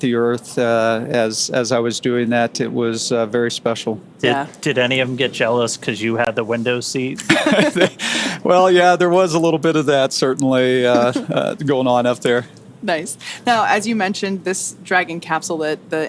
the Earth as I was doing that. It was very special. Did any of them get jealous because you had the window seat? Well, yeah, there was a little bit of that certainly going on up there. Nice. Now, as you mentioned, this Dragon capsule that the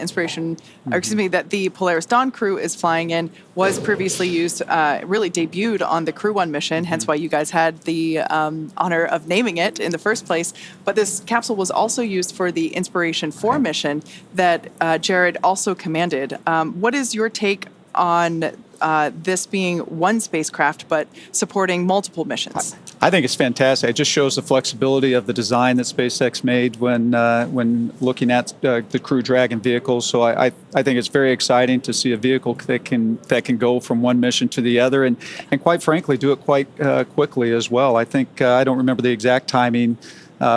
that the Polaris Dawn crew is flying in was previously used, really debuted on the Crew 1 mission, hence why you guys had the honor of naming it in the first place. But this capsule was also used for the Inspiration 4 mission that Jared also commanded. What is your take on this being one spacecraft but supporting multiple missions? I think it's fantastic. It just shows the flexibility of the design that SpaceX made when looking at the Crew Dragon vehicles. So I think it's very exciting to see a vehicle that can go from one mission to the other, and quite frankly do it quite quickly as well. I think I don't remember the exact timing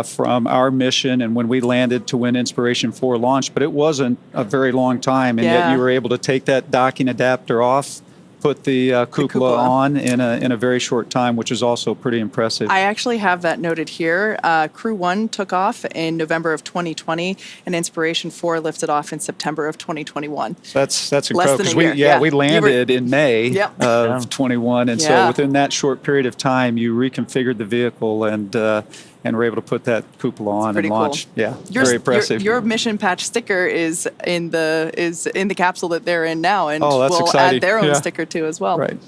from our mission and when we landed to when Inspiration 4 launched, but it wasn't a very long time, and yet you were able to take that docking adapter off, put the cupola on in a very short time, which is also pretty impressive. I actually have that noted here. Crew 1 took off in November of 2020, and Inspiration 4 lifted off in September of 2021. That's incredible, because we landed in May of 21, and so within that short period of time, you reconfigured the vehicle and were able to put that cupola on and launch. Cool. Yeah, very impressive. Your mission patch sticker is in the capsule that they're in now, and will add their own sticker too as well. Right.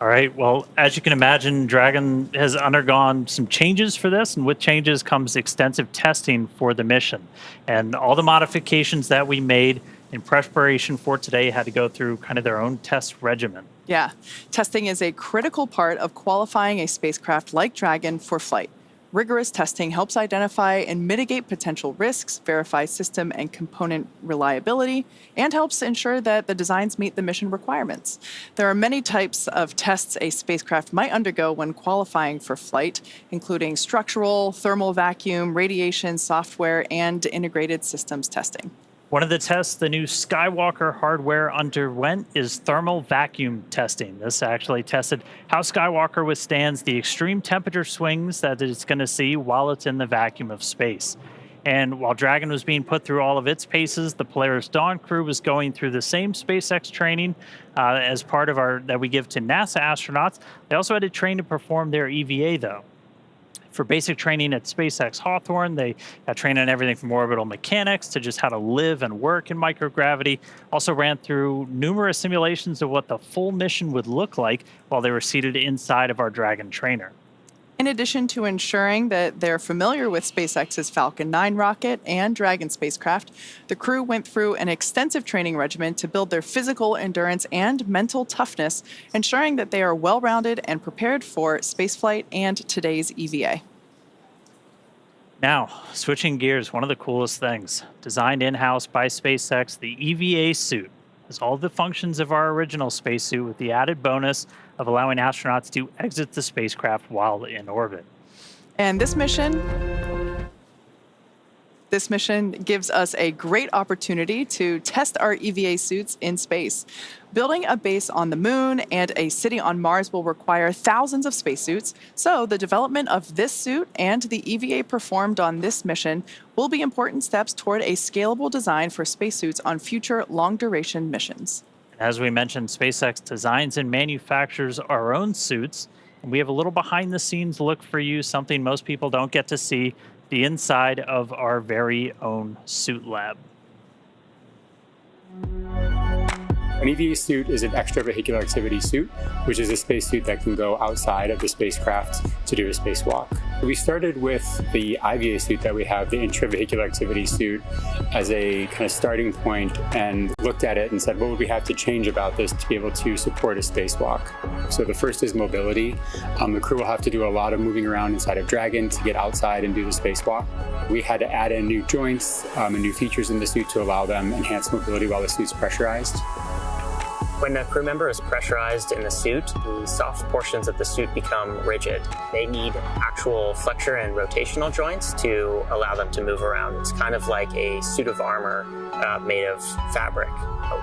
All right. Well, as you can imagine, Dragon has undergone some changes for this, and with changes comes extensive testing for the mission. And all the modifications that we made in preparation for today had to go through kind of their own test regimen. Yeah. Testing is a critical part of qualifying a spacecraft like Dragon for flight. Rigorous testing helps identify and mitigate potential risks, verify system and component reliability, and helps ensure that the designs meet the mission requirements. There are many types of tests a spacecraft might undergo when qualifying for flight, including structural, thermal vacuum, radiation, software, and integrated systems testing. One of the tests the new Skywalker hardware underwent is thermal vacuum testing. This actually tested how Skywalker withstands the extreme temperature swings that it's going to see while it's in the vacuum of space. And while Dragon was being put through all of its paces, the Polaris Dawn crew was going through the same SpaceX training as part of that we give to NASA astronauts. They also had to train to perform their EVA, though. For basic training at SpaceX Hawthorne, they got trained on everything from orbital mechanics to just how to live and work in microgravity. Also ran through numerous simulations of what the full mission would look like while they were seated inside of our Dragon trainer. In addition to ensuring that they're familiar with SpaceX's Falcon 9 rocket and Dragon spacecraft, the crew went through an extensive training regimen to build their physical endurance and mental toughness, ensuring that they are well-rounded and prepared for spaceflight and today's EVA. Now, switching gears, one of the coolest things, designed in-house by SpaceX, the EVA suit has all the functions of our original spacesuit with the added bonus of allowing astronauts to exit the spacecraft while in orbit. And this mission gives us a great opportunity to test our EVA suits in space. Building a base on the moon and a city on Mars will require thousands of spacesuits, so the development of this suit and the EVA performed on this mission will be important steps toward a scalable design for spacesuits on future long-duration missions. As we mentioned, SpaceX designs and manufactures our own suits, and we have a little behind-the-scenes look for you, something most people don't get to see, the inside of our very own suit lab. An EVA suit is an extravehicular activity suit, which is a spacesuit that can go outside of the spacecraft to do a spacewalk. We started with the IVA suit that we have, the intravehicular activity suit, as a kind of starting point, and looked at it and said, what would we have to change about this to be able to support a spacewalk? So the first is mobility. The crew will have to do a lot of moving around inside of Dragon to get outside and do the spacewalk. We had to add in new joints and new features in the suit to allow them enhanced mobility while the suit's pressurized. When a crew member is pressurized in the suit, the soft portions of the suit become rigid. They need actual flexure and rotational joints to allow them to move around. It's kind of like a suit of armor made of fabric.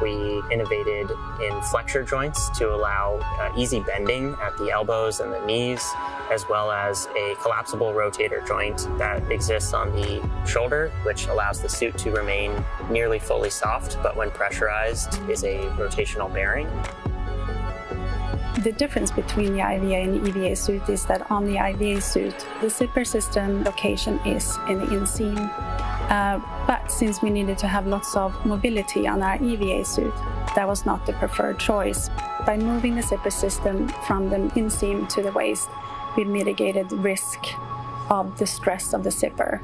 We innovated in flexure joints to allow easy bending at the elbows and the knees, as well as a collapsible rotator joint that exists on the shoulder, which allows the suit to remain nearly fully soft, but when pressurized is a rotational bearing. The difference between the IVA and the EVA suit is that on the IVA suit, the zipper system location is in the inseam. But since we needed to have lots of mobility on our EVA suit, that was not the preferred choice. By moving the zipper system from the inseam to the waist, we mitigated risk of the stress of the zipper.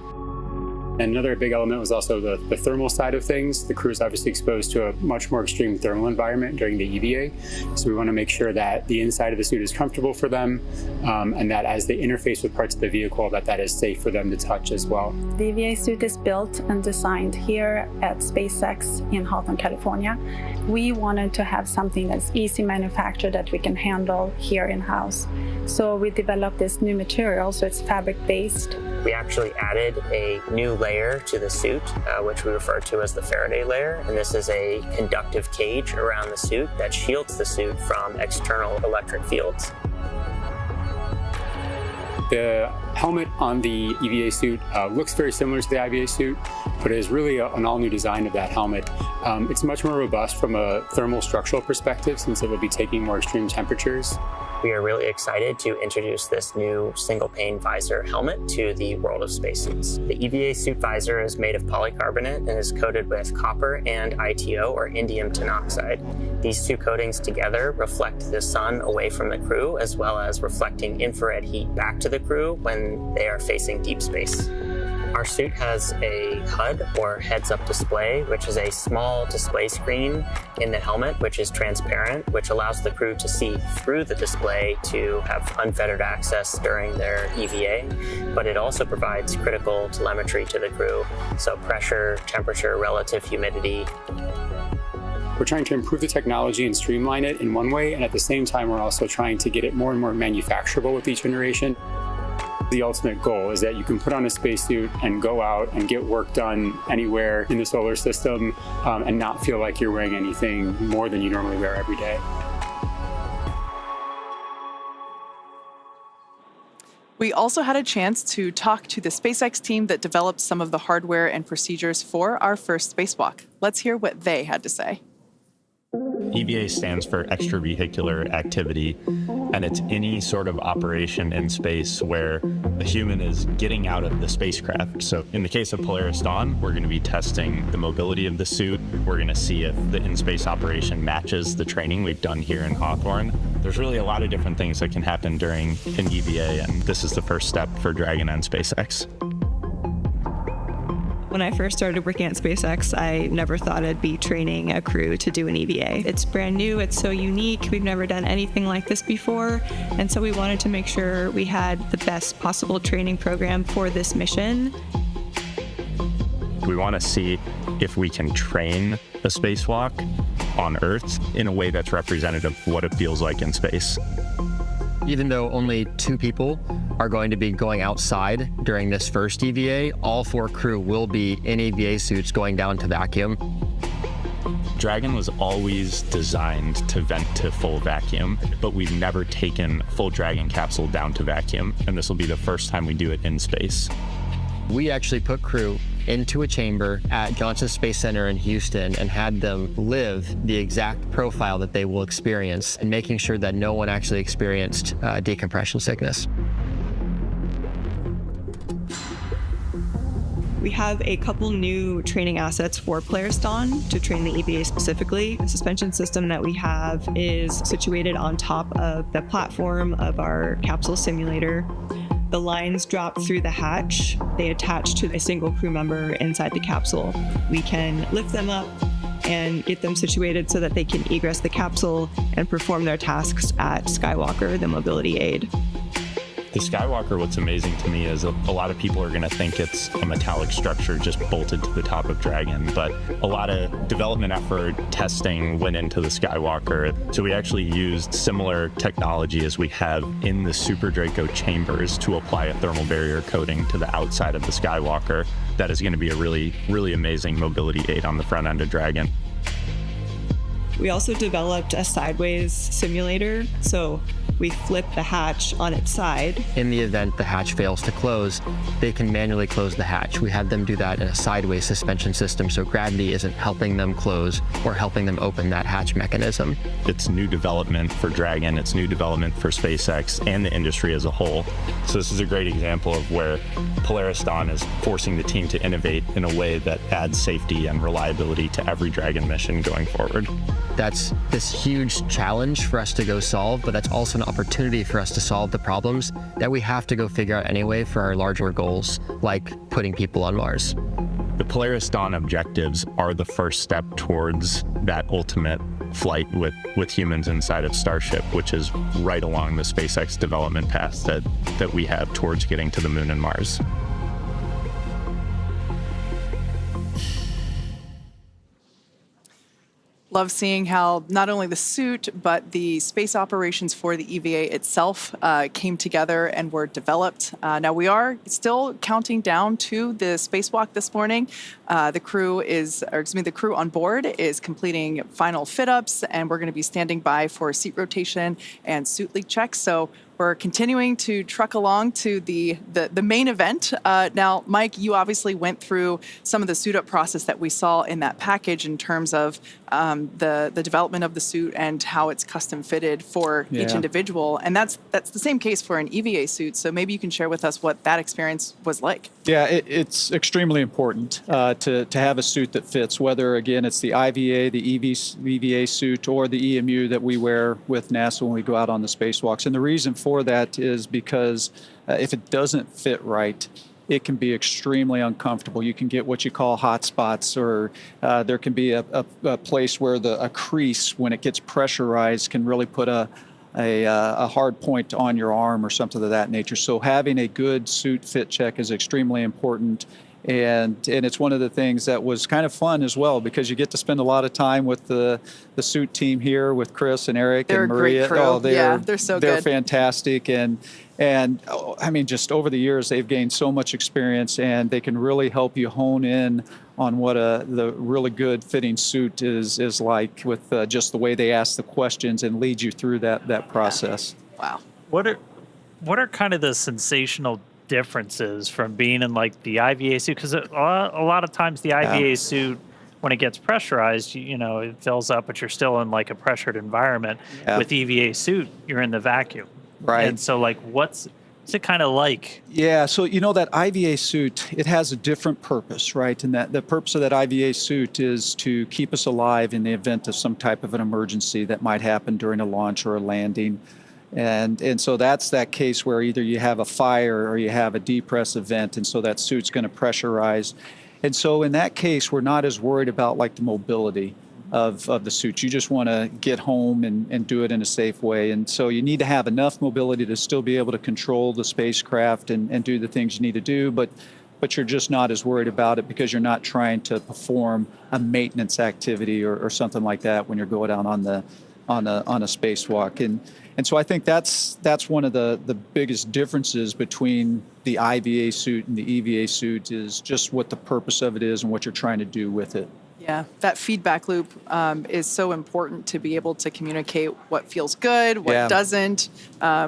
And another big element was also the thermal side of things. The crew is obviously exposed to a much more extreme thermal environment during the EVA. So we want to make sure that the inside of the suit is comfortable for them, and that as they interface with parts of the vehicle, that is safe for them to touch as well. The EVA suit is built and designed here at SpaceX in Houghton, California. We wanted to have something that's easy manufactured that we can handle here in-house. So we developed this new material, so it's fabric-based. We actually added a new layer to the suit, which we refer to as the Faraday layer. And this is a conductive cage around the suit that shields the suit from external electric fields. The helmet on the EVA suit looks very similar to the IVA suit, but it is really an all-new design of that helmet. It's much more robust from a thermal structural perspective since it will be taking more extreme temperatures. We are really excited to introduce this new single-pane visor helmet to the world of spacesuits. The EVA suit visor is made of polycarbonate and is coated with copper and ITO, or indium tenoxide. These two coatings together reflect the sun away from the crew, as well as reflecting infrared heat back to the crew when they are facing deep space. Our suit has a HUD, or heads-up display, which is a small display screen in the helmet, which is transparent, which allows the crew to see through the display to have unfettered access during their EVA. But it also provides critical telemetry to the crew, so pressure, temperature, relative humidity. We're trying to improve the technology and streamline it in one way, and at the same time, we're also trying to get it more and more manufacturable with each generation. The ultimate goal is that you can put on a spacesuit and go out and get work done anywhere in the solar system and not feel like you're wearing anything more than you normally wear every day. We also had a chance to talk to the SpaceX team that developed some of the hardware and procedures for our first spacewalk. Let's hear what they had to say. EVA stands for extravehicular activity, and it's any sort of operation in space where a human is getting out of the spacecraft. So in the case of Polaris Dawn, we're going to be testing the mobility of the suit. We're going to see if the in-space operation matches the training we've done here in Hawthorne. There's really a lot of different things that can happen during an EVA, and this is the first step for Dragon and SpaceX. When I first started working at SpaceX, I never thought I'd be training a crew to do an EVA. It's brand new, it's so unique, we've never done anything like this before, and so we wanted to make sure we had the best possible training program for this mission. We want to see if we can train a spacewalk on Earth in a way that's representative of what it feels like in space. Even though only 2 people are going to be going outside during this first EVA, all 4 crew will be in EVA suits going down to vacuum. Dragon was always designed to vent to full vacuum, but we've never taken a full Dragon capsule down to vacuum, and this will be the first time we do it in space. We actually put crew into a chamber at Johnson Space Center in Houston and had them live the exact profile that they will experience, and making sure that no one actually experienced decompression sickness. We have a couple new training assets for Polaris Dawn to train the EVA specifically. The suspension system that we have is situated on top of the platform of our capsule simulator. The lines drop through the hatch. They attach to a single crew member inside the capsule. We can lift them up and get them situated so that they can egress the capsule and perform their tasks at Skywalker, the mobility aid. The Skywalker, what's amazing to me is a lot of people are going to think it's a metallic structure just bolted to the top of Dragon, but a lot of development effort, testing went into the Skywalker. So we actually used similar technology as we have in the Super Draco chambers to apply a thermal barrier coating to the outside of the Skywalker. That is going to be a really, really amazing mobility aid on the front end of Dragon. We also developed a sideways simulator, so we flip the hatch on its side. In the event the hatch fails to close, they can manually close the hatch. We had them do that in a sideways suspension system, so gravity isn't helping them close or helping them open that hatch mechanism. It's new development for Dragon, it's new development for SpaceX and the industry as a whole. So this is a great example of where Polaris Dawn is forcing the team to innovate in a way that adds safety and reliability to every Dragon mission going forward. That's this huge challenge for us to go solve, but that's also an opportunity for us to solve the problems that we have to go figure out anyway for our larger goals, like putting people on Mars. The Polaris Dawn objectives are the first step towards that ultimate flight with humans inside of Starship, which is right along the SpaceX development path that we have towards getting to the Moon and Mars. Love seeing how not only the suit, but the space operations for the EVA itself came together and were developed. Now we are still counting down to the spacewalk this morning. The crew on board is completing final fit-ups, and we're going to be standing by for seat rotation and suit leak checks. So we're continuing to truck along to the main event. Now, Mike, you obviously went through some of the suit-up process that we saw in that package in terms of the development of the suit and how it's custom fitted for each individual. And that's the same case for an EVA suit. So maybe you can share with us what that experience was like. Yeah, it's extremely important to have a suit that fits, whether, again, it's the IVA, the EVA suit, or the EMU that we wear with NASA when we go out on the spacewalks. And the reason for that is because if it doesn't fit right, it can be extremely uncomfortable. You can get what you call hot spots, or there can be a place where a crease, when it gets pressurized, can really put a hard point on your arm or something of that nature. So having a good suit fit check is extremely important. And it's one of the things that was kind of fun as well, because you get to spend a lot of time with the suit team here with Chris and Eric They're and Maria. A great crew. Oh, they're so good. They're fantastic. And I mean, just over the years, they've gained so much experience, and they can really help you hone in on what the really good fitting suit is like, with just the way they ask the questions and lead you through that process. Wow. What are kind of the sensational differences from being in like the IVA suit? Because a lot of times the IVA suit, when it gets pressurized, it fills up, but you're still in like a pressured environment. With EVA suit, you're in the vacuum. Right. And so like what's it kind of like? Yeah, so that IVA suit, it has a different purpose, right? And that the purpose of that IVA suit is to keep us alive in the event of some type of an emergency that might happen during a launch or a landing. And so that's that case where either you have a fire or you have a depress event, and so that suit's going to pressurize. And so in that case, we're not as worried about like the mobility of the suit. You just want to get home and do it in a safe way. And so you need to have enough mobility to still be able to control the spacecraft and do the things you need to do, but you're just not as worried about it because you're not trying to perform a maintenance activity or something like that when you're going out on a spacewalk. And so I think that's one of the biggest differences between the IVA suit and the EVA suit, is just what the purpose of it is and what you're trying to do with it. Yeah, that feedback loop is so important to be able to communicate what feels good, what doesn't,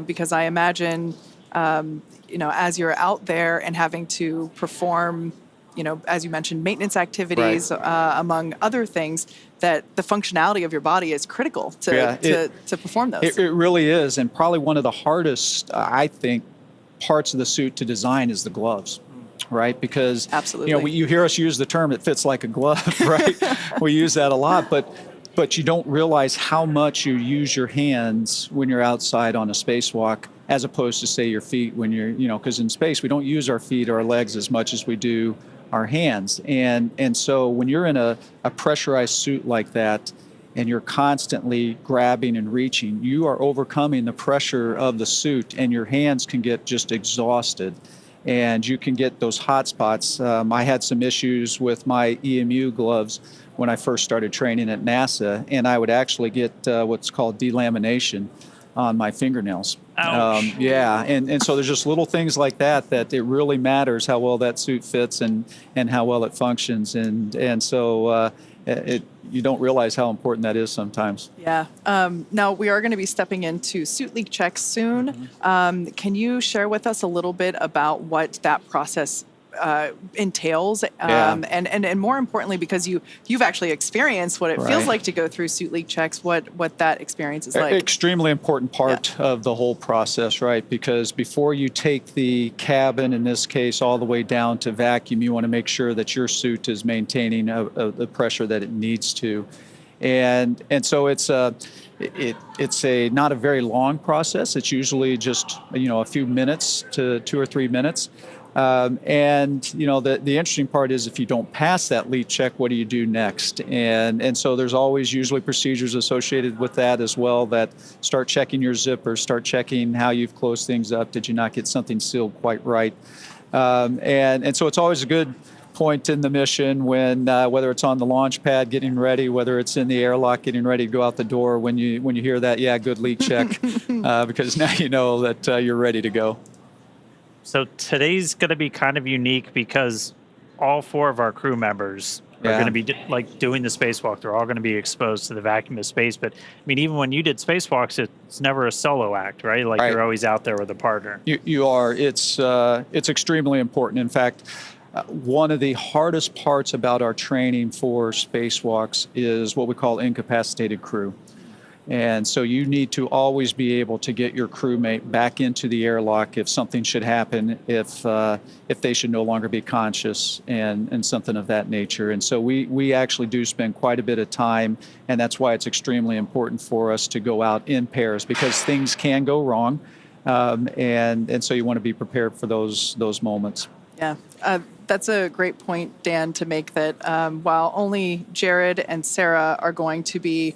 because I imagine, as you're out there and having to perform, as you mentioned, maintenance activities, among other things, that the functionality of your body is critical to perform those. It really is, and probably one of the hardest, I think, parts of the suit to design is the gloves. Right, because absolutely, you hear us use the term "it fits like a glove," right? We use that a lot, but you don't realize how much you use your hands when you're outside on a spacewalk, as opposed to say your feet when you're, because in space we don't use our feet or our legs as much as we do our hands, and so when you're in a pressurized suit like that, and you're constantly grabbing and reaching, you are overcoming the pressure of the suit, and your hands can get just exhausted. And you can get those hot spots. I had some issues with my EMU gloves when I first started training at NASA, and I would actually get what's called delamination on my fingernails. Ouch. Yeah, and so there's just little things like that it really matters how well that suit fits and how well it functions. And so you don't realize how important that is sometimes. Yeah. Now, we are going to be stepping into suit leak checks soon. Can you share with us a little bit about what that process entails? And more importantly, because you've actually experienced what it feels like to go through suit leak checks, what that experience is like. Extremely important part of the whole process, right? Because before you take the cabin, in this case, all the way down to vacuum, you want to make sure that your suit is maintaining the pressure that it needs to. And so it's not a very long process. It's usually just a few minutes to 2 or 3 minutes. And the interesting part is if you don't pass that leak check, what do you do next? And so there's always usually procedures associated with that as well, that start checking your zippers, start checking how you've closed things up. Did you not get something sealed quite right? And so it's always a good point in the mission when whether it's on the launch pad getting ready, whether it's in the airlock getting ready to go out the door, when you hear that, good leak check, because now you know that you're ready to go. So today's going to be kind of unique because all 4 of our crew members are going to be doing the spacewalk. They're all going to be exposed to the vacuum of space. But I mean, even when you did spacewalks, it's never a solo act, right? You're always out there with a partner. You are. It's extremely important. In fact, one of the hardest parts about our training for spacewalks is what we call incapacitated crew. And so you need to always be able to get your crewmate back into the airlock if something should happen, if they should no longer be conscious and something of that nature. And so we actually do spend quite a bit of time, and that's why it's extremely important for us to go out in pairs, because things can go wrong. And so you want to be prepared for those moments. Yeah. That's a great point, Dan, to make that while only Jared and Sarah are going to be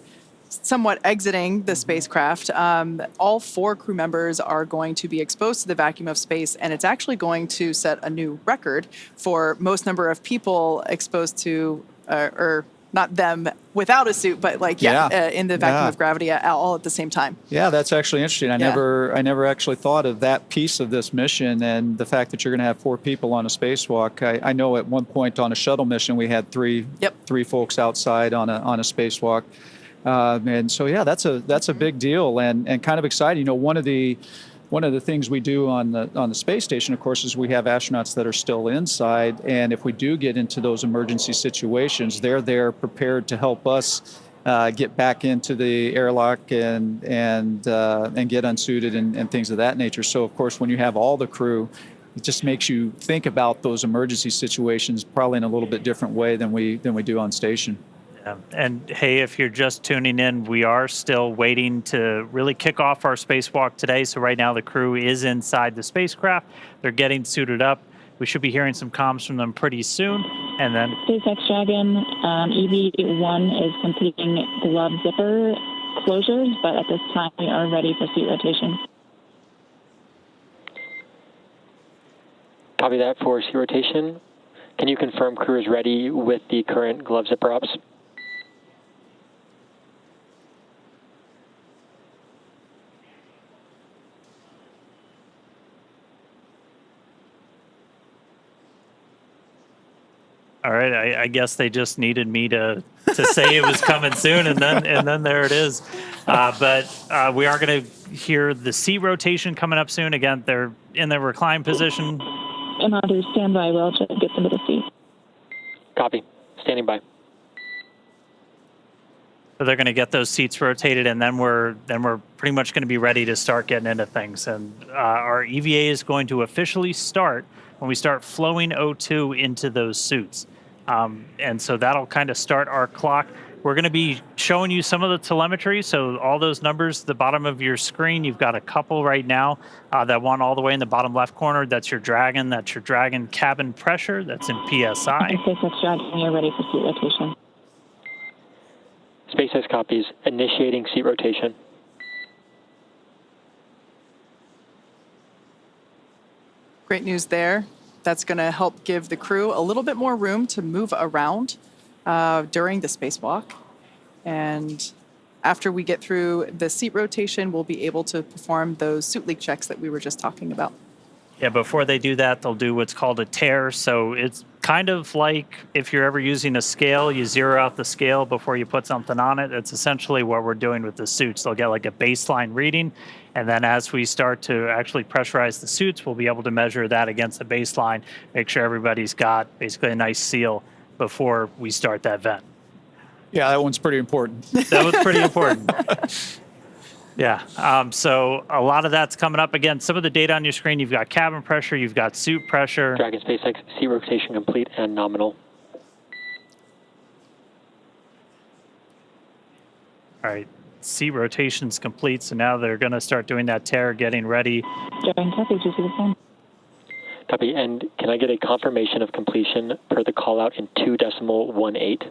somewhat exiting the spacecraft, all 4 crew members are going to be exposed to the vacuum of space, and it's actually going to set a new record for most number of people exposed to, or not them without a suit, but in the vacuum of gravity all at the same time. Yeah, that's actually interesting. I never actually thought of that piece of this mission, and the fact that you're going to have 4 people on a spacewalk. I know at one point on a shuttle mission we had three folks outside on a spacewalk. And so, that's a big deal and kind of exciting. One of the things we do on the space station, of course, is we have astronauts that are still inside. And if we do get into those emergency situations, they're there prepared to help us get back into the airlock and get unsuited and things of that nature. So, of course, when you have all the crew, it just makes you think about those emergency situations probably in a little bit different way than we do on station. And hey, if you're just tuning in, we are still waiting to really kick off our spacewalk today. So right now the crew is inside the spacecraft. They're getting suited up. We should be hearing some comms from them pretty soon. And then SpaceX Dragon EV1 is completing glove zipper closures, but at this time we are ready for seat rotation. Copy that for seat rotation. Can you confirm crew is ready with the current glove zipper ups? All right, I guess they just needed me to say it was coming soon, and then there it is. But we are going to hear the seat rotation coming up soon. Again, they're in the recline position. And I'll do standby. We'll try to get them to the seat. Copy. Standing by. So they're going to get those seats rotated, and then we're pretty much going to be ready to start getting into things. And our EVA is going to officially start when we start flowing O2 into those suits. And so that'll kind of start our clock. We're going to be showing you some of the telemetry. So all those numbers at the bottom of your screen, you've got a couple right now. That one all the way in the bottom left corner, that's your Dragon. That's your Dragon cabin pressure. That's in PSI. SpaceX Dragon, you're ready for seat rotation. SpaceX copies. Initiating seat rotation. Great news there. That's going to help give the crew a little bit more room to move around during the spacewalk. And after we get through the seat rotation, we'll be able to perform those suit leak checks that we were just talking about. Yeah, before they do that, they'll do what's called a tear. So it's kind of like if you're ever using a scale, you zero out the scale before you put something on it. It's essentially what we're doing with the suits. They'll get like a baseline reading, and then as we start to actually pressurize the suits, we'll be able to measure that against the baseline, make sure everybody's got basically a nice seal before we start that vent. Yeah, that one's pretty important. That was pretty important. Yeah. So a lot of that's coming up. Again, some of the data on your screen, you've got cabin pressure, you've got suit pressure. Dragon SpaceX, seat rotation complete and nominal. All right. Seat rotation's complete. So now they're going to start doing that tear, getting ready. Dragon copy, do you see the same? Copy. And can I get a confirmation of completion per the call out in 2.18?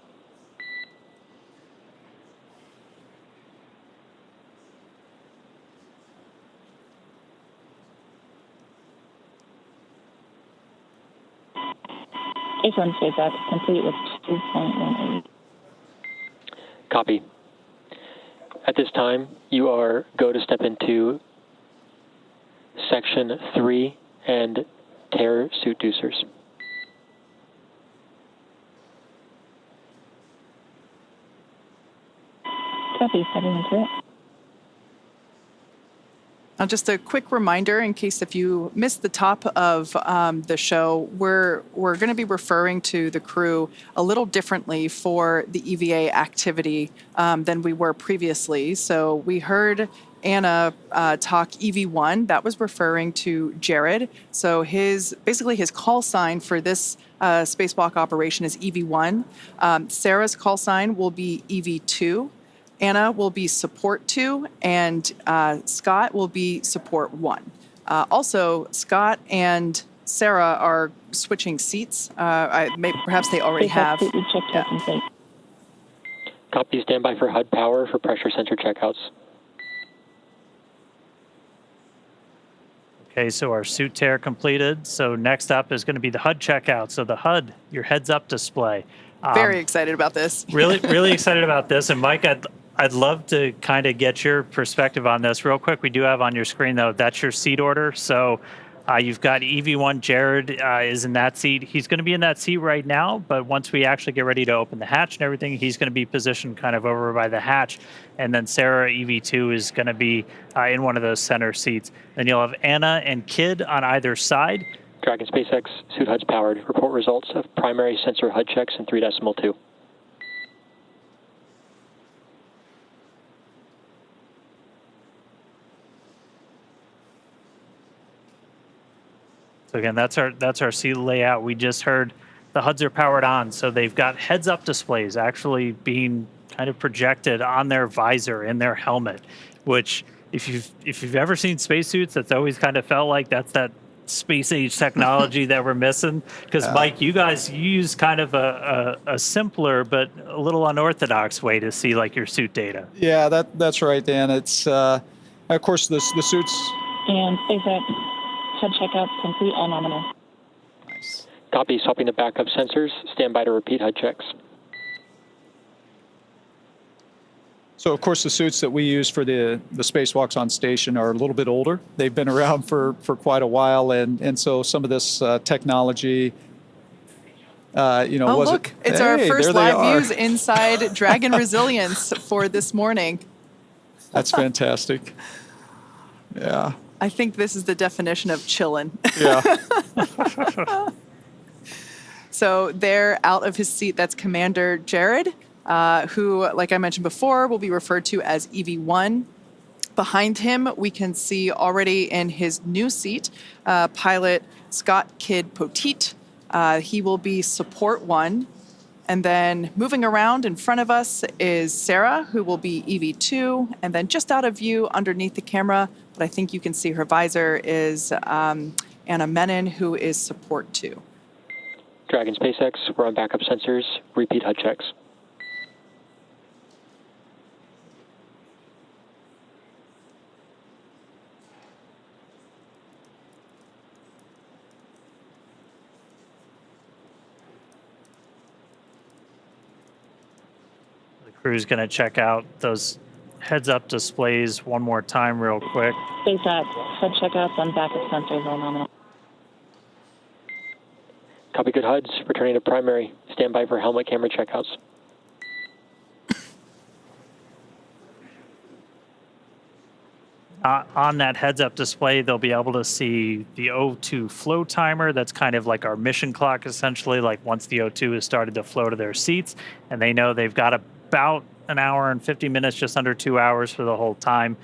H1 SpaceX, complete with 2.18. Copy. At this time, you are go to step into section 3 and tear suit deucers. Copy, stepping into it. Now, just a quick reminder, in case if you missed the top of the show, we're going to be referring to the crew a little differently for the EVA activity than we were previously. So we heard Anna talk EV1. That was referring to Jared. So basically his call sign for this spacewalk operation is EV1. Sarah's call sign will be EV2. Anna will be support 2, and Scott will be support 1. Also, Scott and Sarah are switching seats. Perhaps they already have. Yeah. Copy, standby for HUD power for pressure sensor checkouts. Okay, so our suit tear completed. So next up is going to be the HUD checkout. So the HUD, your heads-up display. Very excited about this. Really excited about this. And Mike, I'd love to kind of get your perspective on this real quick. We do have on your screen, though, that's your seat order. So you've got EV1. Jared is in that seat. He's going to be in that seat right now, but once we actually get ready to open the hatch and everything, he's going to be positioned kind of over by the hatch. And then Sarah, EV2, is going to be in one of those center seats. Then you'll have Anna and Kid on either side. Dragon SpaceX, suit HUD's powered. Report results of primary sensor HUD checks in 3.2. So again, that's our seat layout. We just heard the HUDs are powered on, so they've got heads-up displays actually being kind of projected on their visor in their helmet, which if you've ever seen spacesuits, that's always kind of felt like that's that space age technology that we're missing. Because Mike, you use kind of a simpler but a little unorthodox way to see like your suit data. Yeah, that's right, Dan. It's of course the suits. And SpaceX HUD checkouts complete all nominal. Nice. Copy, swapping to backup sensors. Stand by to repeat HUD checks. So, of course, the suits that we use for the spacewalks on station are a little bit older. They've been around for quite a while, and so some of this technology, Oh, look, it's our first live views inside Dragon Resilience for this morning. That's fantastic. Yeah. I think this is the definition of chillin'. Yeah. So they're out of his seat. That's Commander Jared, who, like I mentioned before, will be referred to as EV1. Behind him, we can see already in his new seat, pilot Scott Kidd Poteet. He will be support 1. And then moving around in front of us is Sarah, who will be EV2. And then just out of view underneath the camera, but I think you can see her visor, is Anna Menon, who is support 2. Dragon SpaceX, we're on backup sensors. Repeat HUD checks. Crew's going to check out those heads-up displays one more time real quick. SpaceX, head checkouts on backup sensors are nominal. Copy, good HUDs. Returning to primary. Stand by for helmet camera checkouts. On that heads-up display, they'll be able to see the O2 flow timer. That's kind of like our mission clock, essentially, like once the O2 has started to flow to their seats, and they know they've got about an hour and 50 minutes, just under 2 hours for the whole time.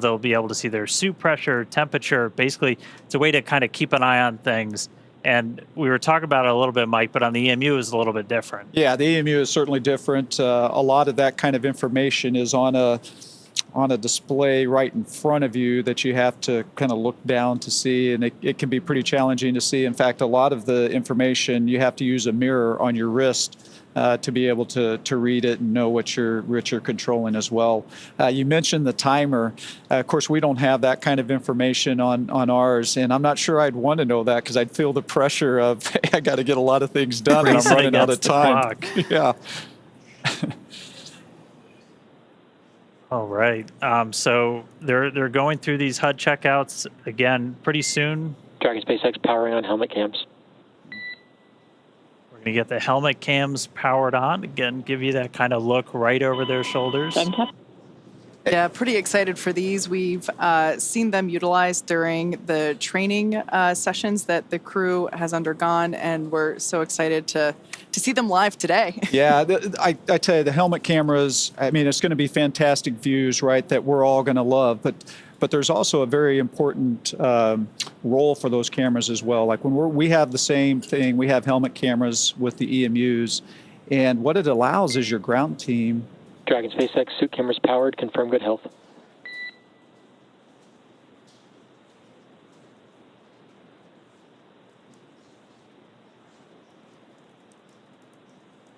They'll be able to see their suit pressure, temperature. Basically, it's a way to kind of keep an eye on things. And we were talking about it a little bit, Mike, but on the EMU is a little bit different. Yeah, the EMU is certainly different. A lot of that kind of information is on a display right in front of you that you have to kind of look down to see, and it can be pretty challenging to see. In fact, a lot of the information, you have to use a mirror on your wrist to be able to read it and know what you're controlling as well. You mentioned the timer. Of course, we don't have that kind of information on ours, and I'm not sure I'd want to know that because I'd feel the pressure of, hey, I got to get a lot of things done and I'm running out of time. Yeah. All right. So they're going through these HUD checkouts again pretty soon. Dragon SpaceX powering on helmet cams. We're going to get the helmet cams powered on. Again, give you that kind of look right over their shoulders. Yeah, pretty excited for these. We've seen them utilized during the training sessions that the crew has undergone, and we're so excited to see them live today. Yeah, I tell you, the helmet cameras, I mean, it's going to be fantastic views, right, that we're all going to love. But there's also a very important role for those cameras as well. Like when we have the same thing, we have helmet cameras with the EMUs, and what it allows is your ground team. Dragon SpaceX suit cameras powered. Confirm good health.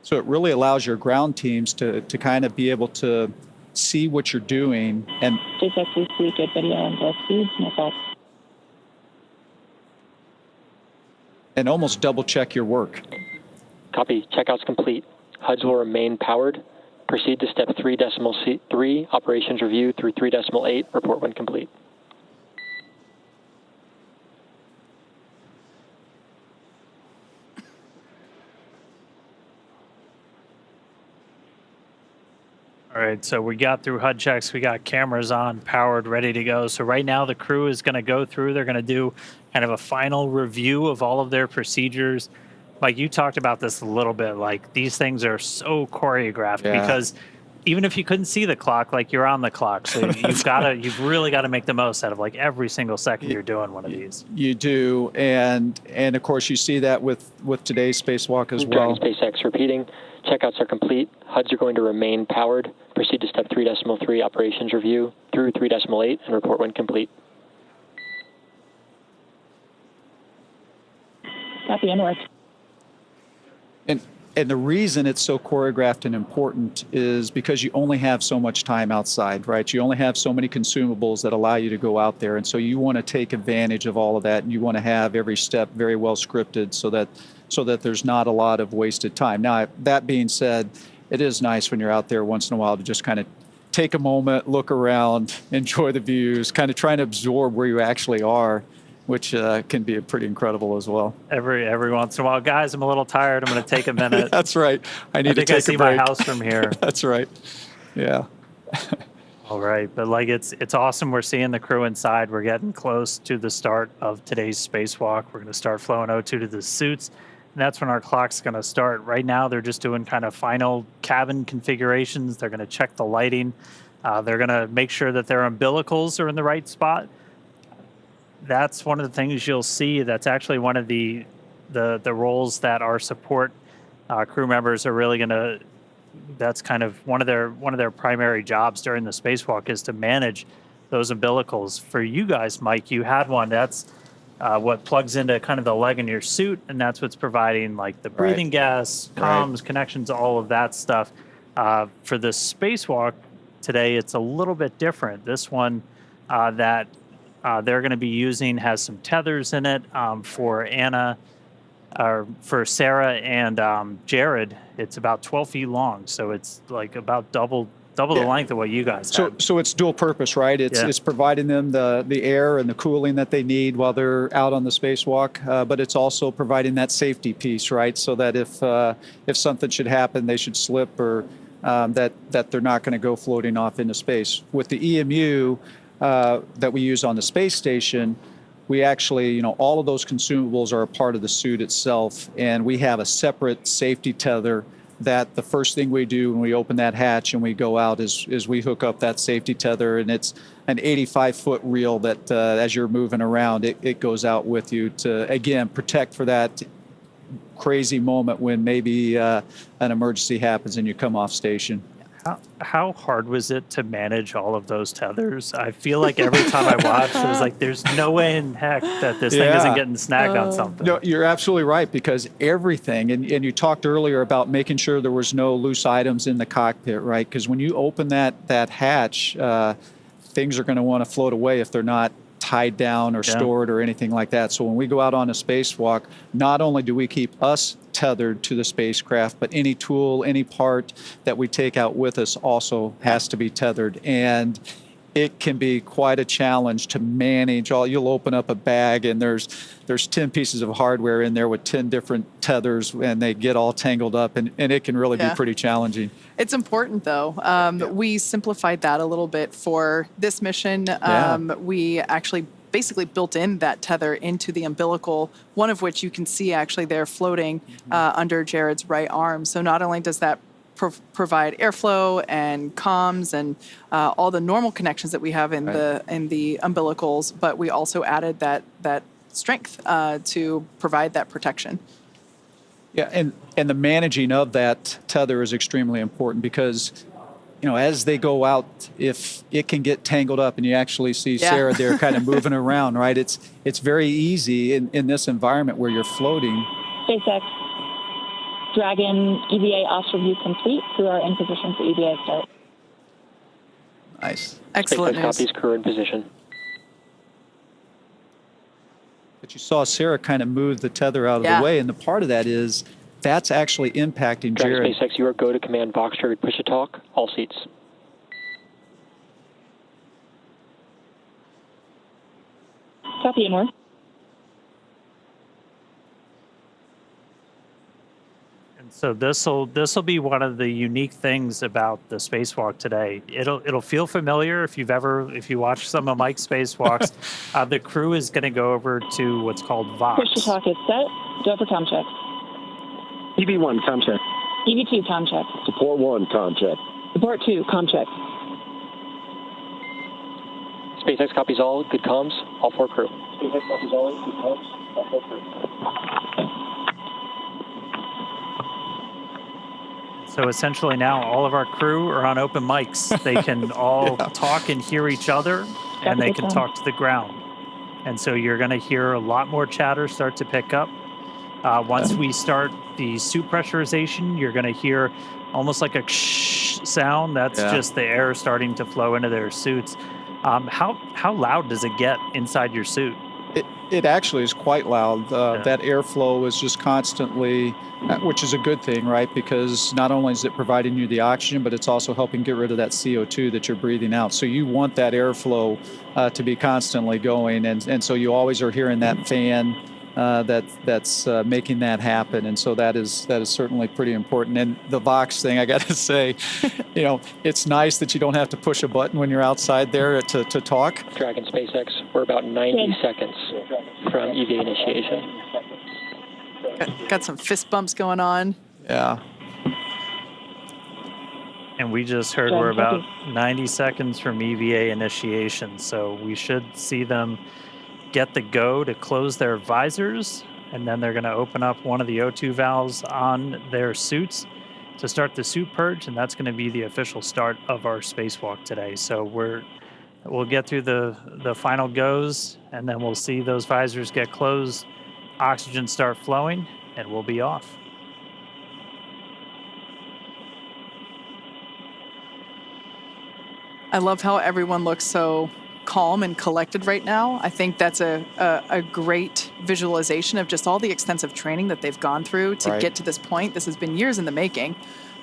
So it really allows your ground teams to kind of be able to see what you're doing. And SpaceX's suit, good video and both speeds, no faults. And almost double check your work. Copy. Checkouts complete. HUDs will remain powered. Proceed to step 3.3, operations review through 3.8, report when complete. All right, so we got through HUD checks, we got cameras on, powered, ready to go. So right now the crew is going to go through, they're going to do kind of a final review of all of their procedures. Like you talked about this a little bit, like these things are so choreographed because even if you couldn't see the clock, like you're on the clock. So you've really got to make the most out of like every single second you're doing one of these. You do, and of course you see that with today's spacewalk as well. Dragon SpaceX repeating. Checkouts are complete. HUDs are going to remain powered. Proceed to step 3.3, operations review through 3.8, and report when complete. Copy, and work. And the reason it's so choreographed and important is because you only have so much time outside, right? You only have so many consumables that allow you to go out there. And so you want to take advantage of all of that, and you want to have every step very well scripted so that there's not a lot of wasted time. Now, that being said, it is nice when you're out there once in a while to just kind of take a moment, look around, enjoy the views, kind of trying to absorb where you actually are, which can be pretty incredible as well. Every once in a while, guys, I'm a little tired. I'm going to take a minute. That's right. I need to take a break. I see my house from here. That's right. Yeah. All right, but like it's awesome. We're seeing the crew inside. We're getting close to the start of today's spacewalk. We're going to start flowing O2 to the suits, and that's when our clock's going to start. Right now, they're just doing kind of final cabin configurations. They're going to check the lighting. They're going to make sure that their umbilicals are in the right spot. That's one of the things you'll see. That's actually one of the roles that our support crew members are really going to. That's kind of one of their primary jobs during the spacewalk is to manage those umbilicals. For you guys, Mike, you had one. That's what plugs into kind of the leg in your suit, and that's what's providing like the breathing gas, comms, connections, all of that stuff. For the spacewalk today, it's a little bit different. This one that they're going to be using has some tethers in it for Anna For Sarah and Jared, it's about 12 feet long, so it's like about double the length of what you guys have. So it's dual purpose, right? It's providing them the air and the cooling that they need while they're out on the spacewalk, but it's also providing that safety piece, right? So that if something should happen, they should slip or that they're not going to go floating off into space. With the EMU that we use on the space station, we actually, all of those consumables are a part of the suit itself, and we have a separate safety tether that the first thing we do when we open that hatch and we go out is we hook up that safety tether, and it's an 85-foot reel that as you're moving around, it goes out with you to, again, protect for that crazy moment when maybe an emergency happens and you come off station. How hard was it to manage all of those tethers? I feel like every time I watched, it was like, there's no way in heck that this thing isn't getting snagged on something. No, you're absolutely right, because everything, and you talked earlier about making sure there was no loose items in the cockpit, right? Because when you open that hatch, things are going to want to float away if they're not tied down or stored or anything like that. So when we go out on a spacewalk, not only do we keep us tethered to the spacecraft, but any tool, any part that we take out with us also has to be tethered. And it can be quite a challenge to manage all. You'll open up a bag and there's 10 pieces of hardware in there with 10 different tethers, and they get all tangled up, and it can really be pretty challenging. It's important, though. We simplified that a little bit for this mission. We actually basically built in that tether into the umbilical, one of which you can see actually there floating under Jared's right arm. So not only does that provide airflow and comms and all the normal connections that we have in the umbilicals, but we also added that strength to provide that protection. Yeah, and the managing of that tether is extremely important, because as they go out, if it can get tangled up, and you actually see Sarah there kind of moving around, right? It's very easy in this environment where you're floating. SpaceX Dragon EVA off review complete. We are in position for EVA start. Nice. Excellent SpaceX news. copies, crew in position. But you saw Sarah kind of move the tether out of the way, and the part of that is that's actually impacting Dragon Jared. SpaceX, you are go to command Vox triggered push to talk, all seats. Copy, and more. So this will be one of the unique things about the spacewalk today. It'll feel familiar if you watch some of Mike's spacewalks. The crew is going to go over to what's called Vox. Push to talk is set. Go for comm check. EV1, comm check. EV2, comm check. Support 1, comm check. Support 2, comm check. SpaceX copies all, good comms, all 4 crew. SpaceX copies all, good comms, all 4 crew. So essentially now all of our crew are on open mics. They can all talk and hear each other, and they can talk to the ground. And so you're going to hear a lot more chatter start to pick up. Once we start the suit pressurization, you're going to hear almost like a sound. That's just the air starting to flow into their suits. How loud does it get inside your suit? It actually is quite loud. That airflow is just constantly, which is a good thing, right? Because not only is it providing you the oxygen, but it's also helping get rid of that CO2 that you're breathing out. So you want that airflow to be constantly going, and so you always are hearing that fan that's making that happen. And so that is certainly pretty important. And the Vox thing, I got to say, it's nice that you don't have to push a button when you're outside there to talk. Dragon SpaceX, we're about 90 seconds from EVA initiation. Got some fist bumps going on. Yeah. And we just heard we're about 90 seconds from EVA initiation. So we should see them get the go to close their visors, and then they're going to open up one of the O2 valves on their suits to start the suit purge, and that's going to be the official start of our spacewalk today. So we'll get through the final goes, and then we'll see those visors get closed, oxygen start flowing, and we'll be off. I love how everyone looks so calm and collected right now. I think that's a great visualization of just all the extensive training that they've gone through to get to this point. This has been years in the making.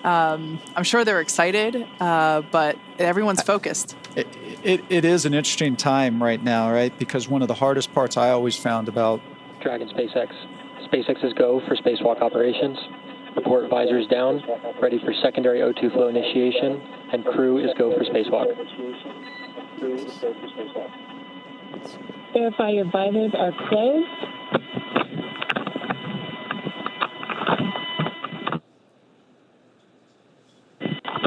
I'm sure they're excited, but everyone's focused. It is an interesting time right now, right? Because one of the hardest parts I always found about Dragon SpaceX. SpaceX is go for spacewalk operations. Report visors down, ready for secondary O2 flow initiation, and crew is go for spacewalk. Verify your visors are closed.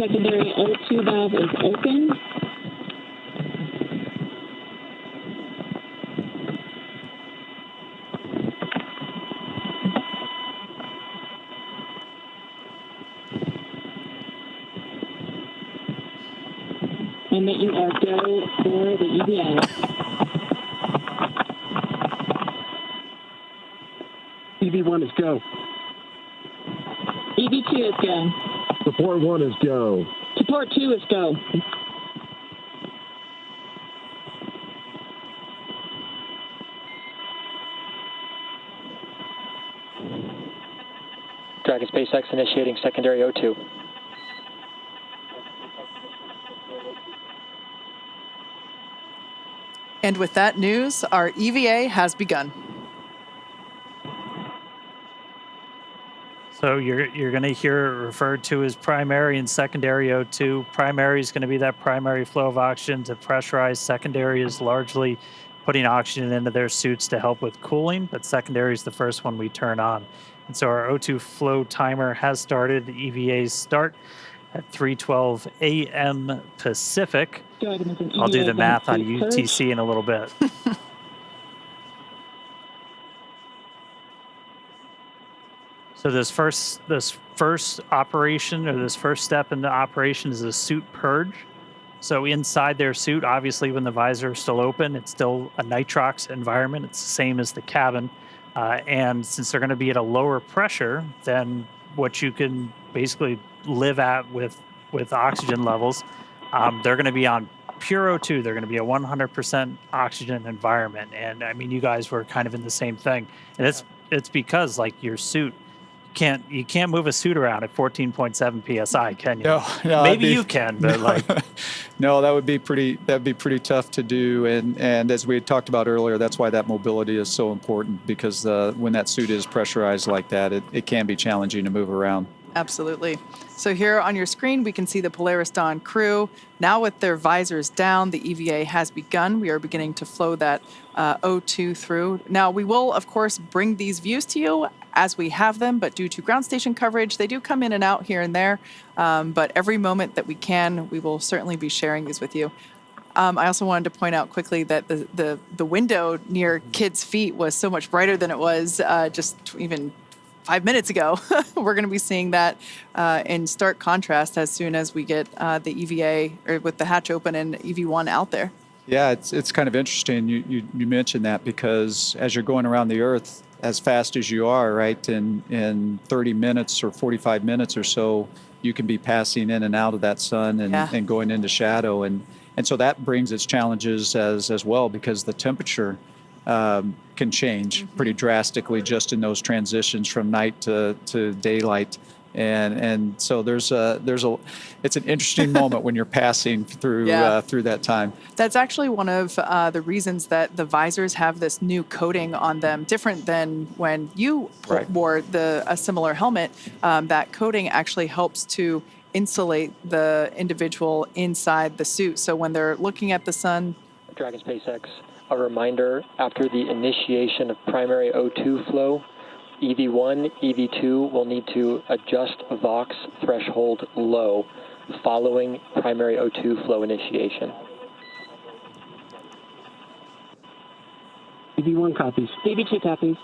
Secondary O2 valve is open. And that you are go for the EVA. EV1 is go. EV2 is go. Support 1 is go. Support 2 is go. Dragon SpaceX initiating secondary O2. And with that news, our EVA has begun. So you're going to hear it referred to as primary and secondary O2. Primary is going to be that primary flow of oxygen to pressurize. Secondary is largely putting oxygen into their suits to help with cooling, but secondary is the first one we turn on. And so our O2 flow timer has started. The EVAs start at 3:12 a.m. Pacific. I'll do the math on UTC in a little bit. So this first operation, or this first step in the operation, is a suit purge. So inside their suit, obviously when the visor is still open, it's still a nitrox environment. It's the same as the cabin. And since they're going to be at a lower pressure than what you can basically live at with oxygen levels, they're going to be on pure O2. They're going to be a 100% oxygen environment. And I mean, you guys were kind of in the same thing. And it's because like your suit, you can't move a suit around at 14.7 psi, can you? No, maybe you can, but like no, that'd be pretty tough to do. And as we had talked about earlier, that's why that mobility is so important, because when that suit is pressurized like that, it can be challenging to move around. Absolutely. So here on your screen, we can see the Polaris Dawn crew. Now with their visors down, the EVA has begun. We are beginning to flow that O2 through. Now, we will, of course, bring these views to you as we have them, but due to ground station coverage, they do come in and out here and there. But every moment that we can, we will certainly be sharing these with you. I also wanted to point out quickly that the window near kids' feet was so much brighter than it was just even 5 minutes ago. We're going to be seeing that in stark contrast as soon as we get the EVA, or with the hatch open and EV1 out there. Yeah, it's kind of interesting you mentioned that, because as you're going around the Earth as fast as you are, right, in 30 minutes or 45 minutes or so, you can be passing in and out of that sun and going into shadow. And so that brings its challenges as well, because the temperature can change pretty drastically just in those transitions from night to daylight, and so it's an interesting moment when you're passing through that time. That's actually one of the reasons that the visors have this new coating on them, different than when you wore a similar helmet. That coating actually helps to insulate the individual inside the suit, so when they're looking at the sun. Dragon SpaceX. A reminder, after the initiation of primary O2 flow, EV1, EV2 will need to adjust VOX threshold low following primary O2 flow initiation. EV1 copies. EV2 copies.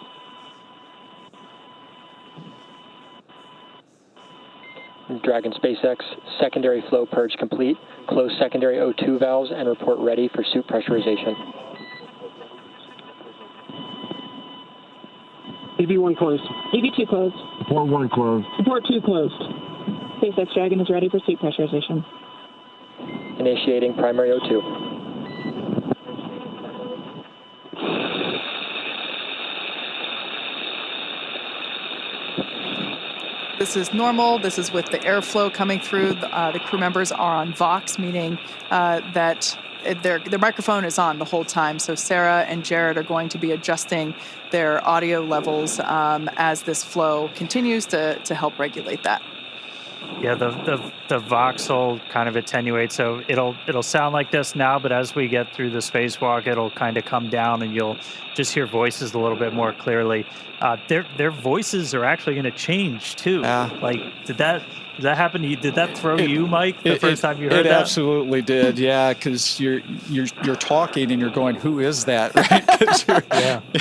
Dragon SpaceX, secondary flow purge complete. Close secondary O2 valves and report ready for suit pressurization. EV1 closed. EV2 closed. Support 1 closed. Support 2 closed. SpaceX Dragon is ready for suit pressurization. Initiating primary O2. This is normal. This is with the airflow coming through. The crew members are on Vox, meaning that their microphone is on the whole time. So Sarah and Jared are going to be adjusting their audio levels as this flow continues to help regulate that. Yeah, the Vox will kind of attenuate, so it'll sound like this now, but as we get through the spacewalk, it'll kind of come down, and you'll just hear voices a little bit more clearly. Their voices are actually going to change too. Like, did that happen to you? Did that throw you, Mike, the first time you heard that? It absolutely did. Yeah, because you're talking and you're going, "Who is that?" Right? 'Cause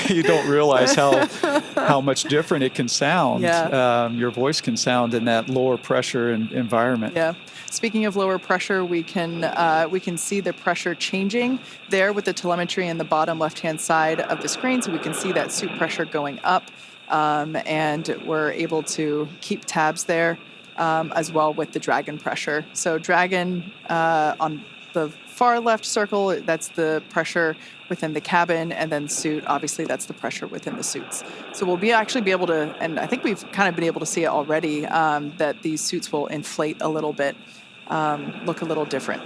you don't realize how much different it can sound. Yeah. Your voice can sound in that lower pressure environment. Yeah. Speaking of lower pressure, we can see the pressure changing there with the telemetry in the bottom left-hand side of the screen. So we can see that suit pressure going up, and we're able to keep tabs there as well with the Dragon pressure. So Dragon on the far left circle, that's the pressure within the cabin, and then suit, obviously that's the pressure within the suits. So we'll actually be able to, and I think we've kind of been able to see it already, that these suits will inflate a little bit, look a little different.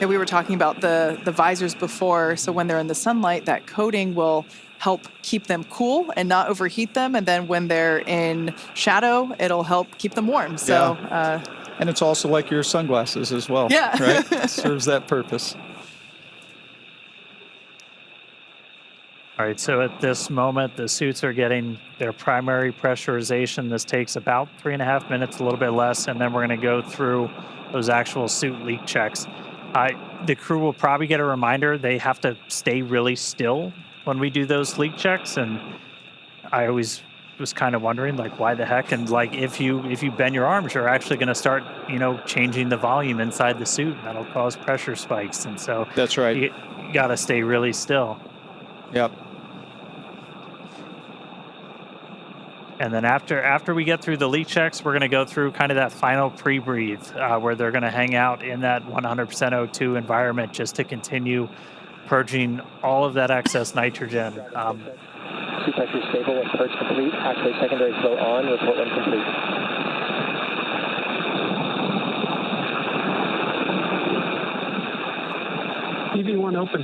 And we were talking about the visors before, so when they're in the sunlight, that coating will help keep them cool and not overheat them, and then when they're in shadow, it'll help keep them warm. So, and it's also like your sunglasses as well. Yeah. Right? It serves that purpose. All right, so at this moment, the suits are getting their primary pressurization. This takes about 3.5 minutes, a little bit less, and then we're going to go through those actual suit leak checks. The crew will probably get a reminder they have to stay really still when we do those leak checks, and I always was kind of wondering, like, why the heck? And like, if you bend your arms, you're actually going to start, changing the volume inside the suit, and that'll cause pressure spikes. And so that's right. You got to stay really still. Yep. And then after we get through the leak checks, we're going to go through kind of that final pre-breathe where they're going to hang out in that 100% O2 environment just to continue purging all of that excess nitrogen. Suit pressure stable and purge complete. Activate secondary flow on. Report when complete. EV1 open.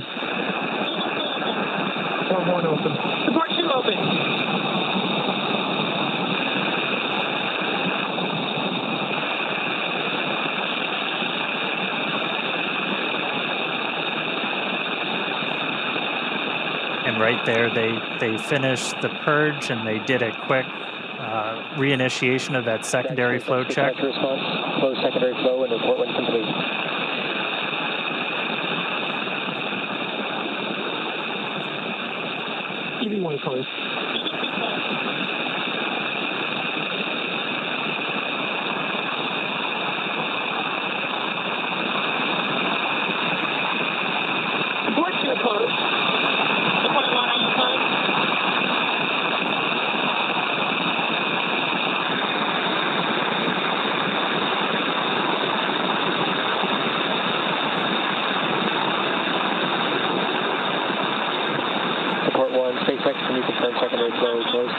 Door 1 open. Support 2 open. And right there, they finished the purge, and they did a quick reinitiation of that secondary flow check. Response, close secondary flow, and report when complete. EV1 closed. Support 2 closed. SpaceX, can you confirm secondary flow is closed?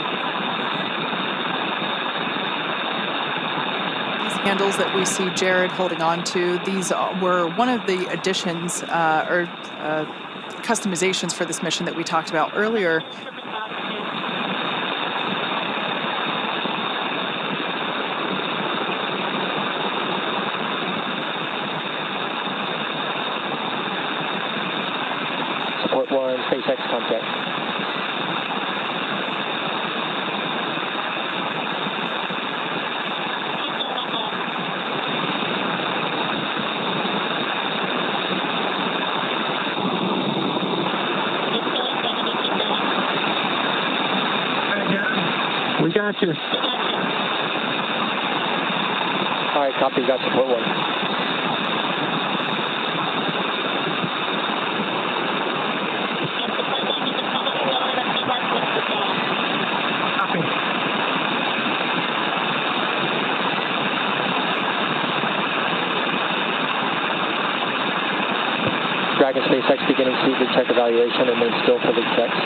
These handles that we see Jared holding on to, these were one of the additions or customizations for this mission that we talked about earlier. Support 1, SpaceX contact. We got you. All right, copy. Got support 1. Copy. Dragon SpaceX beginning suit leak check evaluation and then still for leak checks.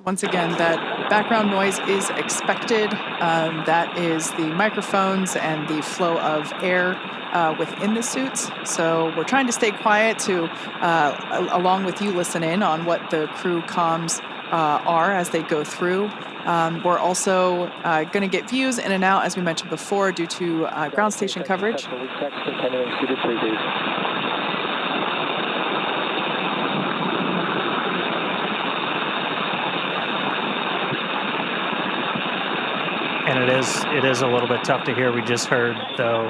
once again, that background noise is expected. That is the microphones and the flow of air within the suits. So we're trying to stay quiet to, along with you, listen in on what the crew comms are as they go through. We're also going to get views in and out, as we mentioned before, due to ground station coverage. Continuing suited pre-brief. And it is a little bit tough to hear. We just heard, though,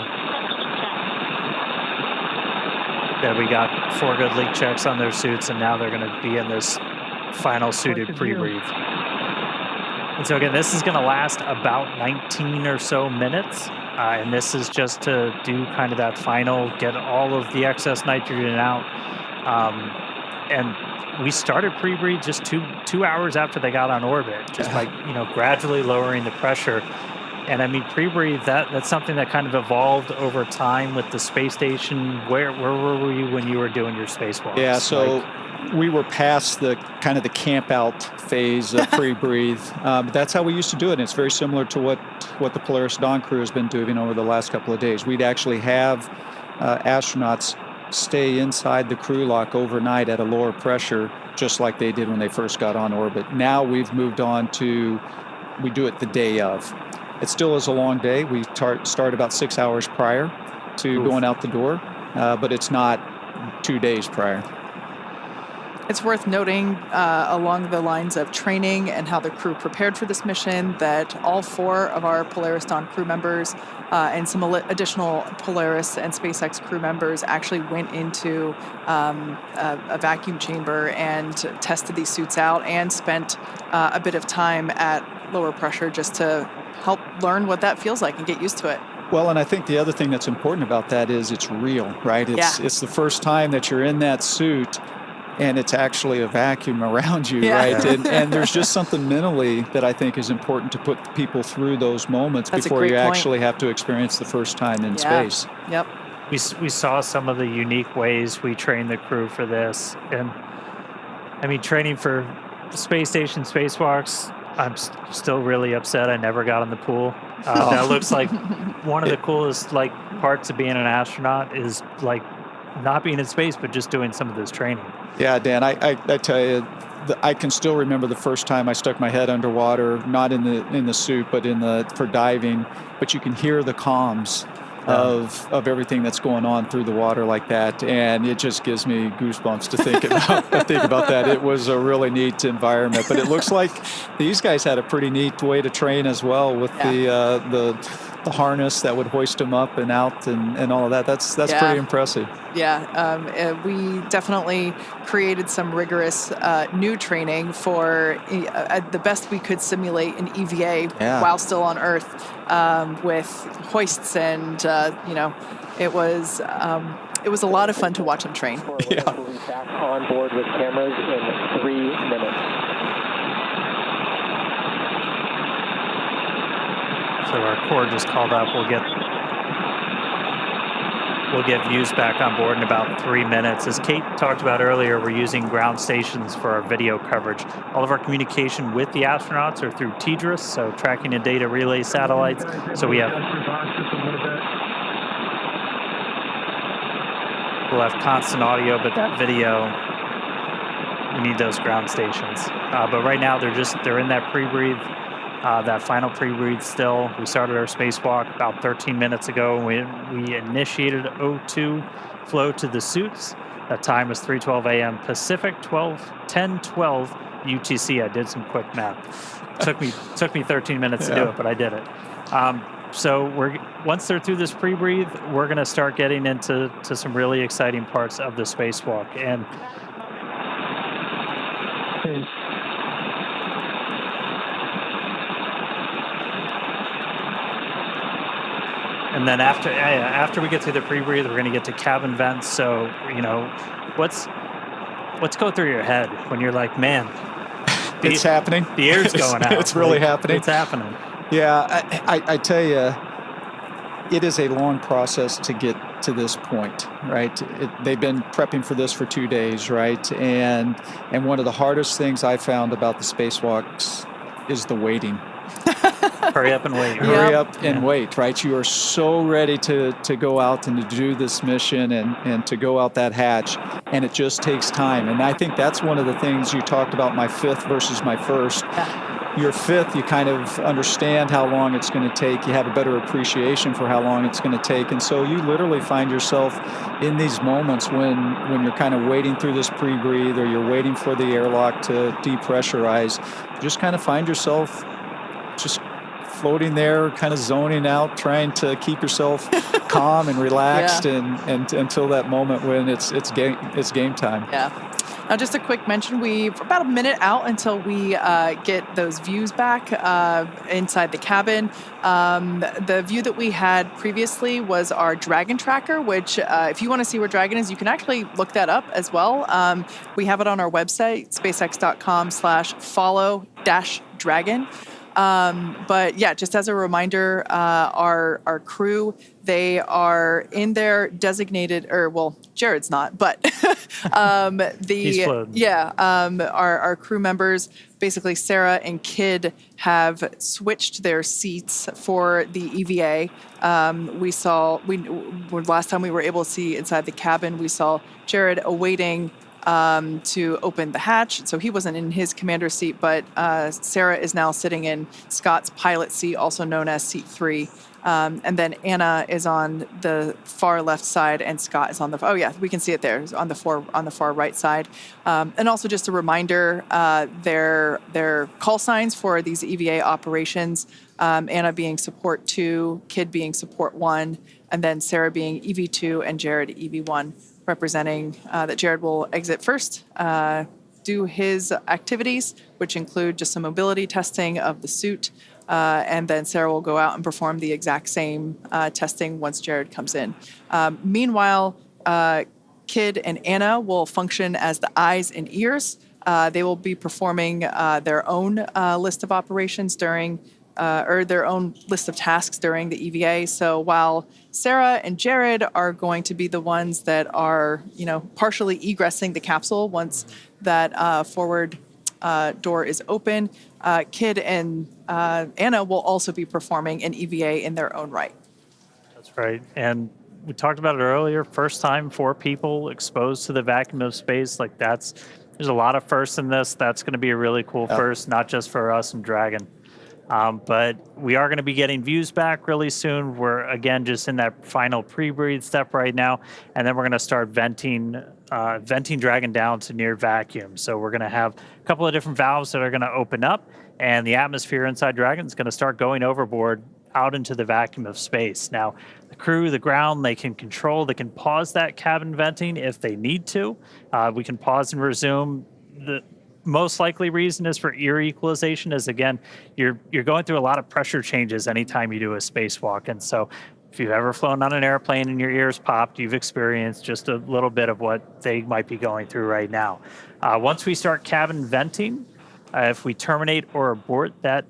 that we got 4 good leak checks on their suits, and now they're going to be in this final suited pre-breathe. And so again, this is going to last about 19 or so minutes, and this is just to do kind of that final, get all of the excess nitrogen out. And we started pre-breathe just two hours after they got on orbit, just by gradually lowering the pressure. And I mean, pre-breathe, that's something that kind of evolved over time with the space station. Where were you when you were doing your spacewalks? Yeah, so we were past the kind of the camp out phase of pre-breathe. But that's how we used to do it. And it's very similar to what the Polaris Dawn crew has been doing over the last couple of days. We'd actually have astronauts stay inside the crew lock overnight at a lower pressure, just like they did when they first got on orbit. Now we've moved on to, we do it the day of. It still is a long day. We start about 6 hours prior to going out the door, but it's not 2 days prior. It's worth noting along the lines of training and how the crew prepared for this mission that all 4 of our Polaris Dawn crew members and some additional Polaris and SpaceX crew members actually went into a vacuum chamber and tested these suits out and spent a bit of time at lower pressure just to help learn what that feels like and get used to it. Well, and I think the other thing that's important about that is it's real, right? It's the first time that you're in that suit and it's actually a vacuum around you, right? And there's just something mentally that I think is important to put people through those moments before you actually have to experience the first time in space. Yep. We saw some of the unique ways we train the crew for this. And I mean, training for space station spacewalks, I'm still really upset I never got in the pool. That looks like one of the coolest parts of being an astronaut is not being in space, but just doing some of this training. Yeah, Dan, I tell you, I can still remember the first time I stuck my head underwater, not in the suit, but for diving. But you can hear the comms of everything that's going on through the water like that, and it just gives me goosebumps to think about that. It was a really neat environment, but it looks like these guys had a pretty neat way to train as well with the harness that would hoist them up and out and all of that. That's pretty impressive. Yeah, we definitely created some rigorous new training for the best we could simulate an EVA while still on Earth with hoists and it was a lot of fun to watch them train. We'll be back on board with cameras in 3 minutes. So our core just called up. We'll get views back on board in about 3 minutes. As Kate talked about earlier, we're using ground stations for our video coverage. All of our communication with the astronauts are through TDRS, so tracking and data relay satellites. So we'll have constant audio, but that video, we need those ground stations. But right now they're in that pre-breathe. That final pre-breathe still. We started our spacewalk about 13 minutes ago. We initiated O2 flow to the suits. That time was 3:12 a.m. Pacific, 10:12 UTC. I did some quick math. Took me 13 minutes to do it, but I did it. So once they're through this pre-breathe, we're going to start getting into some really exciting parts of the spacewalk. And then after we get through the pre-breathe, we're going to get to cabin vents. So, what's going through your head when you're like, man, it's happening. The air's going out. It's really happening. It's happening. Yeah, I tell you, it is a long process to get to this point, right? They've been prepping for this for 2 days, right? And one of the hardest things I found about the spacewalks is the waiting. Hurry up and wait. Hurry up and wait, right? You are so ready to go out and to do this mission and to go out that hatch, and it just takes time. And I think that's one of the things you talked about, my fifth versus my first. Your fifth, you kind of understand how long it's going to take. You have a better appreciation for how long it's going to take. And so you literally find yourself in these moments when you're kind of waiting through this pre-breathe, or you're waiting for the airlock to depressurize. You just kind of find yourself just floating there, kind of zoning out, trying to keep yourself calm and relaxed, and until that moment when it's game time. Yeah. Now, just a quick mention, we're about a minute out until we get those views back inside the cabin. The view that we had previously was our Dragon tracker, which if you want to see where Dragon is, you can actually look that up as well. We have it on our website, spacex.com/follow-dragon. But yeah, just as a reminder, our crew, they are in their designated, or well, Jared's not, but He's floating. our crew members, basically Sarah and Kid, have switched their seats for the EVA. Last time we were able to see inside the cabin, we saw Jared awaiting to open the hatch. So he wasn't in his commander seat, but Sarah is now sitting in Scott's pilot seat, also known as seat 3. And then Anna is on the far left side, and Scott is on the, we can see it there, on the far right side. And also just a reminder, their call signs for these EVA operations, Anna being support 2, Kid being support 1, and then Sarah being EV2 and Jared EV1. Representing that Jared will exit first, do his activities, which include just some mobility testing of the suit, and then Sarah will go out and perform the exact same testing once Jared comes in. Meanwhile, Kid and Anna will function as the eyes and ears. They will be performing their own list of operations during or their own list of tasks during the EVA. So while Sarah and Jared are going to be the ones that are, partially egressing the capsule once that forward door is open, Kid and Anna will also be performing an EVA in their own right. That's right. And we talked about it earlier, first time for people exposed to the vacuum of space. There's a lot of firsts in this. That's going to be a really cool first, not just for us and Dragon. But we are going to be getting views back really soon. We're, again, just in that final pre-breathe step right now. And then we're going to start venting Dragon down to near vacuum. So we're going to have a couple of different valves that are going to open up, and the atmosphere inside Dragon is going to start going overboard out into the vacuum of space. Now, the crew, the ground, they can pause that cabin venting if they need to. We can pause and resume. The most likely reason is for ear equalization, as again, you're going through a lot of pressure changes anytime you do a spacewalk. And so if you've ever flown on an airplane and your ears popped, you've experienced just a little bit of what they might be going through right now. Once we start cabin venting, if we terminate or abort the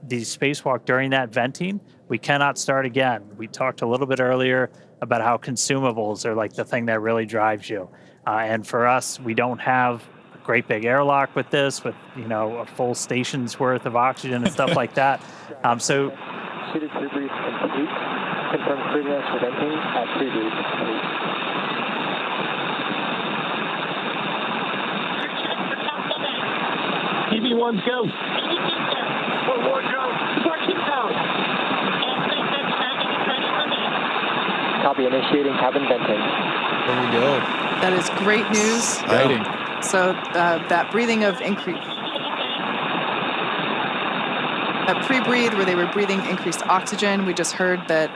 spacewalk during that venting, we cannot start again. We talked a little bit earlier about how consumables are the thing that really drives you. And for us, we don't have great big airlock with this, with a full station's worth of oxygen and stuff like that. Suited pre-breathe complete. Confirm crew mass for venting at pre-breathe complete. EV1's go. Forward go. Copy, initiating cabin venting. There we go. That is great news. Exciting. So that breathing of increase, that pre-breathe where they were breathing increased oxygen, we just heard that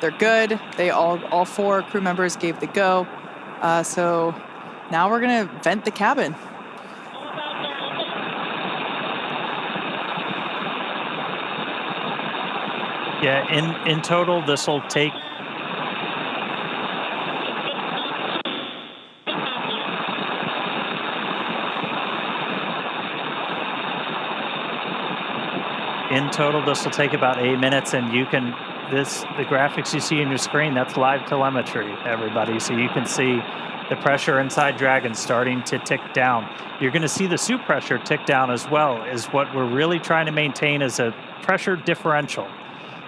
they're good. They all 4 crew members gave the go. So now we're gonna vent the cabin. Yeah, in total, this will take about 8 minutes, and you can the graphics you see on your screen, that's live telemetry, everybody. So you can see the pressure inside Dragon starting to tick down. You're going to see the suit pressure tick down as well, is what we're really trying to maintain is a pressure differential.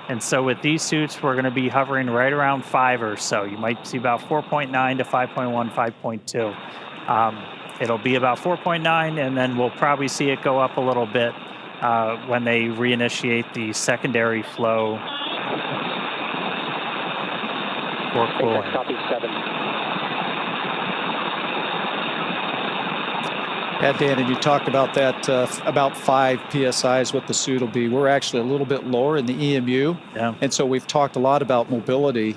And so with these suits, we're going to be hovering right around 5 or so. You might see about 4.9 to 5.1, 5.2. It'll be about 4.9, and then we'll probably see it go up a little bit when they reinitiate the secondary flow for cooling. Copy 7. Yeah, Dan, and you talked about that, about 5 PSI is what the suit will be. We're actually a little bit lower in the EMU. Yeah. And so we've talked a lot about mobility.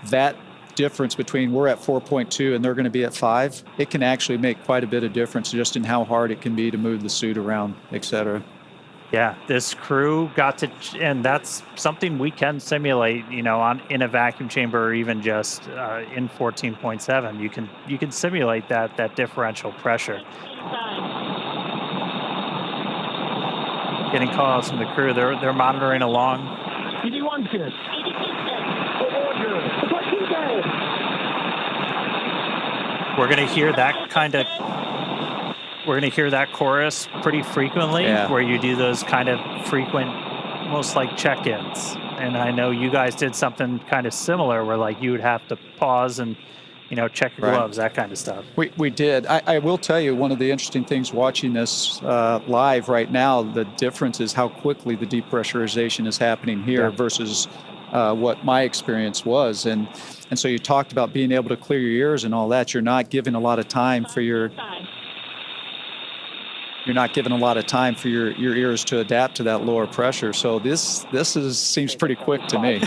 That difference between we're at 4.2 and they're going to be at 5, it can actually make quite a bit of difference just in how hard it can be to move the suit around, et cetera. Yeah, this crew got to, and that's something we can simulate, you know, in a vacuum chamber or even just in 14.7. You can simulate that differential pressure. Getting calls from the crew. They're monitoring along. EV1 finish. We're going to hear that chorus pretty frequently, where you do those kind of frequent, almost like check-ins. And I know you guys did something kind of similar where like you would have to pause and, you know, check your gloves, that kind of stuff. We did. I will tell you, one of the interesting things watching this live right now, the difference is how quickly the depressurization is happening here versus what my experience was. And so you talked about being able to clear your ears and all that. You're not given a lot of time for your ears to adapt to that lower pressure. So this seems pretty quick to me.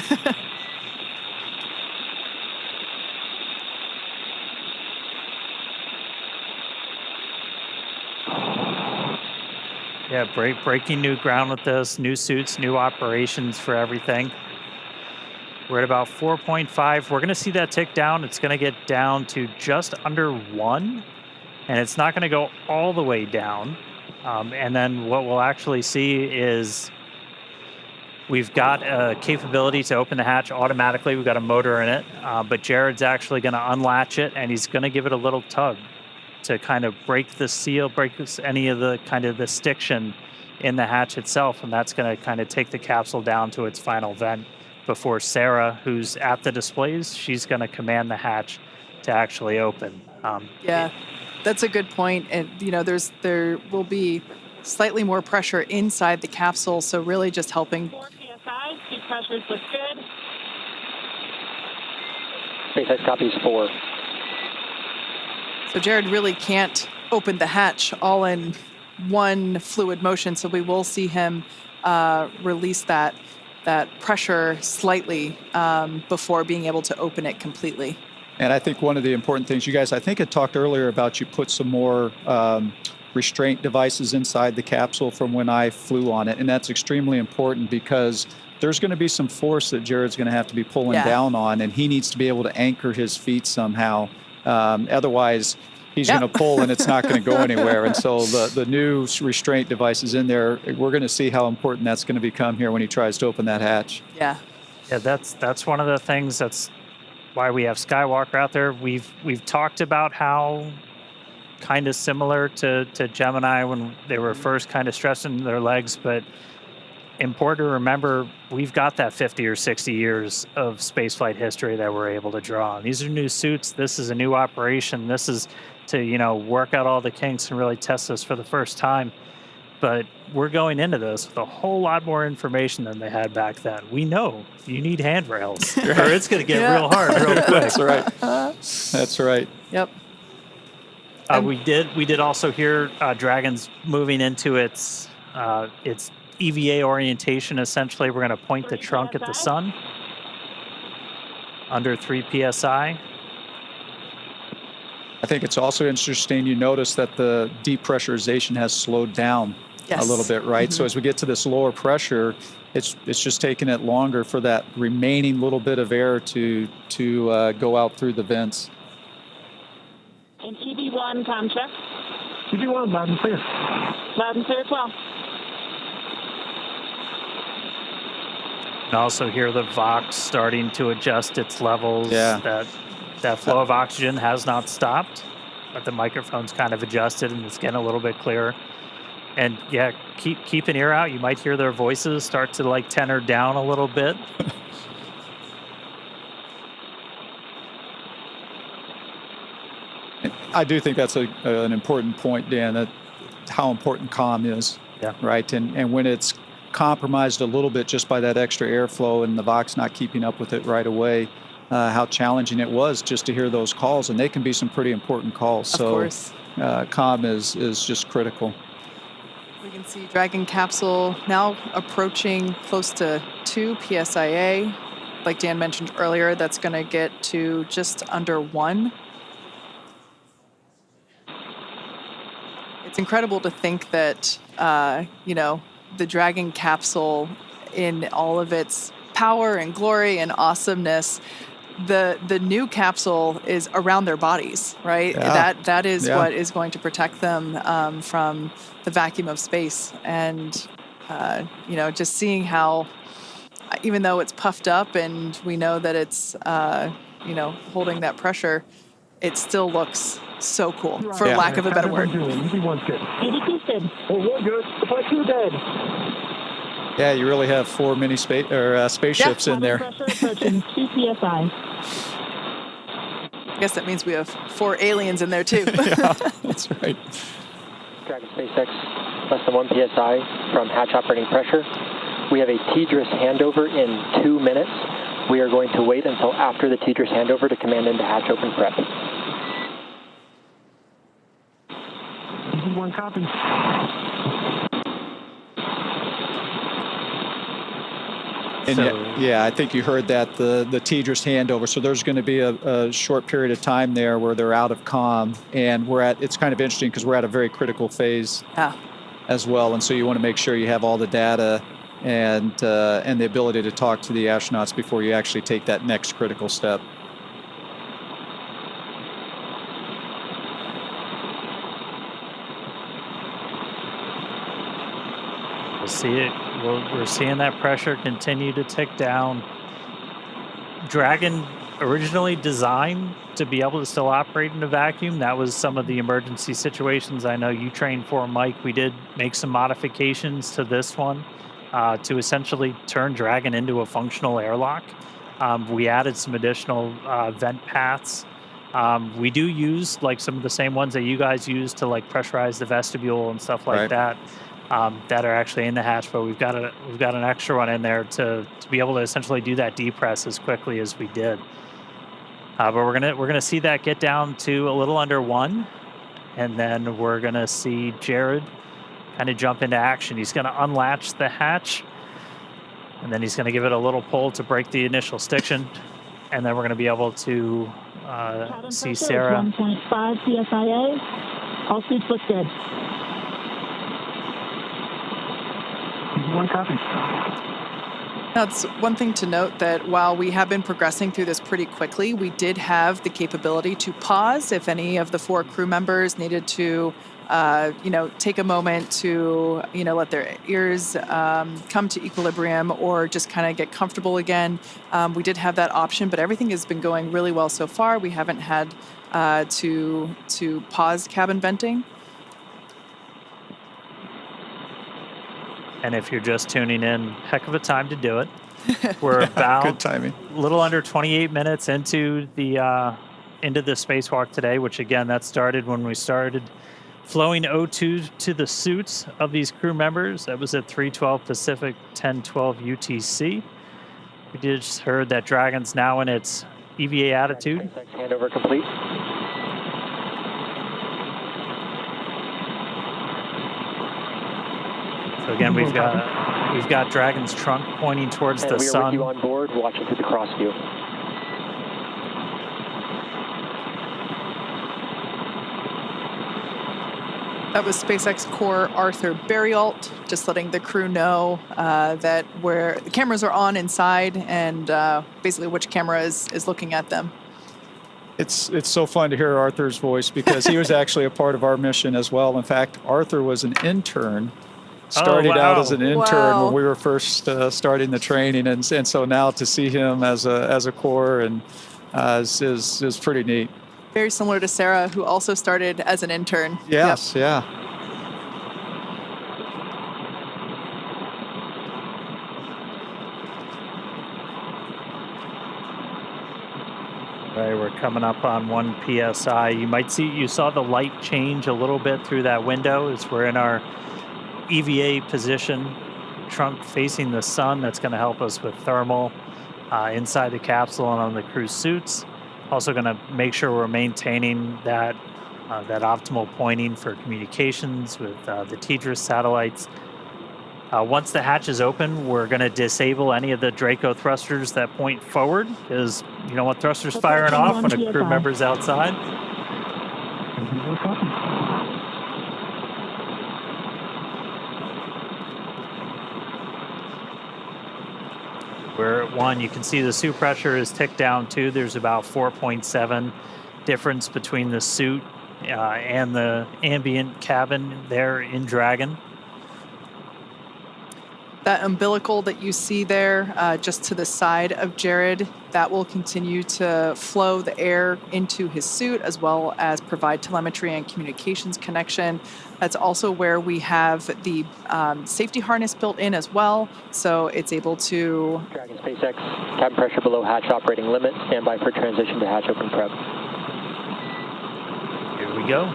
Yeah, breaking new ground with this, new suits, new operations for everything. We're at about 4.5. We're going to see that tick down. It's going to get down to just under 1, and it's not going to go all the way down. And then what we'll actually see is we've got a capability to open the hatch automatically. We've got a motor in it, but Jared's actually going to unlatch it, and he's going to give it a little tug to kind of break the seal, any of the kind of the stiction in the hatch itself, and that's going to kind of take the capsule down to its final vent before Sarah, who's at the displays, she's going to command the hatch to actually open. Yeah, that's a good point. And you know, there will be slightly more pressure inside the capsule, so really just helping. 4 PSI, seat pressures look good. SpaceX copies 4. So Jared really can't open the hatch all in one fluid motion, so we will see him release that pressure slightly before being able to open it completely. And I think one of the important things, you guys, I think I talked earlier about you put some more restraint devices inside the capsule from when I flew on it, and that's extremely important because there's going to be some force that Jared's going to have to be pulling down on, and he needs to be able to anchor his feet somehow. Otherwise, he's going to pull and it's not going to go anywhere. And so the new restraint devices in there, we're going to see how important that's going to become here when he tries to open that hatch. Yeah, that's one of the things. That's why we have Skywalker out there. We've talked about how kind of similar to Gemini when they were first kind of stressing their legs, but important to remember, we've got that 50 or 60 years of spaceflight history that we're able to draw on. These are new suits. This is a new operation. This is to, you know, work out all the kinks and really test this for the first time. But we're going into this with a whole lot more information than they had back then. We know you need handrails or it's going to get real hard real quick. That's right. That's right. Yep. We did also hear Dragon's moving into its EVA orientation. Essentially, we're going to point the trunk at the sun under 3 PSI. I think it's also interesting you notice that the depressurization has slowed down a little bit, right? Mm-hmm. So as we get to this lower pressure, it's just taking it longer for that remaining little bit of air to go out through the vents. And TV1, com check. TV1, loud and clear. Loud and clear as well. And also hear the Vox starting to adjust its levels. Yeah. That flow of oxygen has not stopped, but the microphone's kind of adjusted and it's getting a little bit clearer. And yeah, keep an ear out. You might hear their voices start to like tenor down a little bit. I do think that's an important point, Dan, that how important comm is. Yeah. Right. And when it's compromised a little bit just by that extra airflow and the Vox not keeping up with it right away, how challenging it was just to hear those calls. And they can be some pretty important calls. Of course. Comm is just critical. We can see Dragon capsule now approaching close to 2 PSIA. Like Dan mentioned earlier, that's going to get to just under 1. It's incredible to think that, the Dragon capsule in all of its power and glory and awesomeness, the new capsule is around their bodies, right? Yeah. That is what is going to protect them from the vacuum of space. And, just seeing how, even though it's puffed up and we know that it's, holding that pressure, it still looks so cool, for lack of a better word. EV1's good. EV2's good. Oh, we're good. The flight crew dead. Yeah, you really have 4 mini spaceships in there. Pressure approaching 2 psi. I guess that means we have 4 aliens in there too. Yeah, that's right. Dragon SpaceX, less than 1 psi from hatch operating pressure. We have a TDRS handover in 2 minutes. We are going to wait until after the TDRS handover to command into hatch open prep. EV1 copy. And I think you heard that, the TDRS handover. So there's going to be a short period of time there where they're out of comm, and it's kind of interesting because we're at a very critical phase as well. And so you want to make sure you have all the data and the ability to talk to the astronauts before you actually take that next critical step. We'll see it. We're seeing that pressure continue to tick down. Dragon originally designed to be able to still operate in a vacuum. That was some of the emergency situations I know you trained for, Mike. We did make some modifications to this one to essentially turn Dragon into a functional airlock. We added some additional vent paths. We do use like some of the same ones that you guys use to like pressurize the vestibule and stuff like that. That are actually in the hatch, but we've got an extra one in there to be able to essentially do that depress as quickly as we did. But we're gonna see that get down to a little under 1, and then we're gonna see Jared kind of jump into action. He's gonna unlatch the hatch, and then he's gonna give it a little pull to break the initial stiction, and then we're gonna be able to see Sarah. 1.5 psia. All suits look good. EV1 copy. Now, it's one thing to note that while we have been progressing through this pretty quickly, we did have the capability to pause if any of the 4 crew members needed to, take a moment to, let their ears come to equilibrium or just kind of get comfortable again. We did have that option, but everything has been going really well so far. We haven't had to pause cabin venting. And if you're just tuning in, heck of a time to do it. We're about good timing. A little under 28 minutes into the spacewalk today, which again, that started when we started flowing O2 to the suits of these crew members. That was at 3:12 Pacific, 10:12 UTC. We just heard that Dragon's now in its EVA attitude. Handover complete. So again, we've got Dragon's trunk pointing towards the sun. We are with you on board, watching through the cross view. That was SpaceX core Arthur Berrialt, just letting the crew know that where the cameras are on inside and basically which camera is looking at them. It's so fun to hear Arthur's voice because he was actually a part of our mission as well. In fact, Arthur was an intern started out as an intern when we were first starting the training, and so now to see him as a core and is pretty neat. Very similar to Sarah, who also started as an intern. Yes, yeah. Right, we're coming up on 1 psi. You saw the light change a little bit through that window as we're in our EVA position, trunk facing the sun. That's going to help us with thermal inside the capsule and on the crew suits. Also going to make sure we're maintaining that optimal pointing for communications with the TDRS satellites. Once the hatch is open, we're going to disable any of the Draco thrusters that point forward, because you don't want thrusters firing off when a crew member's outside. We're at 1. You can see the suit pressure is ticked down too. There's about 4.7 difference between the suit and the ambient cabin there in Dragon. That umbilical that you see there just to the side of Jared, that will continue to flow the air into his suit as well as provide telemetry and communications connection. That's also where we have the safety harness built in as well, so it's able to... Dragon SpaceX, cabin pressure below hatch operating limit. Stand by for transition to hatch open prep. Here we go.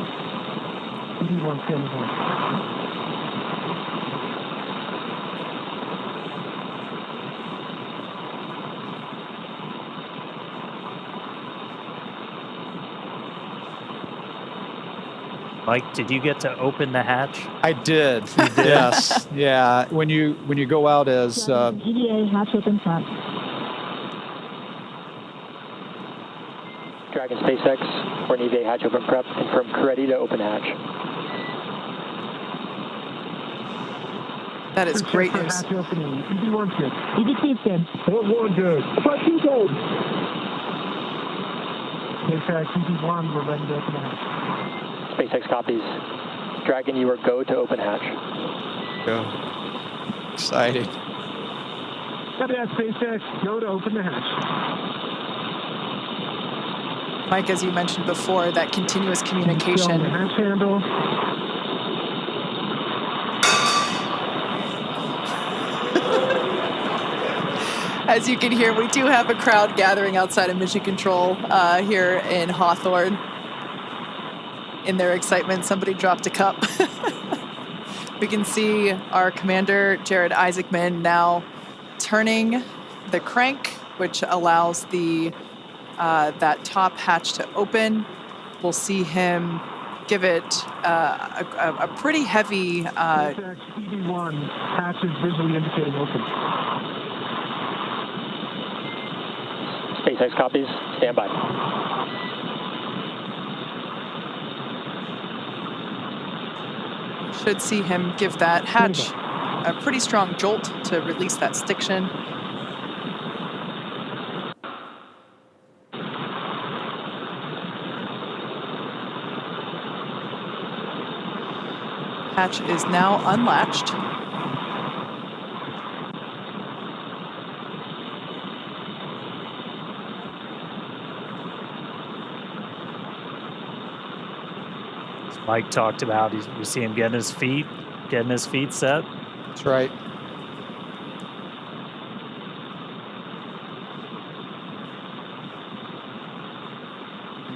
Mike, did you get to open the hatch? I did. Yes. Yeah. When you go out as EVA hatch open front. Dragon SpaceX, we're in EVA hatch open prep. Confirm crew ready to open hatch. That is great news. Hatch opening. EV1 good. EV2 good. EV1 good. But good. SpaceX EV1, we're ready to open the hatch. SpaceX copies. Dragon, you are go to open hatch. Go. Exciting. Copy that, SpaceX. Go to open the hatch. Mike, as you mentioned before, that continuous communication. The hatch handle. As you can hear, we do have a crowd gathering outside of Mission Control here in Hawthorne. In their excitement, somebody dropped a cup. We can see our commander, Jared Isaacman, now turning the crank, which allows the that top hatch to open. We'll see him give it a pretty heavy... EV1, hatch is visually indicating open. SpaceX copies. Stand by. Should see him give that hatch a pretty strong jolt to release that stiction. Hatch is now unlatched. Mike talked about, you see him getting his feet set. That's right.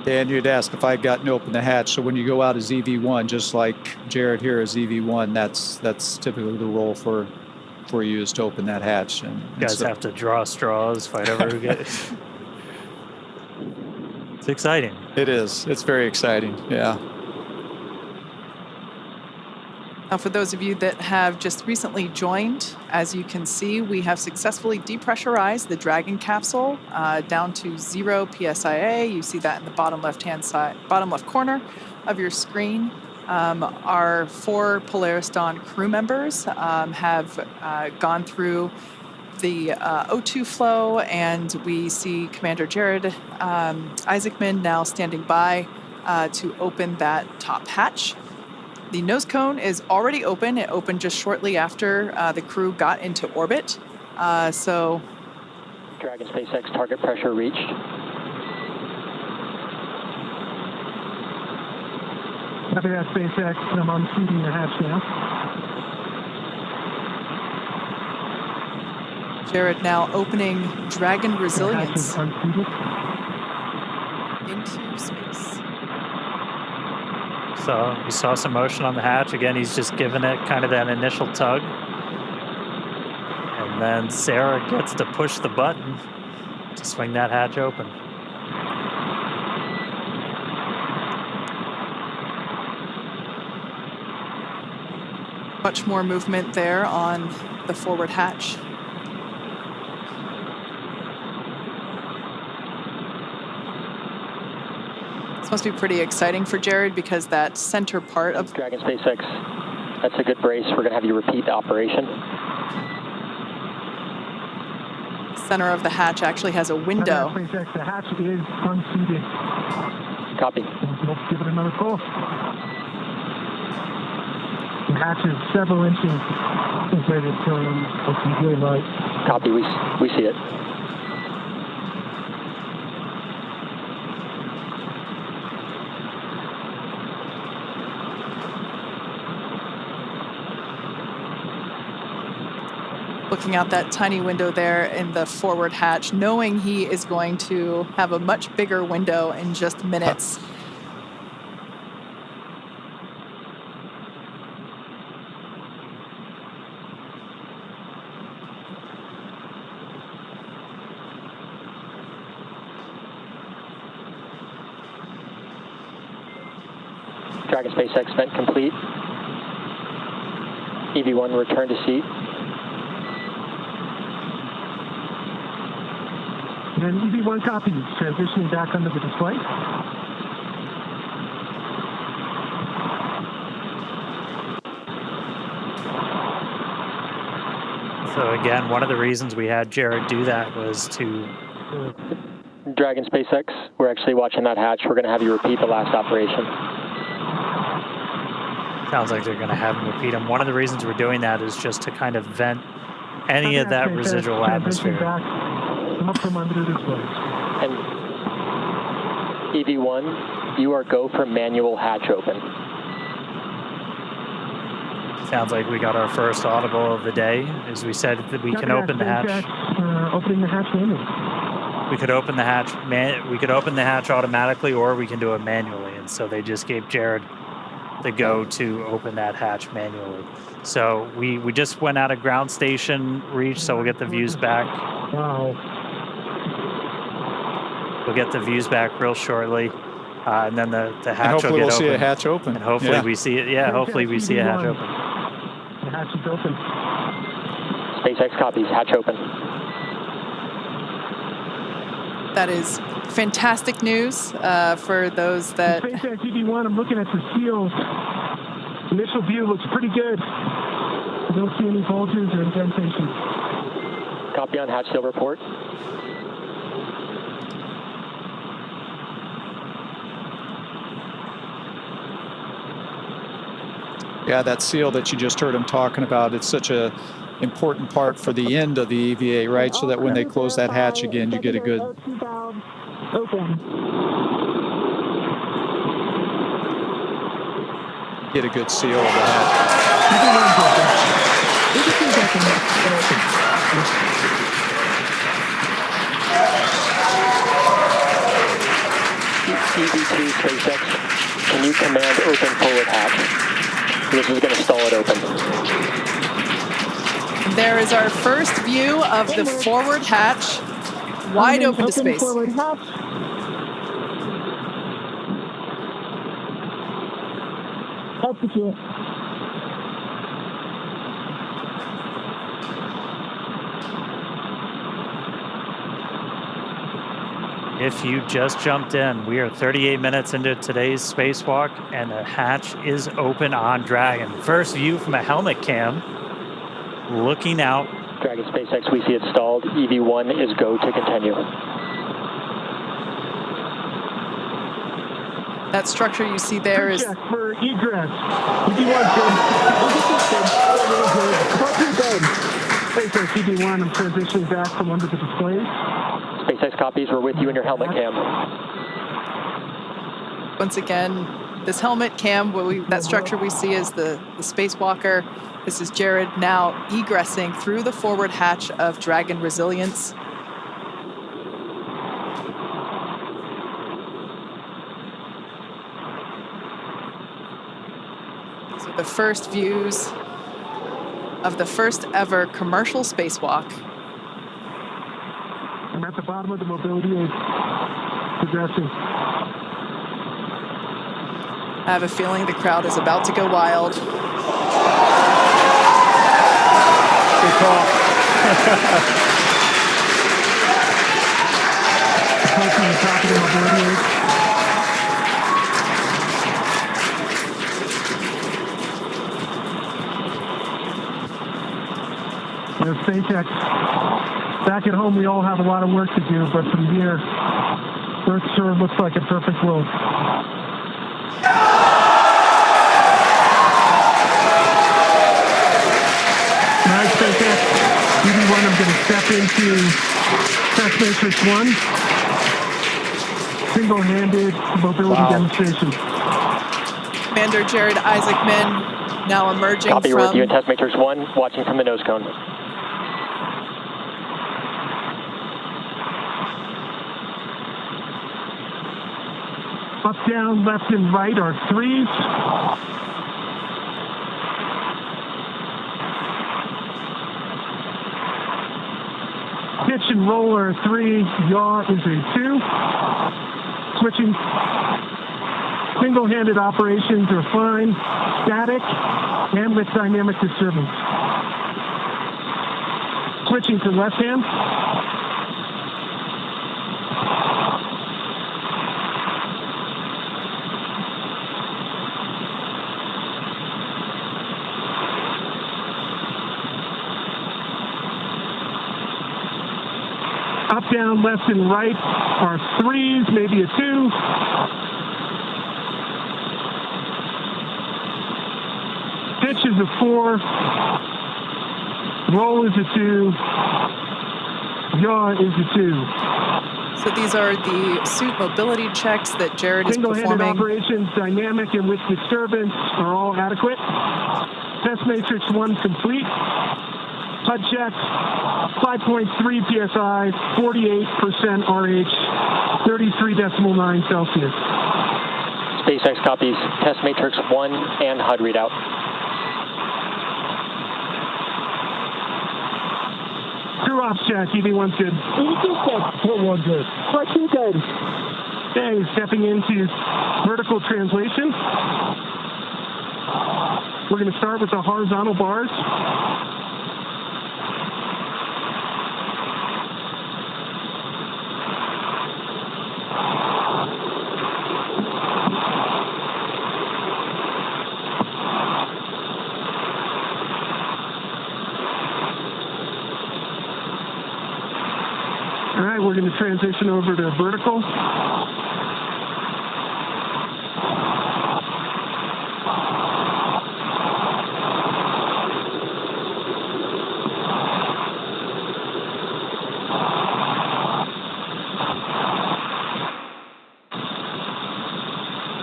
Dan, you'd asked if I'd gotten open the hatch. So when you go out as EV1, just like Jared here as EV1, that's typically the role for you is to open that hatch. And you guys have to draw straws, fight over who gets. It's exciting. It is. It's very exciting. Yeah. Now, for those of you that have just recently joined, as you can see, we have successfully depressurized the Dragon capsule down to 0 PSIA. You see that in the bottom left corner of your screen. Our 4 Polaris Dawn crew members have gone through the O2 flow, and we see Commander Jared Isaacman now standing by to open that top hatch. The nose cone is already open. It opened just shortly after the crew got into orbit. So Dragon SpaceX target pressure reached. Copy that, SpaceX. I'm unseating the hatch now. Jared now opening Dragon Resilience The hatch is unseated. into space. So you saw some motion on the hatch. Again, he's just giving it kind of that initial tug. And then Sarah gets to push the button to swing that hatch open. Much more movement there on the forward hatch. This must be pretty exciting for Jared because that center part of Dragon SpaceX, that's a good brace. We're going to have you repeat the operation. center of the hatch actually has a window. SpaceX, the hatch is unseated. Copy. Let's give it another pull. The hatch is several inches inside from the green light. Copy. We see it. Looking out that tiny window there in the forward hatch, knowing he is going to have a much bigger window in just minutes. Dragon SpaceX vent complete. EV1 return to seat. And EV1 copy, transitioning back under the display. So again, one of the reasons we had Jared do that was to... Dragon SpaceX, we're actually watching that hatch. We're going to have you repeat the last operation. Sounds like they're going to have him repeat them. One of the reasons we're doing that is just to kind of vent any of that residual atmosphere. Up from under the display. And EV1, you are go for manual hatch open. Sounds like we got our first audible of the day. As we said, that we can open the hatch. Opening the hatch manually. We could open the hatch. We could open the hatch automatically, or we can do it manually. And so they just gave Jared the go to open that hatch manually. So we just went out of ground station reach, so we'll get the views back. Wow. We'll get the views back real shortly, and then the hatch will get open. Hopefully we'll see a hatch open. And hopefully we see it. Yeah, hopefully we see a hatch open. The hatch is open. SpaceX copies, hatch open. That is fantastic news for those that... SpaceX EV1, I'm looking at the seals. Initial view looks pretty good. I don't see any bulges or indentations. Copy on hatch seal report. Yeah, that seal that you just heard him talking about, it's such a important part for the end of the EVA, right? So that when they close that hatch again, you get a good... Get a good seal of the hatch. EV2 SpaceX, can you command open forward hatch? This is going to stall it open. There is our first view of the forward hatch, wide open to space. Forward hatch. Execute. If you just jumped in, we are 38 minutes into today's spacewalk, and the hatch is open on Dragon. First view from a helmet cam, looking out. Dragon SpaceX, we see it stalled. EV1 is go to continue. That structure you see there is... Check for egress. EV1 good. SpaceX EV1, I'm transitioning back from under the displays. SpaceX copies, we're with you in your helmet cam. Once again, this helmet cam, that structure we see is the spacewalker. This is Jared now egressing through the forward hatch of Dragon Resilience. These are the first views of the first ever commercial spacewalk. I'm at the bottom of the mobility aid, progressing. I have a feeling the crowd is about to go wild. Good call. Approaching the top of the mobility aid. SpaceX, back at home we all have a lot of work to do, but from here, Earth sure looks like a perfect world. Alright, SpaceX, EV1, I'm going to step into Test Matrix 1. Single-handed mobility demonstration. Commander Jared Isaacman now emerging Copy, from... we're with you in Test Matrix 1, watching from the nose cone. Up, down, left, and right are threes. Pitch and roll are a 3. Yaw is a 2. Switching. Single-handed operations are fine. Static and with dynamic disturbance. Switching to left hand. Up, down, left, and right are 3s, maybe a 2. Pitch is a 4. Roll is a 2. Yaw is a 2. So these are the suit mobility checks that Jared is Single-handed performing. operations, dynamic and with disturbance, are all adequate. Test Matrix 1 complete. HUD check, 5.3 PSI, 48% RH, 33.9 Celsius. SpaceX copies Test Matrix 1 and HUD readout. Crew ops check, EV1's good. EV2 check. Crew good. Crew good. Okay, stepping into vertical translation. We're going to start with the horizontal bars. All right, we're going to transition over to vertical.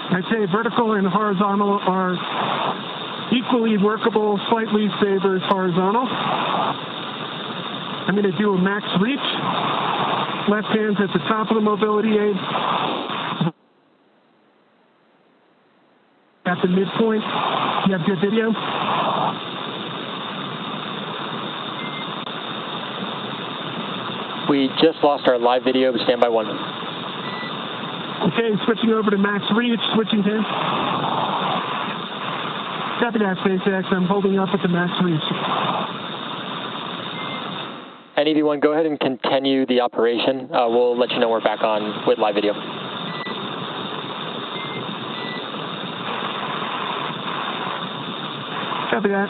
I'd say vertical and horizontal are equally workable, slightly favors horizontal. I'm going to do a max reach. Left hand's at the top of the mobility aid. At the midpoint. You have good video? We just lost our live video, but stand by 1. Okay, switching over to max reach, switching hands. Copy that, SpaceX. I'm holding up at the max reach. And EV1, go ahead and continue the operation. We'll let you know we're back on with live video. Copy that.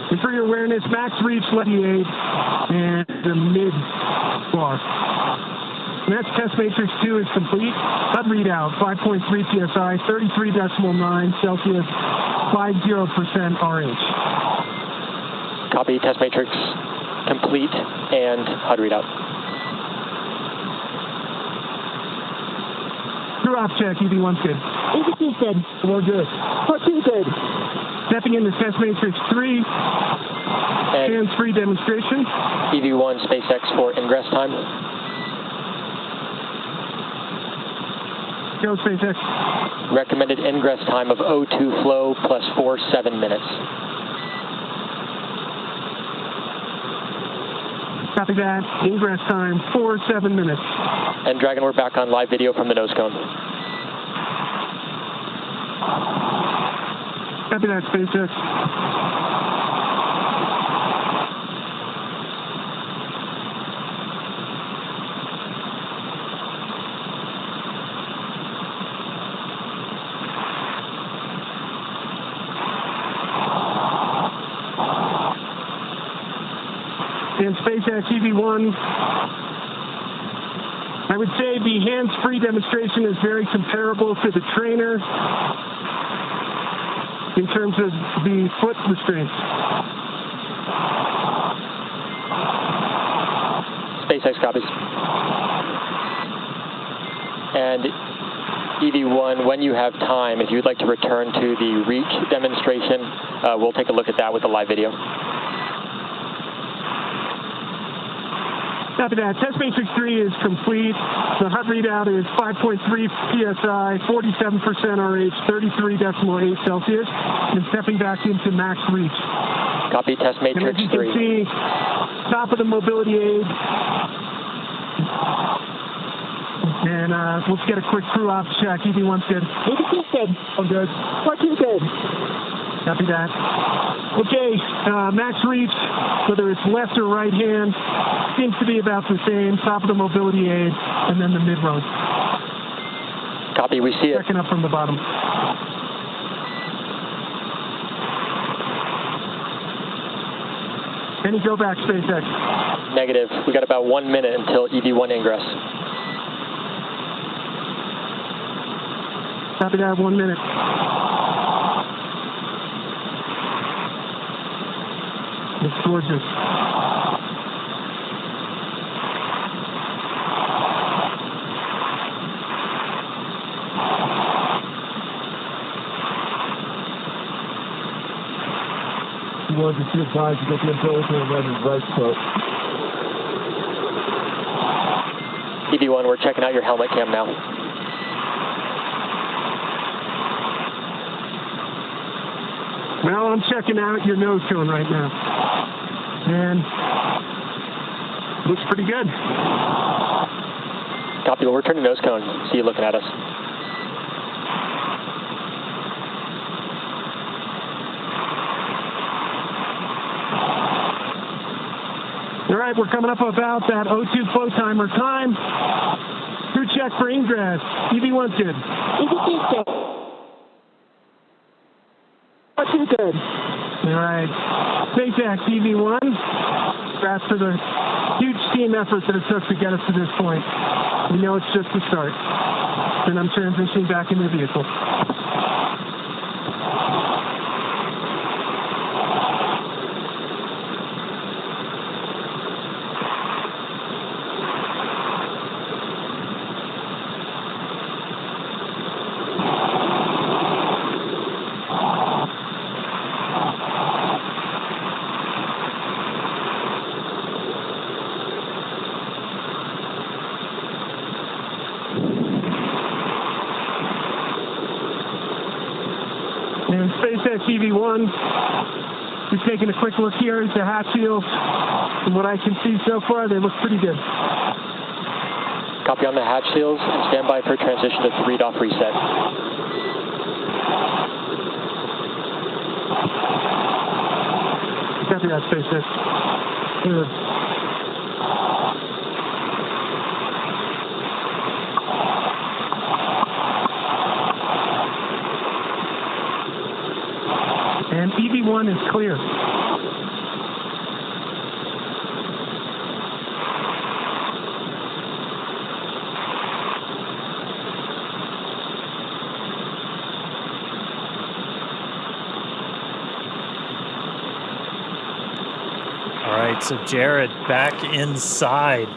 And for your awareness, max reach, left aid, and the mid bar. Next, test matrix 2 is complete. HUD readout, 5.3 psi, 33.9 Celsius, 50% RH. Copy, test matrix complete and HUD readout. Crew off check, EV1's good. EV2's good. We're good. Part 2's good. Stepping into test matrix 3, hands-free demonstration. EV1 SpaceX for ingress time. Go SpaceX. Recommended ingress time of O2 flow plus 7 minutes. Copy that. Ingress time, 7 minutes. And Dragon, we're back on live video from the nose cone. Copy that, SpaceX. And SpaceX EV1, I would say the hands-free demonstration is very comparable to the trainer in terms of the foot restraints. SpaceX copies. And EV1, when you have time, if you'd like to return to the reach demonstration, we'll take a look at that with the live video. Copy that. Test matrix 3 is complete. The HUD readout is 5.3 psi, 47% RH, 33.8 Celsius, and stepping back into max reach. Copy, test matrix 3. And as you can see, top of the mobility aid. And let's get a quick crew off check. EV1's good. EV2's good. I'm good. Part 2's good. Copy that. Okay, max reach, whether it's left or right hand, seems to be about the same. Top of the mobility aid, and then the mid-row. Copy, we see it. Checking up from the bottom. Any go back, SpaceX? Negative. We got about 1 minute until EV1 ingress. Copy that, 1 minute. It's gorgeous. Was a few times to get the umbilical and then right foot. EV1, we're checking out your helmet cam now. Well, I'm checking out your nose cone right now. And looks pretty good. Copy, we'll return to nose cone. See you looking at us. All right, we're coming up about that O2 flow timer time. Crew check for ingress. EV1's good. EV2's good. Part 2's good. All right. SpaceX EV1. Congrats for the huge team effort that it took to get us to this point. We know it's just the start. And I'm transitioning back into the vehicle. And SpaceX EV1, we're taking a quick look here at the hatch seals. From what I can see so far, they look pretty good. Copy on the hatch seals and stand by for transition to 3-off reset. Copy that, SpaceX. Good. And EV1 is clear. So Jared back inside.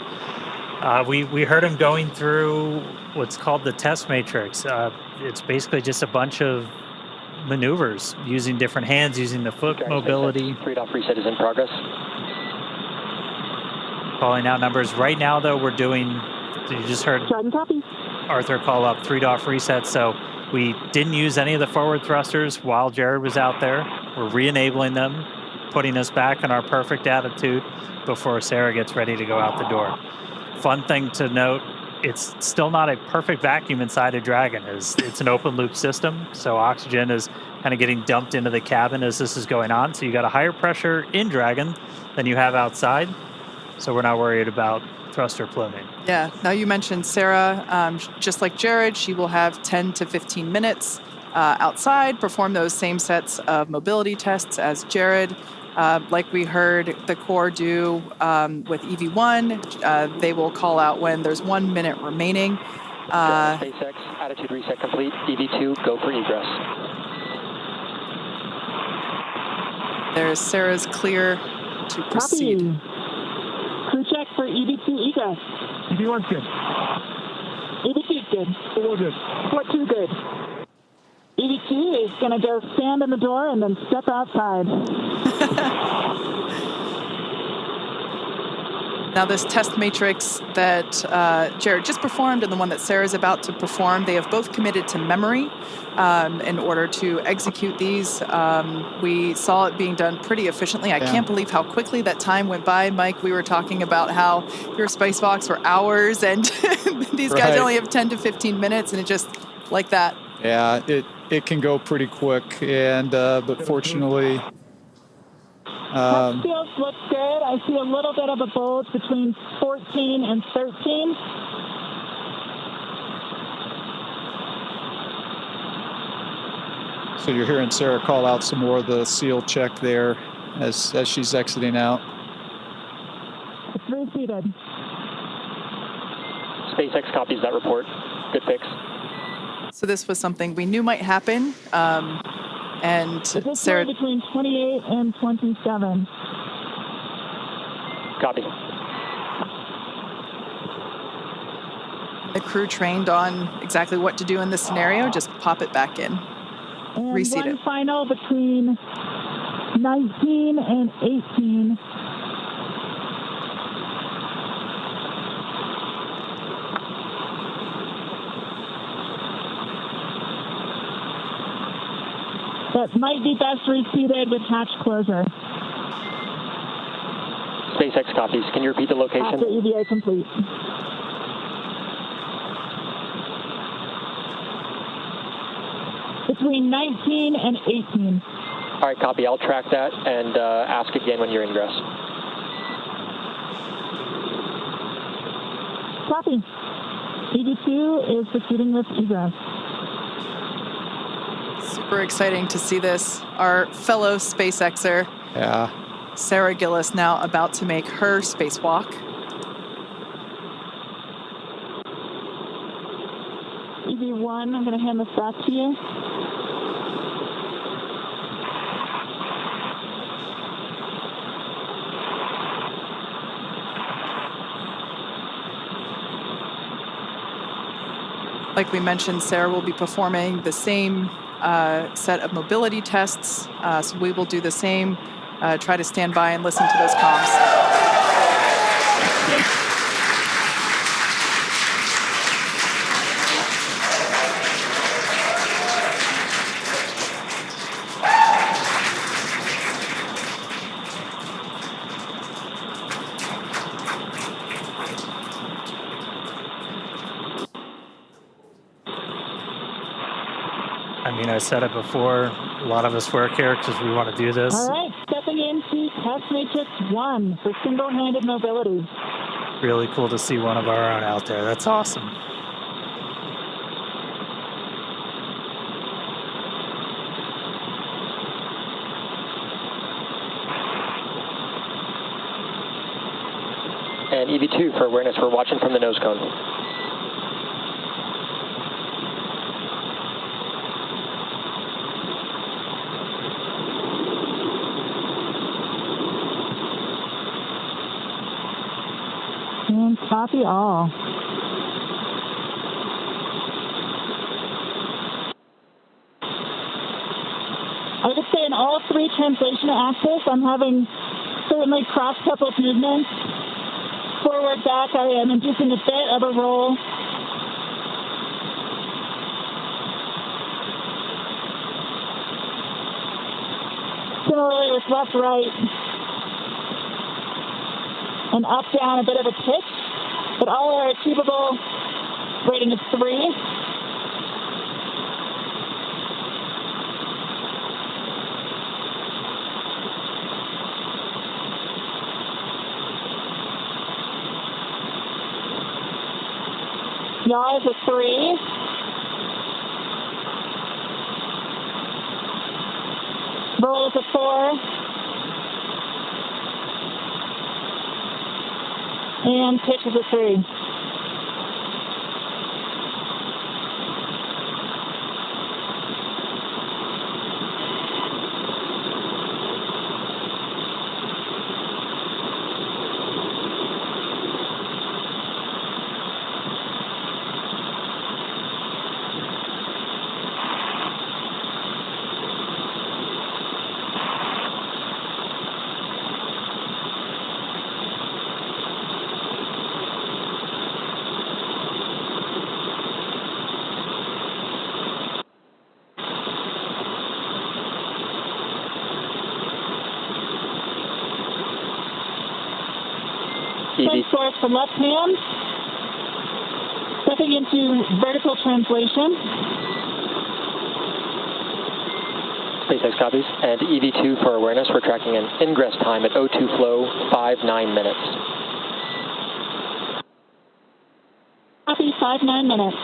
We heard him going through what's called the test matrix. It's basically just a bunch of maneuvers using different hands, using the foot mobility. Freed-off reset is in progress. Calling out numbers. Right now, though, we're doing, you just heard Arthur call up 3-off reset. So we didn't use any of the forward thrusters while Jared was out there. We're re-enabling them, putting us back in our perfect attitude before Sarah gets ready to go out the door. Fun thing to note, it's still not a perfect vacuum inside a Dragon. It's an open loop system, so oxygen is kind of getting dumped into the cabin as this is going on. So you got a higher pressure in Dragon than you have outside. So we're not worried about thruster pluming. Yeah. Now you mentioned Sarah, just like Jared, she will have 10 to 15 minutes outside, perform those same sets of mobility tests as Jared. Like we heard the Corps do with EV1, they will call out when there's 1 minute remaining. SpaceX, attitude reset complete. EV2, go for egress. There's Sarah's clear to proceed. Copy. Crew check for EV2 egress. EV1's good. EV2's good. All good. Port 2 good. EV2 is going to go stand in the door and then step outside. Now this test matrix that Jared just performed and the one that Sarah's about to perform, they have both committed to memory in order to execute these. We saw it being done pretty efficiently. I can't believe how quickly that time went by. Mike, we were talking about how your spacewalks were hours and these guys only have 10 to 15 minutes and it just like that. Yeah, it can go pretty quick, and but fortunately, Test fields look good. I see a little bit of a bulge between 14 and 13. so you're hearing Sarah call out some more of the seal check there as she's exiting out. It's reseated. SpaceX copies that report. Good fix. So this was something we knew might happen. And It's Sarah, between 28 and 27. Copy. the crew trained on exactly what to do in this scenario. Just pop it back in. And Reseat one it. final between 19 and 18. That might be best reseated with hatch closure. SpaceX copies. Can you repeat the location? After EVA complete. Between 19 and 18. All right, copy. I'll track that and ask again when you're ingress. Copy. EV2 is proceeding with egress. Super exciting to see this. Our fellow SpaceXer, Sarah Gillis, now about to make her spacewalk. EV1, I'm going to hand this back to you. Like we mentioned, Sarah will be performing the same set of mobility tests. So we will do the same. Try to stand by and listen to those comms. I mean, I said it before, a lot of us work here because we want to do this. All right, stepping into Test Matrix 1 for single-handed mobility. Really cool to see one of our own out there. That's awesome. And EV2 for awareness, we're watching from the nose cone. Copy all. I would say in all three translation axes, I'm having certainly cross-coupled movements. Forward, back, I am inducing a bit of a roll. Similarly with left, right, and up, down, a bit of a pitch, but all are achievable. Rating is 3. Yaw is a 3. Roll is a 4. And pitch is a 3. Source for left hand. Stepping into vertical translation. SpaceX copies. And EV2 for awareness, we're tracking an ingress time at O2 flow, 5-9 minutes. Copy, 5-9 minutes.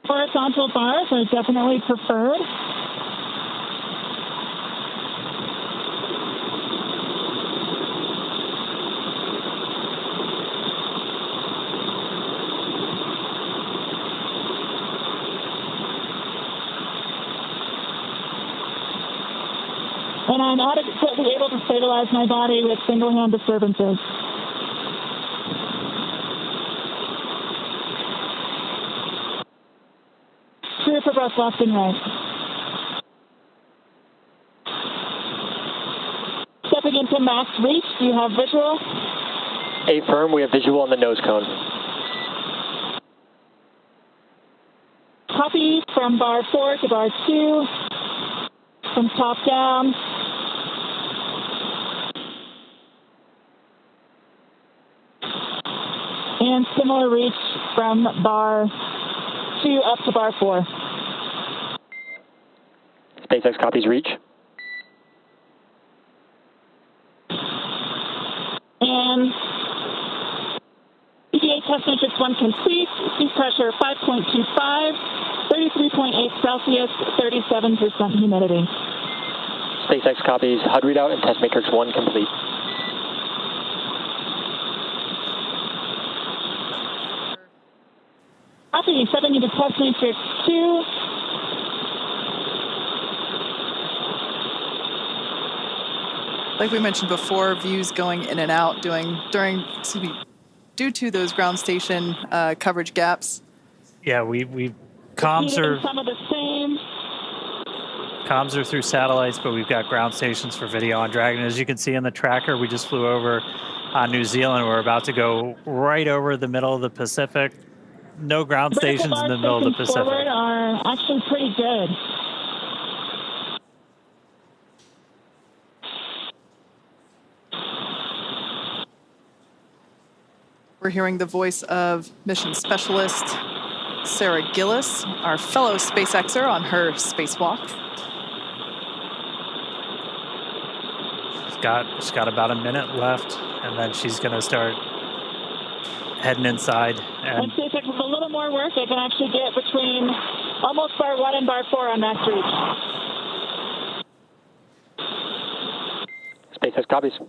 Horizontal bars are definitely preferred. And I'm adequately able to stabilize my body with single hand disturbances. For both left and right. Stepping into max reach, do you have visual? Affirm, we have visual on the nose cone. Copy from bar 4 to bar 2, from top down. And similar reach from bar 2 up to bar 4. SpaceX copies reach. And EVA test matrix 1 complete. Seat pressure 5.25, 33.8 Celsius, 37% humidity. SpaceX copies HUD readout and test matrix 1 complete. Copy, stepping into test matrix 2. Like we mentioned before, views going in and out due to those ground station coverage gaps. Yeah, comms are some of the same. Comms are through satellites, but we've got ground stations for video on Dragon. As you can see in the tracker, we just flew over New Zealand. We're about to go right over the middle of the Pacific. No ground stations in the middle of the Pacific. Forward are actually pretty good. We're hearing the voice of mission specialist Sarah Gillis, our fellow SpaceXer on her spacewalk. She's got about a minute left, and then she's going to start heading inside. And SpaceX with a little more work, they can actually get between almost bar 1 and bar 4 on max reach. SpaceX copies.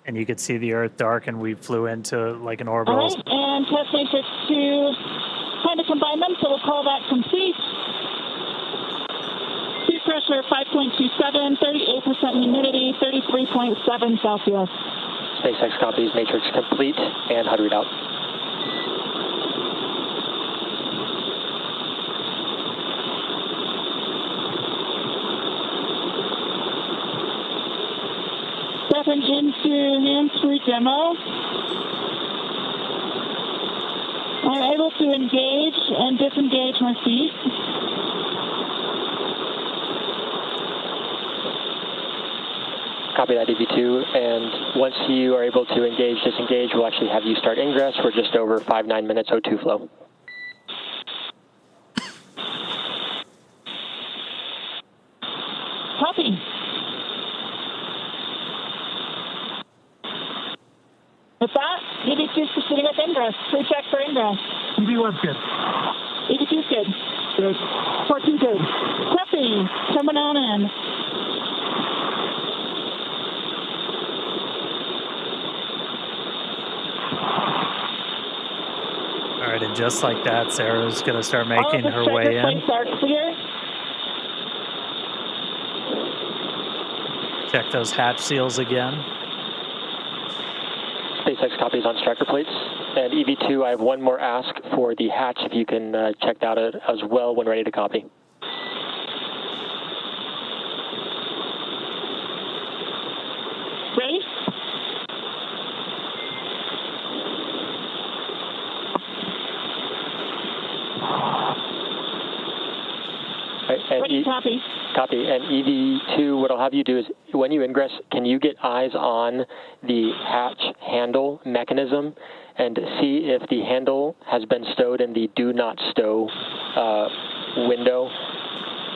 And you could see the Earth dark, and we flew into like an All orbital. right, and test matrix to kind of combine them, so we'll call that complete. Suit pressure 5.27, 38% humidity, 33.7 Celsius. SpaceX copies matrix complete and HUD readout. Stepping into hands-free demo. I'm able to engage and disengage my feet. Copy that, EV2. And once you are able to engage, disengage, we'll actually have you start ingress. We're just over 5-9 minutes O2 flow. Copy. With that, EV2 is proceeding with ingress. Pre-check for ingress. EV1's good. EV2's good. Good. 14 good. Copy. Coming on in. All right, and just like that, Sarah's going to start All making of the her way striker in. plates are clear. Check those hatch seals again. SpaceX copies on striker plates. And EV2, I have one more ask for the hatch, if you can check that out as well when ready to copy. Ready? And Ready, copy. Copy. And EV2, what I'll have you do is, when you ingress, can you get eyes on the hatch handle mechanism and see if the handle has been stowed in the do not stow window,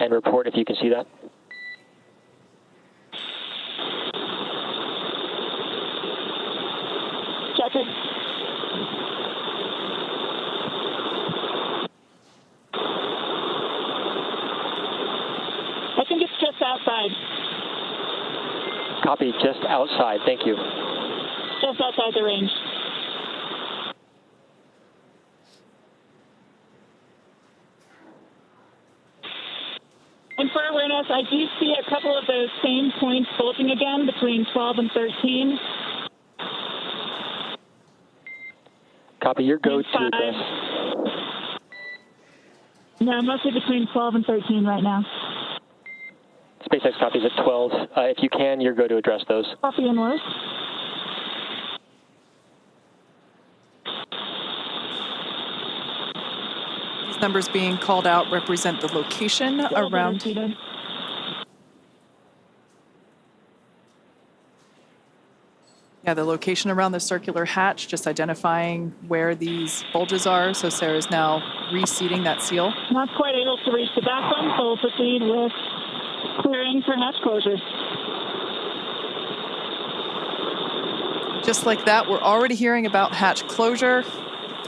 and report if you can see that? Check it. I think it's just outside. Copy, just outside. Thank you. Just outside the range. And for awareness, I do see a couple of those same points bulging again between 12 and 13. Copy, your go to Five. address. No, mostly between 12 and 13 right now. SpaceX copies at 12. If you can, your go to address those. Copy and worse. These numbers being called out represent the location around. Yeah, the location around the circular hatch, just identifying where these bulges are. So Sarah's now reseating that seal. Not quite able to reach the backbone, so we'll proceed with clearing for hatch closure. Just like that, we're already hearing about hatch closure.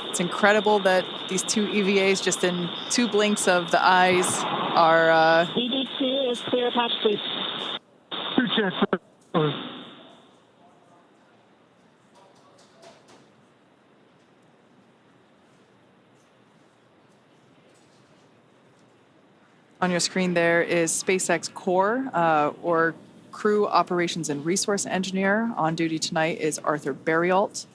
It's incredible that these two EVAs, just in 2 blinks of the eyes, are... ED2 is clear of hatch, please. 2 checks. On your screen there is SpaceX Core, or Crew Operations and Resource Engineer. On duty tonight is Arthur Berrialt.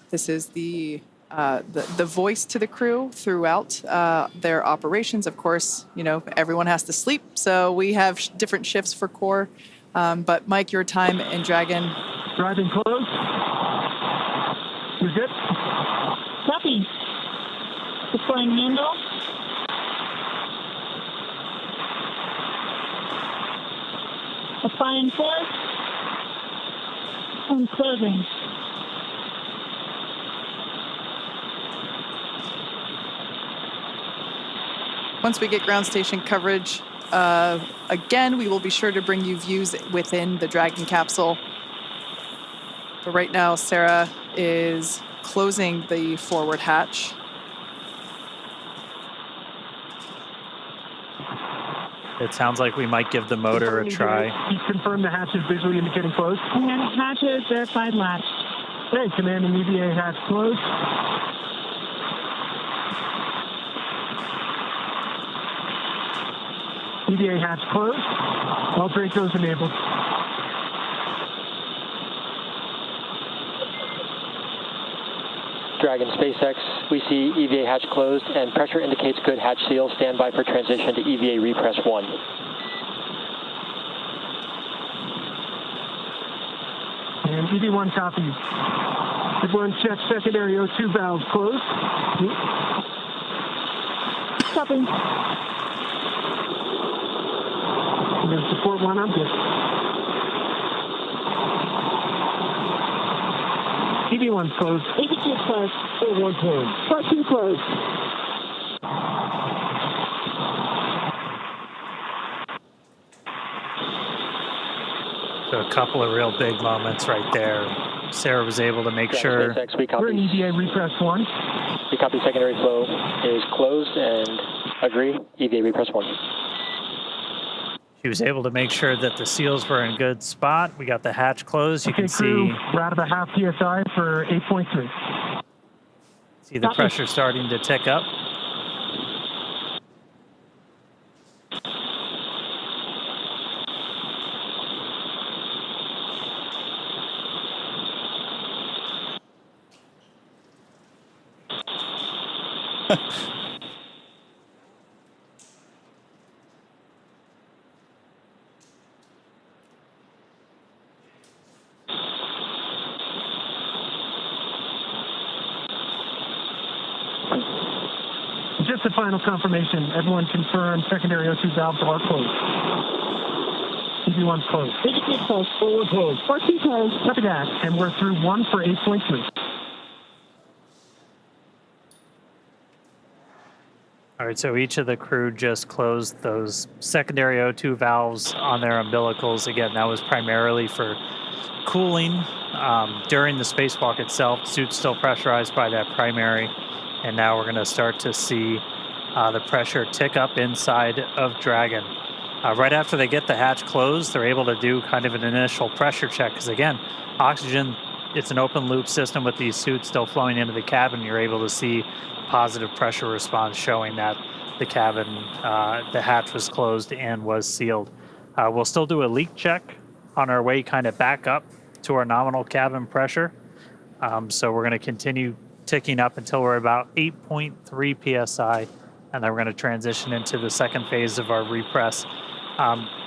This is the voice to the crew throughout their operations. Of course, you know, everyone has to sleep, so we have different shifts for Core. But Mike, your time in Dragon. Driving close. You're good? Copy. Deploying handle. Applying force. And closing. Once we get ground station coverage, again, we will be sure to bring you views within the Dragon capsule. But right now, Sarah is closing the forward hatch. It sounds like we might give the motor a try. Confirm the hatch is visually indicating closed. And hatches verified latch. Okay, command and EVA hatch closed. EVA hatch closed. All Dracos enabled. Dragon SpaceX, we see EVA hatch closed and pressure indicates good hatch seal. Stand by for transition to EVA repress 1. And EV1 copies. Everyone check secondary O2 valve closed. Copy. And then support 1 object. EV1 closed. EV2 closed. 41 closed. 14 closed. So a couple of real big moments right there. Sarah was able to make sure. SpaceX, we copy. We're in EVA repress 1. We copy secondary flow is closed and agree. EVA repress 1. She was able to make sure that the seals were in good spot. We got the hatch closed. You Okay, can crew, see. we're out of a half PSI for 8.3. See the pressure starting to tick up. Just a final confirmation. Everyone confirm secondary O2 valves are closed. EV1's closed. EV2 closed. 41 closed. 14 closed. Copy that. And we're through 1 for 8.3. All right, so each of the crew just closed those secondary O2 valves on their umbilicals. Again, that was primarily for cooling. During the spacewalk itself, the suit's still pressurized by that primary. And now we're going to start to see the pressure tick up inside of Dragon. Right after they get the hatch closed, they're able to do kind of an initial pressure check. Because again, oxygen, it's an open loop system with these suits still flowing into the cabin. You're able to see positive pressure response showing that the cabin, the hatch was closed and was sealed. We'll still do a leak check on our way kind of back up to our nominal cabin pressure. So we're going to continue ticking up until we're about 8.3 psi, and then we're going to transition into the second phase of our repress.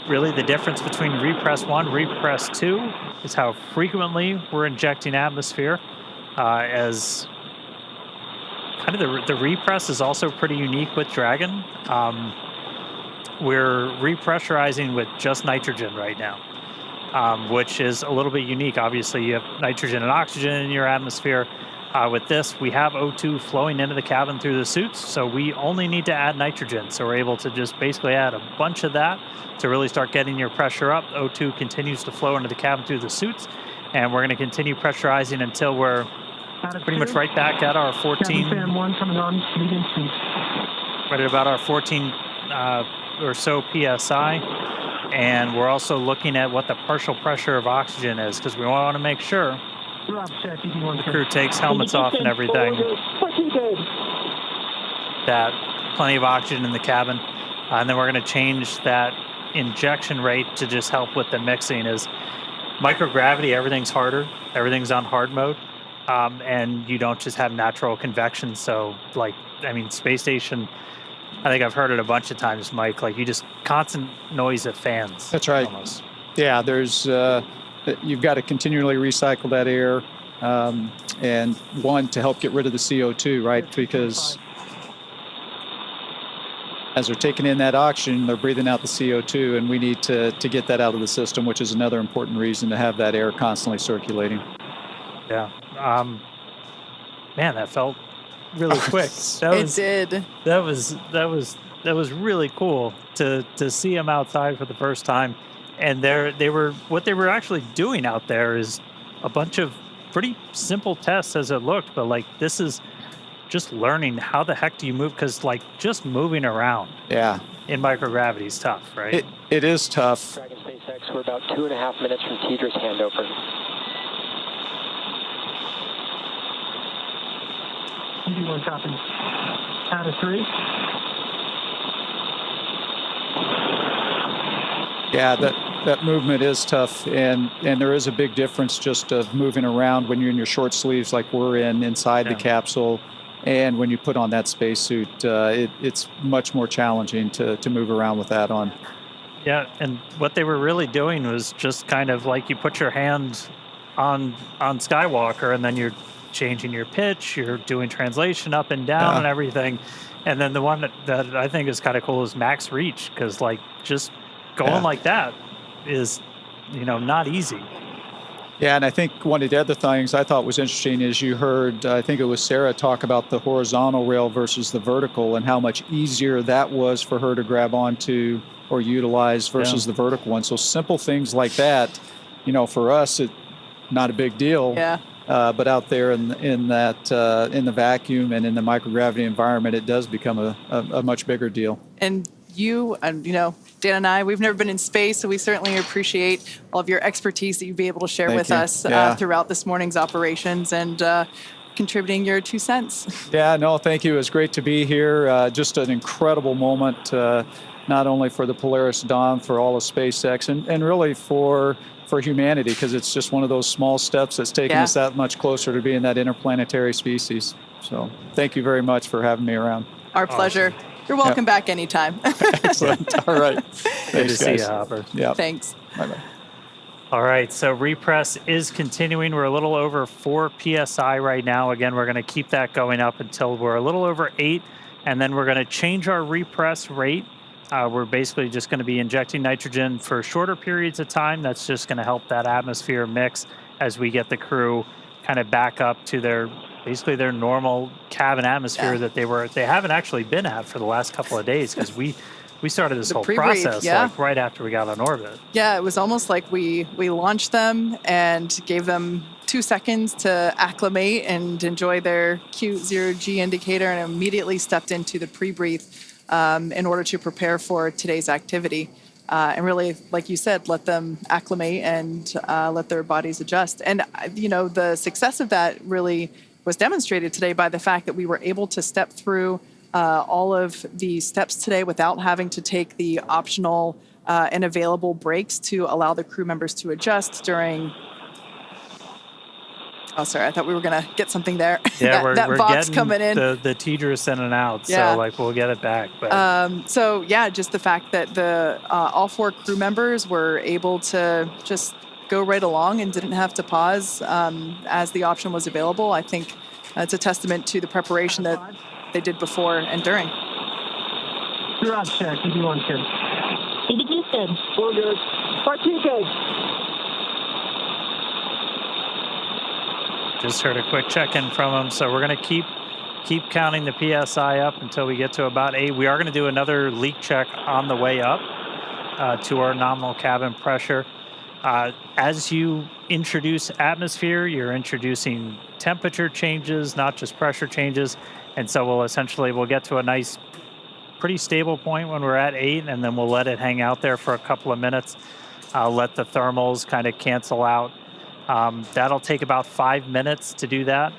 Really the difference between repress 1, repress 2 is how frequently we're injecting atmosphere, as kind of the repress is also pretty unique with Dragon. We're repressurizing with just nitrogen right now, which is a little bit unique. Obviously, you have nitrogen and oxygen in your atmosphere. With this, we have O2 flowing into the cabin through the suits, so we only need to add nitrogen. So we're able to just basically add a bunch of that to really start getting your pressure up. O2 continues to flow into the cabin through the suits, and we're going to continue pressurizing until we're pretty much right back at our 14. Fan 1 coming on, medium speed. Right at about our 14 or so PSI. And we're also looking at what the partial pressure of oxygen is, because we want to make sure the crew takes helmets off and everything, that plenty of oxygen in the cabin. And then we're going to change that injection rate to just help with the mixing. Is microgravity, everything's harder, everything's on hard mode, and you don't just have natural convection. So like, I mean, space station, I think I've heard it a bunch of times, Mike, like you just constant noise of fans. That's right. Almost. Yeah, there's you've got to continually recycle that air, and one, to help get rid of the CO2, right? Because as they're taking in that oxygen, they're breathing out the CO2, and we need to get that out of the system, which is another important reason to have that air constantly circulating. Yeah. Man, that felt really quick. It did. That was really cool to see them outside for the first time. And what they were actually doing out there is a bunch of pretty simple tests as it looked, but like this is just learning how the heck do you move, because like just moving around in microgravity is tough, right? It is tough. Dragon SpaceX, we're about 2.5 minutes from Tedra's handover. EV1 copy. Out of 3. Yeah, that movement is tough, and there is a big difference just of moving around when you're in your short sleeves like we're inside the capsule, and when you put on that spacesuit, it's much more challenging to move around with that on. Yeah, and what they were really doing was just kind of like you put your hand on Skywalker, and then you're changing your pitch, you're doing translation up and down and everything. And then the one that I think is kind of cool is max reach, because like just going like that is, not easy. Yeah, and I think one of the other things I thought was interesting is you heard, I think it was Sarah, talk about the horizontal rail versus the vertical and how much easier that was for her to grab onto or utilize versus the vertical one. So simple things like that, for us, it's not a big deal. Yeah. But out there in the vacuum and in the microgravity environment, it does become a much bigger deal. And you, Dan and I, we've never been in space, so we certainly appreciate all of your expertise that you'd be able to share with us throughout this morning's operations and contributing your 2 cents. Yeah, no, thank you. It was great to be here. Just an incredible moment, not only for the Polaris Dawn, for all of SpaceX, and really for humanity, because it's just one of those small steps that's taken us that much closer to being that interplanetary species. So thank you very much for having me around. Our pleasure. Awesome. You're welcome back anytime. Excellent. All right. Good to see you, Hopper. Yeah. Thanks. Bye-bye. All right, so repress is continuing. We're a little over 4 PSI right now. Again, we're going to keep that going up until we're a little over 8, and then we're going to change our repress rate. We're basically just going to be injecting nitrogen for shorter periods of time. That's just going to help that atmosphere mix as we get the crew kind of back up to their normal cabin atmosphere that they haven't actually been at for the last couple of days, because we started this whole process like right after we got on orbit. Yeah, it was almost like we launched them and gave them 2 seconds to acclimate and enjoy their cute 0G indicator, and immediately stepped into the pre-breathe in order to prepare for today's activity. And really, like you said, let them acclimate and let their bodies adjust. And, the success of that really was demonstrated today by the fact that we were able to step through all of the steps today without having to take the optional and available breaks to allow the crew members to adjust during... Oh, sorry, I thought we were going to get something there. Yeah, we're getting coming in. The Tedra's in and out, so we'll get it back. But. Just the fact that the all 4 crew members were able to just go right along and didn't have to pause as the option was available. I think it's a testament to the preparation that they did before and during. Garage check, EV1 good. EV2 good. 4 good. Part 2 good. Just heard a quick check-in from them, so we're going to keep counting the PSI up until we get to about 8. We are going to do another leak check on the way up to our nominal cabin pressure. As you introduce atmosphere, you're introducing temperature changes, not just pressure changes, and so we'll get to a nice, pretty stable point when we're at 8, and then we'll let it hang out there for a couple of minutes. Let the thermals kind of cancel out. That'll take about 5 minutes to do that.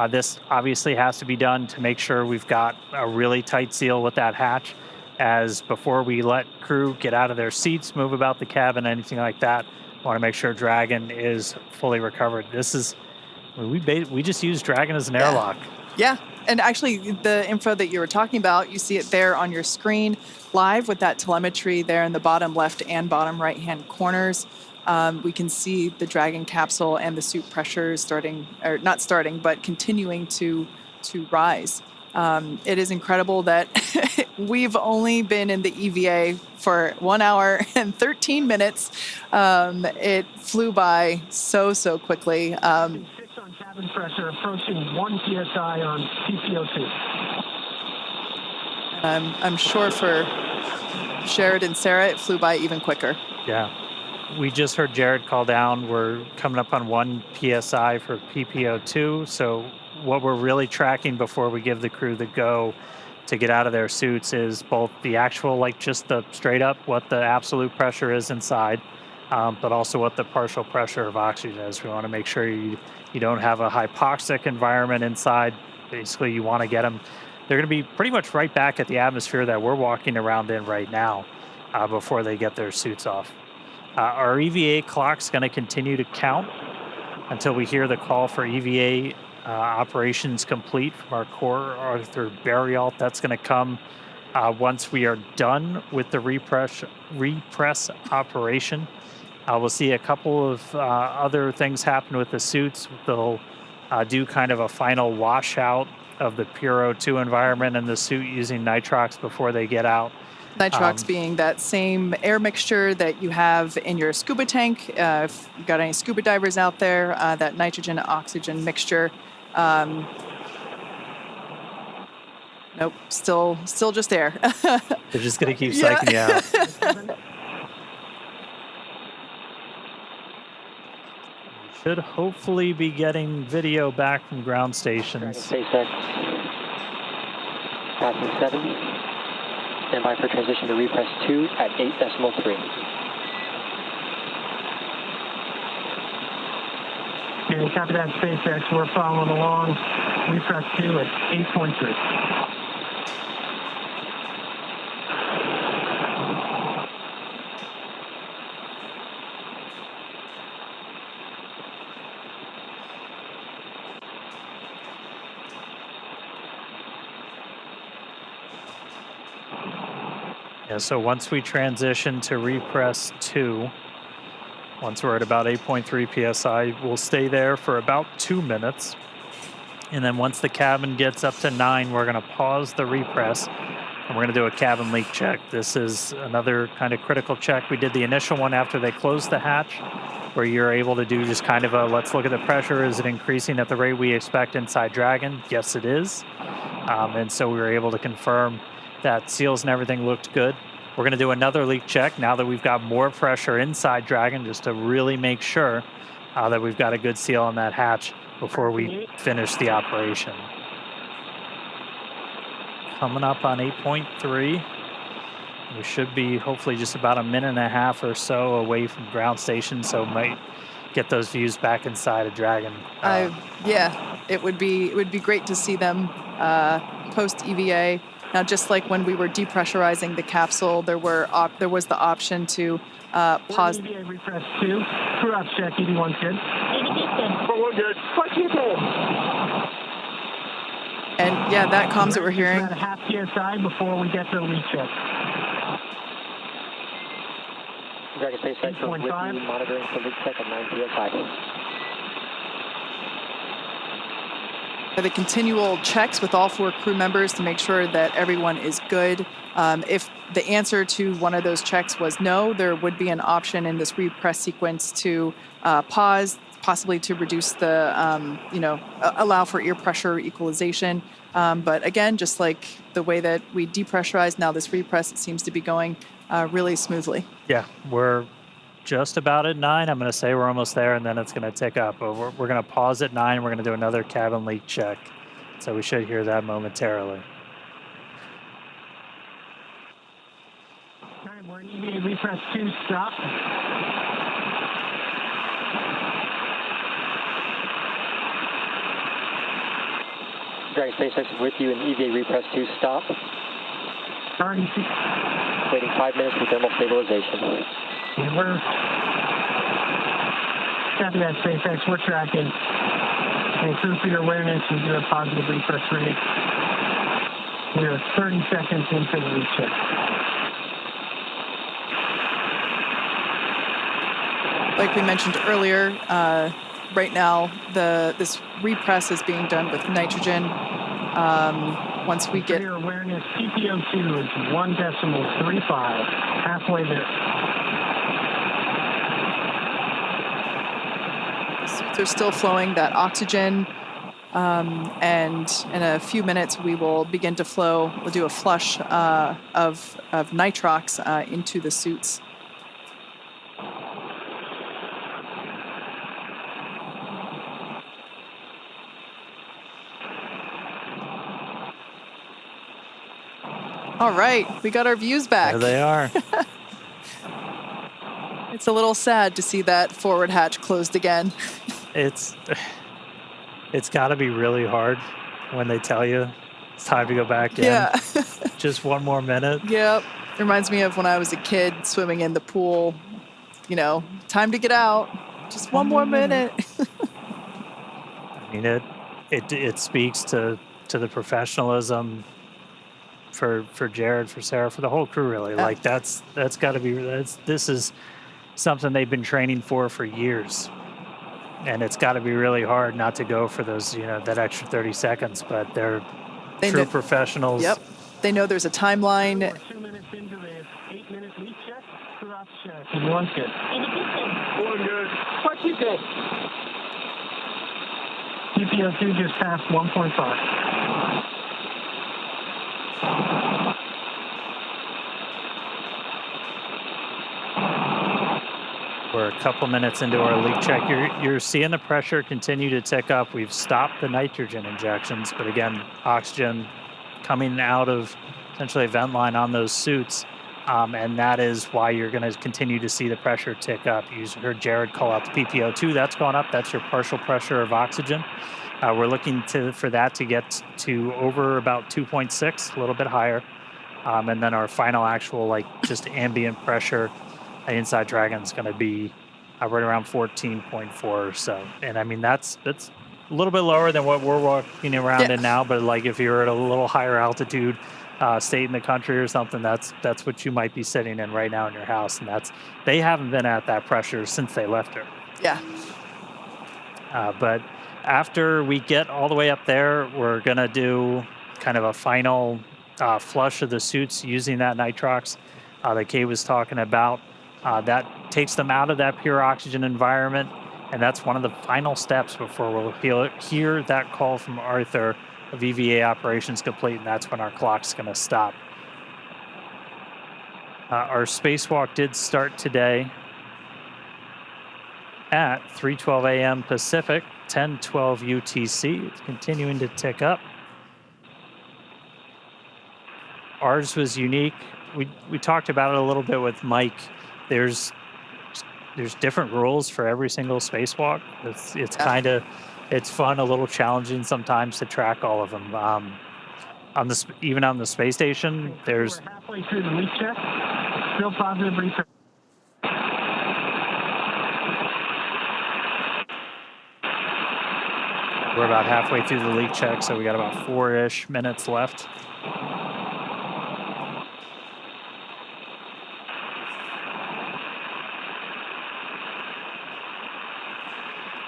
This obviously has to be done to make sure we've got a really tight seal with that hatch, as before we let crew get out of their seats, move about the cabin, anything like that, want to make sure Dragon is fully recovered. We just use Dragon as an airlock. Yeah, and actually the info that you were talking about, you see it there on your screen live with that telemetry there in the bottom left and bottom right hand corners. We can see the Dragon capsule and the suit pressures continuing to rise. It is incredible that we've only been in the EVA for 1 hour and 13 minutes. It flew by so quickly. 6 on cabin pressure, approaching 1 PSI on PPO2. I'm sure for Jared and Sarah, it flew by even quicker. Yeah. We just heard Jared call down. We're coming up on 1 PSI for PPO2, so what we're really tracking before we give the crew the go to get out of their suits is both the actual, like just the straight up, what the absolute pressure is inside, but also what the partial pressure of oxygen is. We want to make sure you don't have a hypoxic environment inside. Basically, you want to get them. They're going to be pretty much right back at the atmosphere that we're walking around in right now before they get their suits off. Our EVA clock's going to continue to count until we hear the call for EVA operations complete from our core Arthur Burial. That's going to come once we are done with the repress operation. We'll see a couple of other things happen with the suits. They'll do kind of a final washout of the pure O2 environment in the suit using nitrox before they get out. Nitrox being that same air mixture that you have in your scuba tank. If you've got any scuba divers out there, that nitrogen oxygen mixture. Nope, still just air. They're just gonna keep psyching you out. We should hopefully be getting video back from ground stations. SpaceX passing 7. Stand by for transition to repress 2 at 8.3. Okay, copy that, SpaceX. We're following along. Repress 2 at 8.3. Yeah, so once we transition to repress 2, once we're at about 8.3 psi, we'll stay there for about 2 minutes. And then once the cabin gets up to 9, we're going to pause the repress and we're going to do a cabin leak check. This is another kind of critical check. We did the initial one after they closed the hatch, where you're able to do just kind of a, let's look at the pressure. Is it increasing at the rate we expect inside Dragon? Yes, it is. And so we were able to confirm that seals and everything looked good. We're going to do another leak check now that we've got more pressure inside Dragon, just to really make sure that we've got a good seal on that hatch before we finish the operation. Coming up on 8.3. We should be hopefully just about a minute and a half or so away from ground station, so might get those views back inside of Dragon. Yeah, it would be great to see them post EVA. Now, just like when we were depressurizing the capsule, there was the option to pause. EVA repress 2. Crew ops check. EV1's good. We're good. And yeah, that comms that we're hearing. At a half PSI before we get to the leak check. Dragon SpaceX with you, monitoring for leak check at 9 psi. The continual checks with all 4 crew members to make sure that everyone is good. If the answer to one of those checks was no, there would be an option in this repress sequence to pause, possibly to reduce the, allow for ear pressure equalization. But again, just like the way that we depressurize, now this repress, it seems to be going really smoothly. Yeah, we're just about at 9. I'm going to say we're almost there, and then it's going to tick up. But we're going to pause at 9. We're going to do another cabin leak check. So we should hear that momentarily. All right, we're in EVA repress 2, stop. Dragon SpaceX with you in EVA repress 2, stop. Waiting 5 minutes for thermal stabilization. And we're copy that, SpaceX. We're tracking. And crew for your awareness, we do a positive repress rate. We are 30 seconds into the leak check. Like we mentioned earlier, right now this repress is being done with nitrogen. Once we get for your awareness, PPO2 is 1.35, halfway there. Suits are still flowing that oxygen, and in a few minutes we will begin to flow. We'll do a flush of nitrox into the suits. All right, we got our views back. There they are. It's a little sad to see that forward hatch closed again. It's got to be really hard when they tell you it's time to go back in. Yeah. Just one more minute. Yep. Reminds me of when I was a kid swimming in the pool. You know, time to get out. Just one more minute. I mean, it speaks to the professionalism for Jared, for Sarah, for the whole crew, really. Like that's got to be, this is something they've been training for years. And it's got to be really hard not to go for those, that extra 30 seconds, but they're true professionals. Yep. They know there's a timeline. 2 minutes into this 8-minute leak check. Cross check. One good. One good. What you good? PPO2 just passed 1.5. We're a couple minutes into our leak check. You're seeing the pressure continue to tick up. We've stopped the nitrogen injections, but again, oxygen coming out of essentially a vent line on those suits. And that is why you're going to continue to see the pressure tick up. You heard Jared call out the PPO2. That's going up. That's your partial pressure of oxygen. We're looking for that to get to over about 2.6, a little bit higher. And then our final actual, just ambient pressure inside Dragon is going to be right around 14.4 or so. And I mean, that's a little bit lower than what we're walking around in now. But if you're at a little higher altitude state in the country or something, that's what you might be sitting in right now in your house. And they haven't been at that pressure since they left her. Yeah. But after we get all the way up there, we're going to do kind of a final flush of the suits using that nitrox that Kay was talking about. That takes them out of that pure oxygen environment, and that's one of the final steps before we'll hear that call from Arthur of EVA operations complete, and that's when our clock's going to stop. Our spacewalk did start today at 3:12 a.m. Pacific, 10:12 UTC. It's continuing to tick up. Ours was unique. We talked about it a little bit with Mike. There's different rules for every single spacewalk. It's kind of, it's fun, a little challenging sometimes to track all of them. Even on the space station, there's. We're halfway through the leak check. Still positive research. We're about halfway through the leak check, so we got about 4-ish minutes left.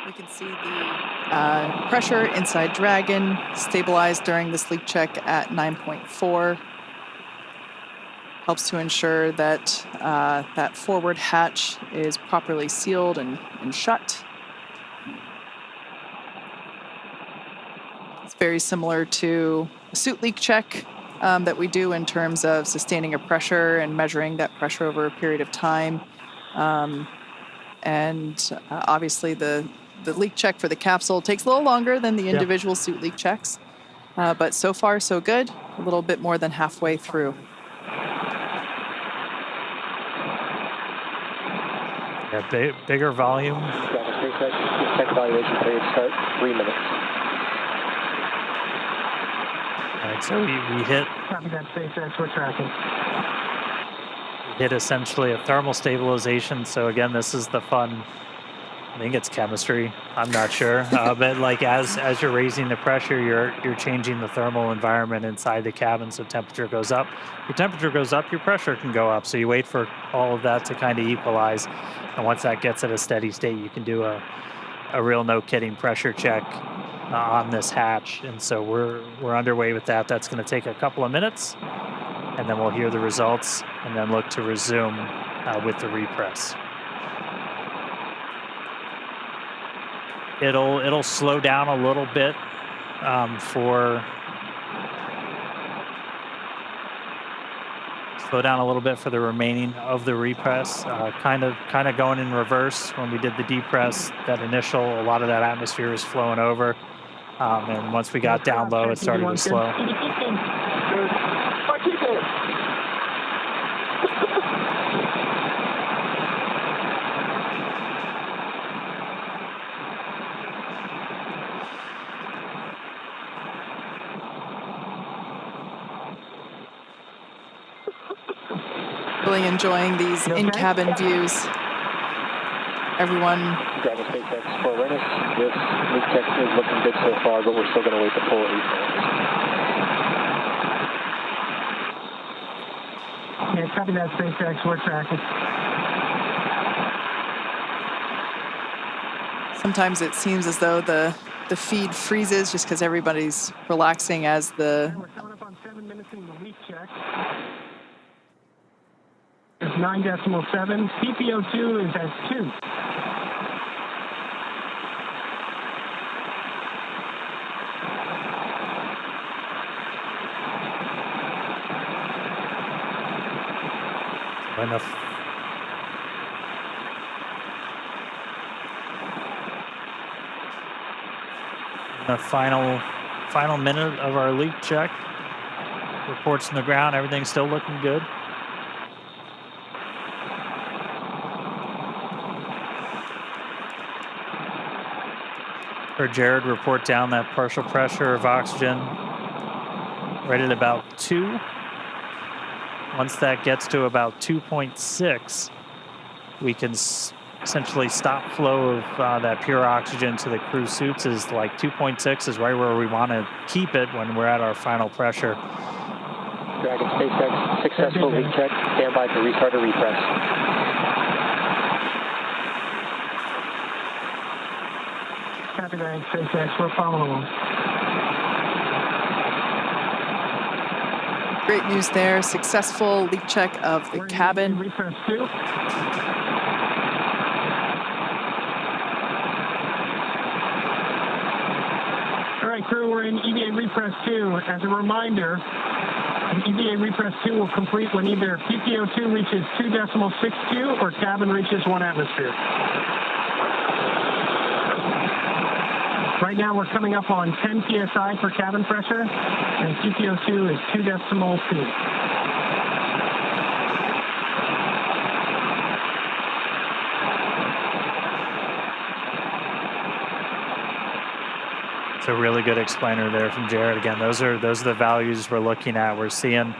We can see the pressure inside Dragon stabilized during this leak check at 9.4. Helps to ensure that that forward hatch is properly sealed and shut. It's very similar to a suit leak check that we do in terms of sustaining a pressure and measuring that pressure over a period of time. Obviously the leak check for the capsule takes a little longer than the individual suit leak checks. But so far, so good. A little bit more than halfway through. Yeah, bigger volume. Check evaluation period start 3 minutes. All right, so we hit. Copy that, SpaceX. We're tracking. Hit essentially a thermal stabilization. So again, this is the fun. I think it's chemistry. I'm not sure, but as you're raising the pressure, you're changing the thermal environment inside the cabin, so temperature goes up. Your temperature goes up, your pressure can go up. So you wait for all of that to kind of equalize, and once that gets at a steady state, you can do a real no-kidding pressure check on this hatch. And so we're underway with that. That's going to take a couple of minutes, and then we'll hear the results, and then look to resume with the repress. It'll slow down a little bit for the remaining of the repress. Kind of going in reverse. When we did the depress, a lot of that atmosphere was flowing over, and once we got down low, it started to slow. Really enjoying these in-cabin views. Everyone. Dragon SpaceX for awareness. This leak check is looking good so far, but we're still going to wait the full 8 minutes. Yeah, copy that, SpaceX. We're tracking. Sometimes it seems as though the feed freezes just because everybody's relaxing as the... We're coming up on 7 minutes in the leak check. It's 9.7. PPO2 is at 2. Enough. The final minute of our leak check. Reports from the ground, everything's still looking good. Heard Jared report down that partial pressure of oxygen right at about 2. Once that gets to about 2.6, we can essentially stop flow of that pure oxygen to the crew suits. Is like 2.6 is right where we want to keep it when we're at our final pressure. Dragon SpaceX, successful leak check. Stand by to restart or repress. Copy that, SpaceX. We're following along. Great news there. Successful leak check of the cabin. Repress 2. All right, crew, we're in EVA repress 2. As a reminder, EVA repress 2 will complete when either PPO2 reaches 2.62 or cabin reaches 1 atmosphere. Right now, we're coming up on 10 psi for cabin pressure, and PPO2 is 2.2. It's a really good explainer there from Jared. Again, those are the values we're looking at. We're seeing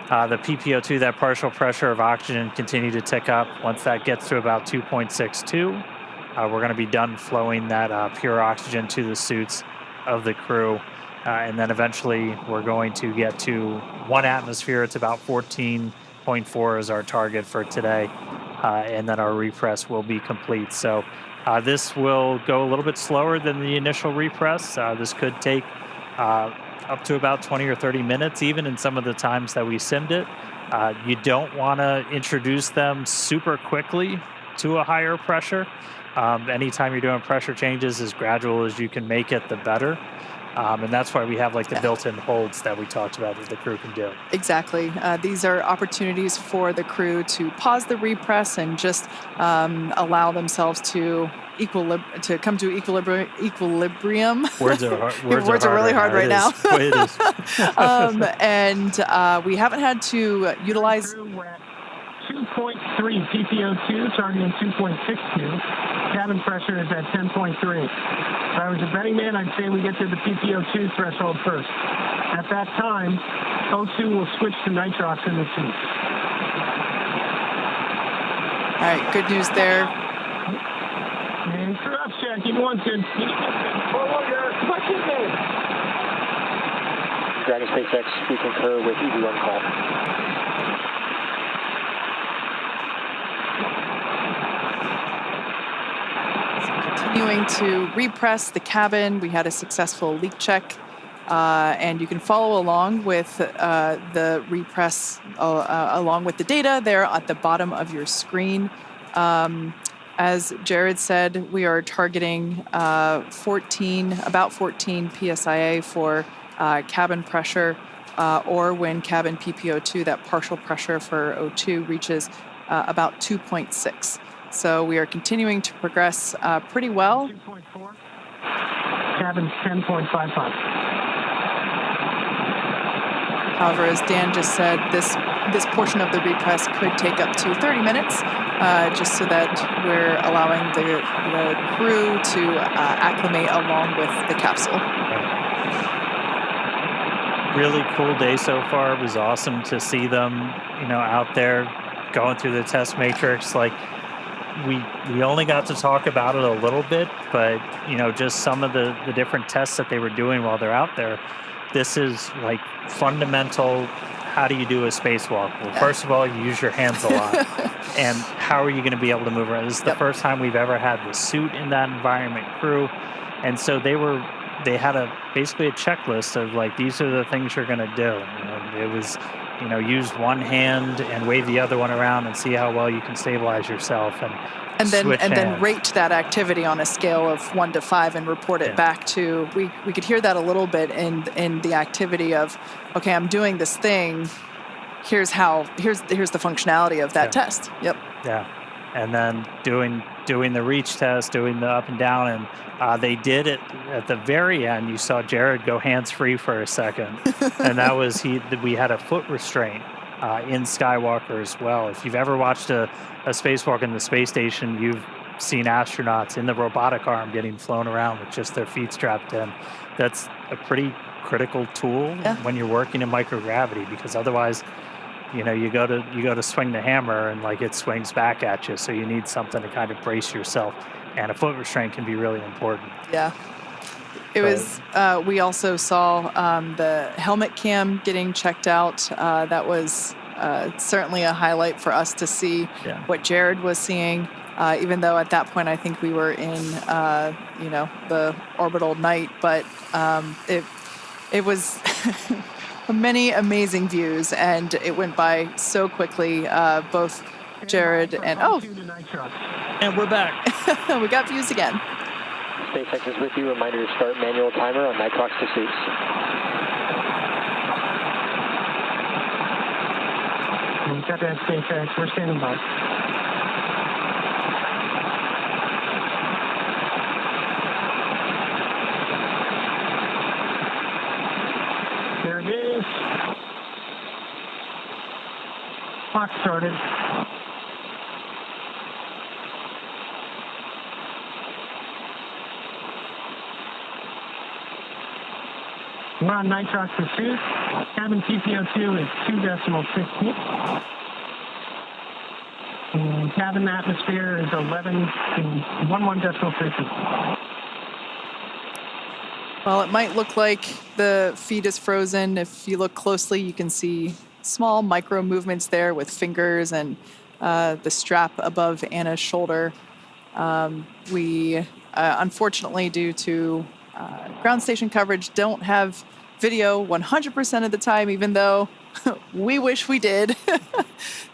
the PPO2, that partial pressure of oxygen, continue to tick up. Once that gets to about 2.62, we're going to be done flowing that pure oxygen to the suits of the crew. And then eventually we're going to get to 1 atmosphere. It's about 14.4 is our target for today. And then our repress will be complete. So this will go a little bit slower than the initial repress. This could take up to about 20 or 30 minutes, even in some of the times that we simmed it. You don't want to introduce them super quickly to a higher pressure. Anytime you're doing pressure changes, as gradual as you can make it, the better. And that's why we have like the built-in holds that we talked about that the crew can do. Exactly. These are opportunities for the crew to pause the repress and just allow themselves to come to equilibrium. Words are hard. Words are really hard right now. It is. And we haven't had to utilize. 2.3 PPO2, targeting 2.62. Cabin pressure is at 10.3. If I was a betting man, I'd say we get to the PPO2 threshold first. At that time, O2 will switch to nitrox in the suit. All right, good news there. And crew up check, in 1 2. What's his name? Dragon SpaceX, we concur with EV1 call. Continuing to repress the cabin. We had a successful leak check, and you can follow along with the repress along with the data there at the bottom of your screen. As Jared said, we are targeting about 14 psia for cabin pressure, or when cabin PPO2, that partial pressure for O2, reaches about 2.6. So we are continuing to progress pretty well. 2.4. Cabin's 10.55. However, as Dan just said, this portion of the repress could take up to 30 minutes, just so that we're allowing the crew to acclimate along with the capsule. really cool day so far. It was awesome to see them, out there going through the test matrix. Like, we only got to talk about it a little bit, but just some of the different tests that they were doing while they're out there. This is like fundamental. How do you do a spacewalk? Well, first of all, you use your hands a lot. And how are you going to be able to move around? This is the first time we've ever had the suit in that environment crew. And so they had basically a checklist of like, these are the things you're going to do. And it was, use one hand and wave the other one around and see how well you can stabilize yourself. And then rate that activity on a scale of 1 to 5 and report it back to. We could hear that a little bit in the activity of, okay, I'm doing this thing. Here's the functionality of that test. Yep. Yeah, and then doing the reach test, doing the up and down, and they did it at the very end. You saw Jared go hands-free for a second, and that was we had a foot restraint in Skywalker as well. If you've ever watched a spacewalk in the space station, you've seen astronauts in the robotic arm getting flown around with just their feet strapped in. That's a pretty critical tool when you're working in microgravity, because otherwise, you go to swing the hammer and like it swings back at you. So you need something to kind of brace yourself, and a foot restraint can be really important. Yeah. It was. We also saw the helmet cam getting checked out. That was certainly a highlight for us to see what Jared was seeing. Even though at that point I think we were in the orbital night, but it was many amazing views, and it went by so quickly. Both Jared and and we're back. We got views again. SpaceX is with you. Reminder to start manual timer on nitrox to suits. We got that, SpaceX. We're standing by. There it is. Clock started. We're on nitrox pursuit. Cabin TPO2 is 2.16. And cabin atmosphere is 11.11. Well, it might look like the feed is frozen. If you look closely, you can see small micro movements there with fingers and the strap above Anna's shoulder. We, unfortunately, due to ground station coverage, don't have video 100% of the time, even though we wish we did.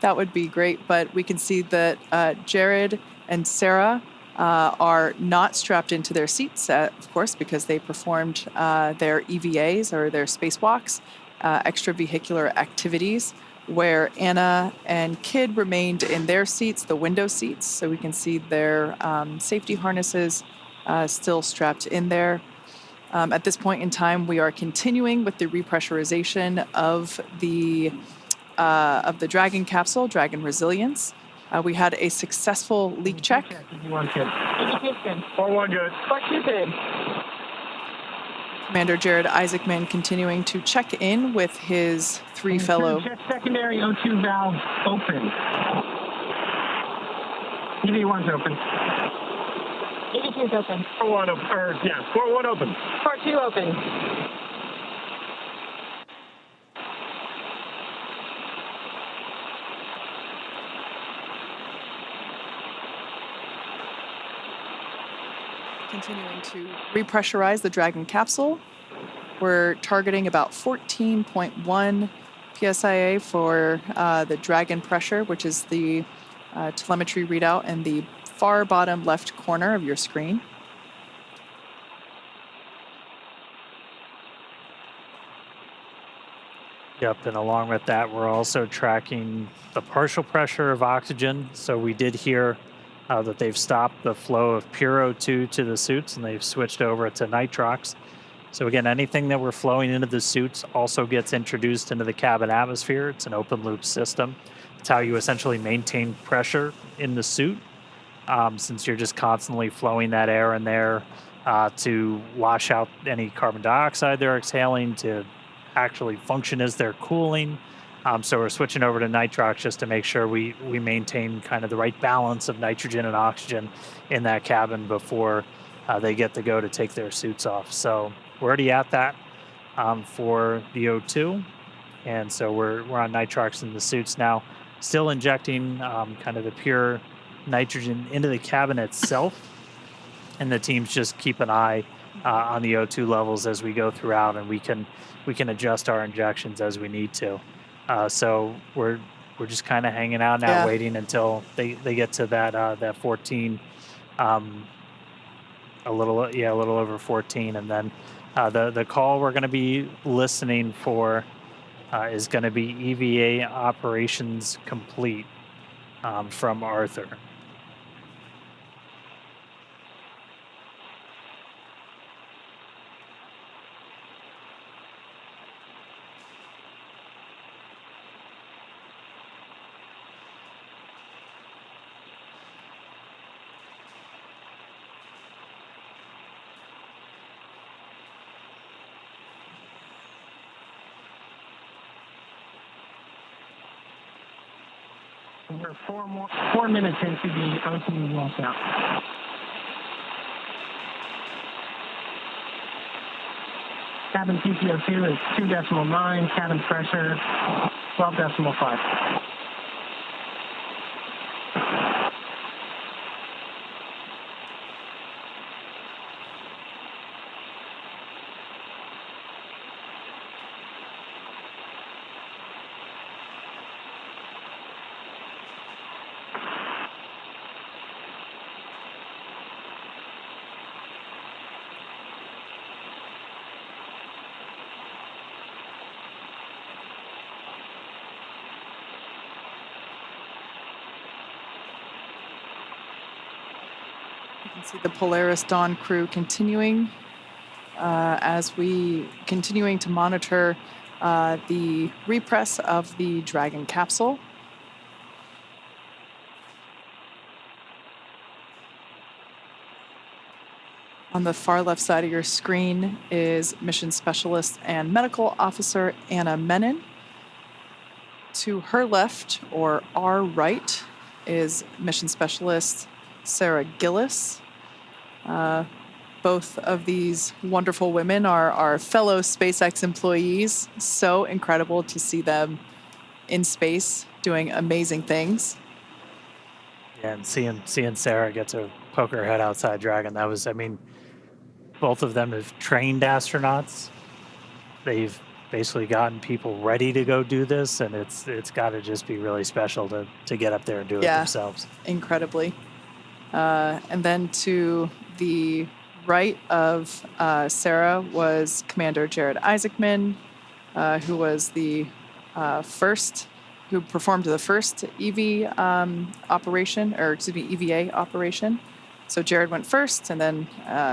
That would be great. But we can see that Jared and Sarah are not strapped into their seats, of course, because they performed their EVAs, or their spacewalks, extravehicular activities, where Anna and Kid remained in their seats, the window seats, so we can see their safety harnesses still strapped in there. At this point in time, we are continuing with the repressurization of the Dragon capsule, Dragon Resilience. We had a successful leak check. 1 good. 4-1 good. 4-2 good. Commander Jared Isaacman continuing to check in with his 3 fellow. Jet secondary O2 valve open. EV1's open. EV2's open. 4-1 open. 4-1 open. 4-2 open. Continuing to repressurize the Dragon capsule. We're targeting about 14.1 psia for the Dragon pressure, which is the telemetry readout in the far bottom left corner of your screen. Yep, and along with that, we're also tracking the partial pressure of oxygen. So we did hear that they've stopped the flow of pure O2 to the suits, and they've switched over to nitrox. So again, anything that we're flowing into the suits also gets introduced into the cabin atmosphere. It's an open loop system. It's how you essentially maintain pressure in the suit, since you're just constantly flowing that air in there to wash out any carbon dioxide they're exhaling, to actually function as they're cooling. So we're switching over to nitrox just to make sure we maintain kind of the right balance of nitrogen and oxygen in that cabin before they get to go to take their suits off. So we're already at that for the O2. And so we're on nitrox in the suits now, still injecting kind of the pure nitrogen into the cabin itself. And the teams just keep an eye on the O2 levels as we go throughout, and we can adjust our injections as we need to. So we're just kind of hanging out now, waiting until they get to that 14, a little over 14, and then the call we're going to be listening for is going to be EVA operations complete from Arthur. We're 4 minutes into the O2 walkout. Cabin TPO2 is 2.9, cabin pressure 12.5. You can see the Polaris Dawn crew continuing as we continuing to monitor the repress of the Dragon capsule. On the far left side of your screen is Mission Specialist and Medical Officer Anna Menon. To her left, or our right, is Mission Specialist Sarah Gillis. Both of these wonderful women are our fellow SpaceX employees. So incredible to see them in space doing amazing things. Yeah, and seeing Sarah get to poke her head outside Dragon, that was, I mean, both of them have trained astronauts. They've basically gotten people ready to go do this, and it's got to just be really special to get up there and do it themselves. Incredibly. And then to the right of Sarah was Commander Jared Isaacman, who was the who performed the first EVA operation. So Jared went first, and then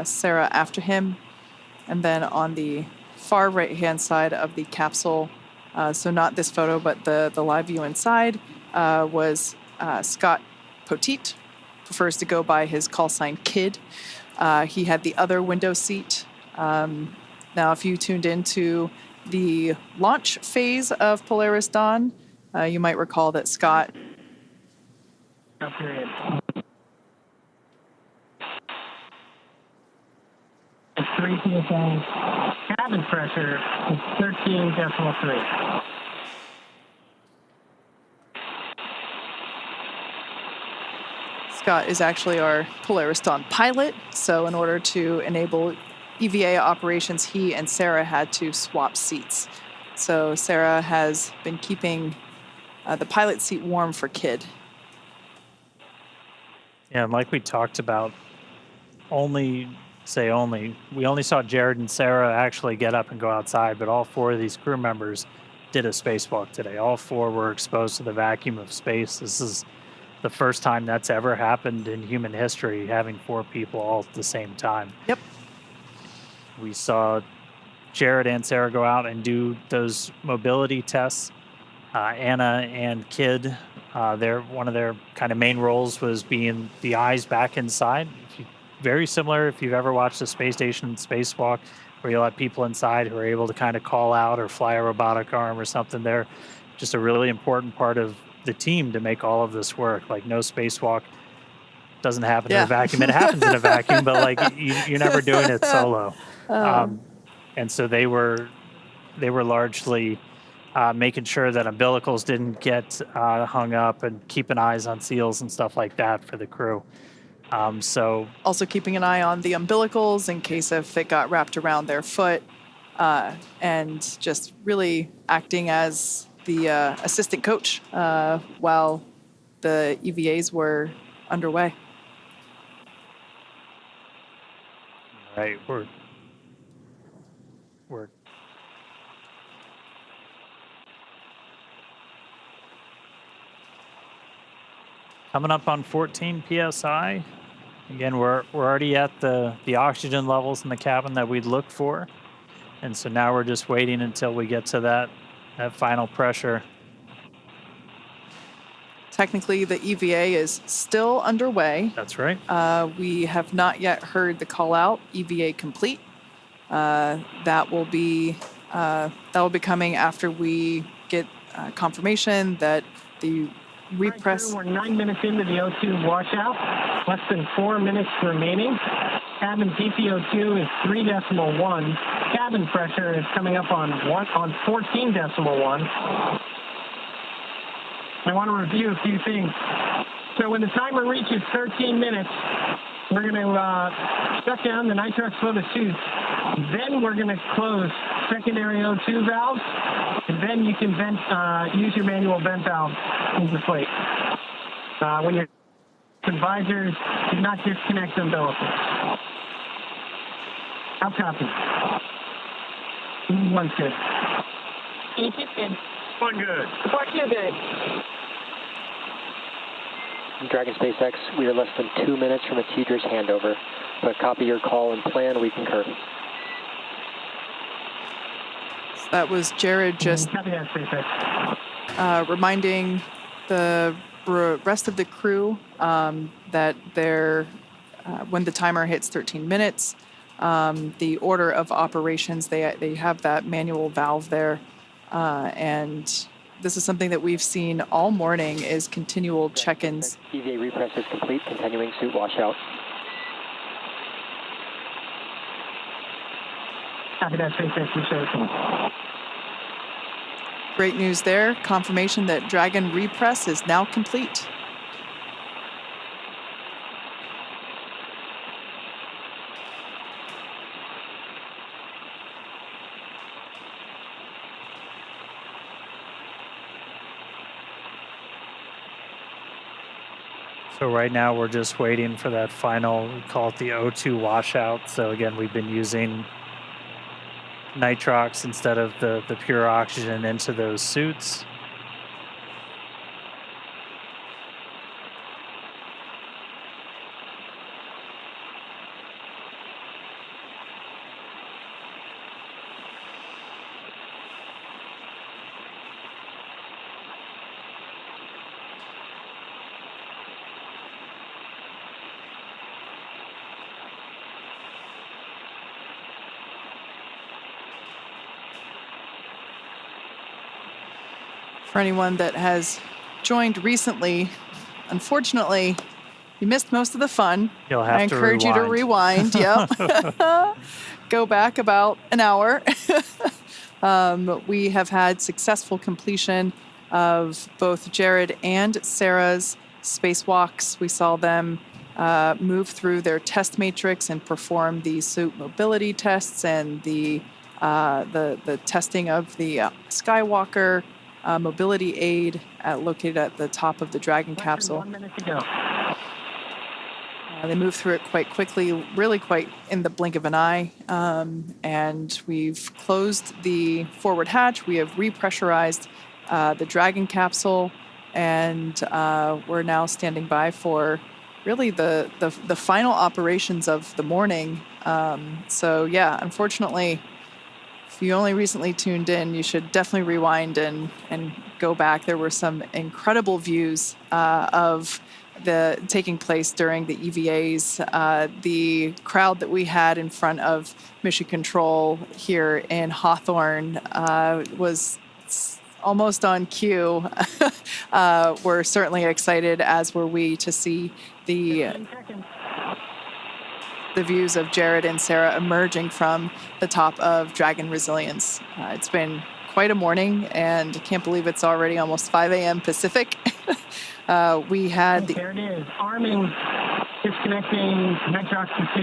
Sarah after him. And then on the far right-hand side of the capsule, so not this photo, but the live view inside, was Scott Poteet, prefers to go by his call sign Kid. He had the other window seat. Now, if you tuned into the launch phase of Polaris Dawn, you might recall that Scott... Period. 3 PSA. Cabin pressure is 13.3. Scott is actually our Polaris Dawn pilot, so in order to enable EVA operations, he and Sarah had to swap seats. So Sarah has been keeping the pilot seat warm for Kid. Yeah, and like we talked about, we only saw Jared and Sarah actually get up and go outside, but all 4 of these crew members did a spacewalk today. All 4 were exposed to the vacuum of space. This is the first time that's ever happened in human history, having 4 people all at the same time. Yep. We saw Jared and Sarah go out and do those mobility tests. Anna and Kid, one of their kind of main roles was being the eyes back inside. Very similar if you've ever watched the space station spacewalk, where you let people inside who are able to kind of call out or fly a robotic arm or something. They're just a really important part of the team to make all of this work. Like, no spacewalk doesn't happen in a vacuum. It happens in a vacuum, but like you're never doing it solo. And so they were largely making sure that umbilicals didn't get hung up and keeping eyes on seals and stuff like that for the crew. So also keeping an eye on the umbilicals in case if it got wrapped around their foot, and just really acting as the assistant coach while the EVAs were underway. Right, we're coming up on 14 psi. Again, we're already at the oxygen levels in the cabin that we'd look for, and so now we're just waiting until we get to that final pressure. Technically, the EVA is still underway. That's right. We have not yet heard the call out, EVA complete. That will be coming after we get confirmation that the repress. We're 9 minutes into the O2 washout, less than 4 minutes remaining. Cabin PPO2 is 3.1. Cabin pressure is coming up on 14.1. I want to review a few things. So when the timer reaches 13 minutes, we're going to shut down the nitrox flow to suits. Then we're going to close secondary O2 valves, and then you can use your manual vent valve into the plate. When your visors, do not disconnect umbilicals. How copy? One's good. Each is good. One good. One too good. Dragon SpaceX, we are less than 2 minutes from a TDRS handover, but copy your call and plan, we concur. So that was Jared just reminding the rest of the crew that when the timer hits 13 minutes, the order of operations, they have that manual valve there, and this is something that we've seen all morning is continual check-ins. EVA repress is complete, continuing suit washout. Copy that, SpaceX. Great news there. Confirmation that Dragon repress is now complete. So right now we're just waiting for that final, we call it the O2 washout. So again, we've been using nitrox instead of the pure oxygen into those suits. For anyone that has joined recently, unfortunately, you missed most of the fun. You'll have I encourage you to rewind. Yep. Go back about an hour. We have had successful completion of both Jared and Sarah's spacewalks. We saw them move through their test matrix and perform the suit mobility tests and the testing of the Skywalker mobility aid located at the top of the Dragon capsule. 1 minute to go. They moved through it quite quickly, really quite in the blink of an eye. And we've closed the forward hatch. We have repressurized the Dragon capsule, and we're now standing by for really the final operations of the morning. So yeah, unfortunately, if you only recently tuned in, you should definitely rewind and go back. There were some incredible views of taking place during the EVAs. The crowd that we had in front of Mission Control here in Hawthorne was almost on cue. We're certainly excited, as were we, to see the views of Jared and Sarah emerging from the top of Dragon Resilience. It's been quite a morning, and I can't believe it's already almost 5 a.m. Pacific. We had there it is. Arming, disconnecting nitrox to 2.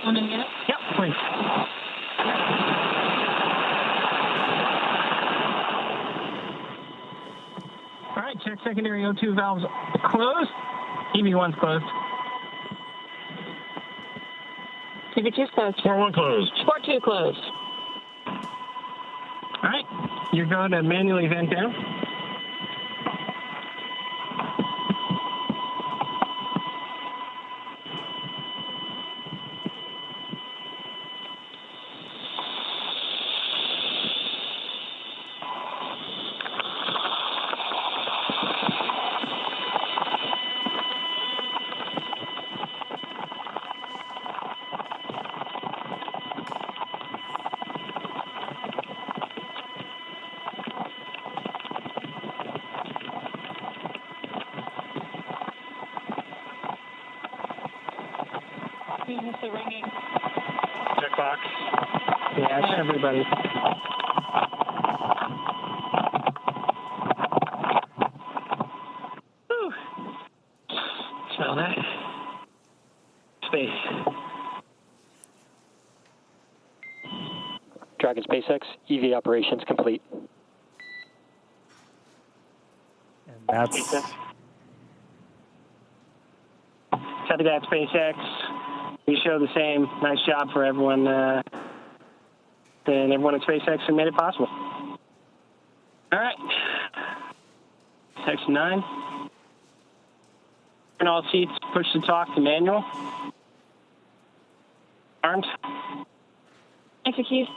And yep, please. All right, check secondary O2 valves closed. EV1's closed. EV2's closed. Sport 1 closed. Sport 2 closed. All right, you're going to manually vent down. The ringing. Checkbox. Yes, everybody. Whew. Smell that. Space. Dragon SpaceX, EV operations complete. And that's... Copy that, SpaceX. We show the same. Nice job for everyone and everyone at SpaceX who made it possible. All right. Section 9. Turn all seats, push to talk to manual. Armed. Execute.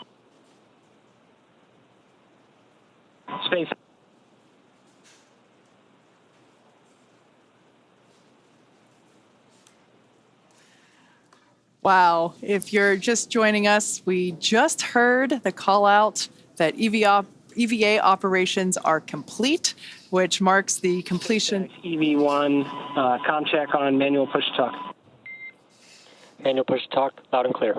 Space. Wow. If you're just joining us, we just heard the call out that EVA operations are complete, which marks the completion. EV1, comm check on manual push to talk. Manual push to talk, loud and clear.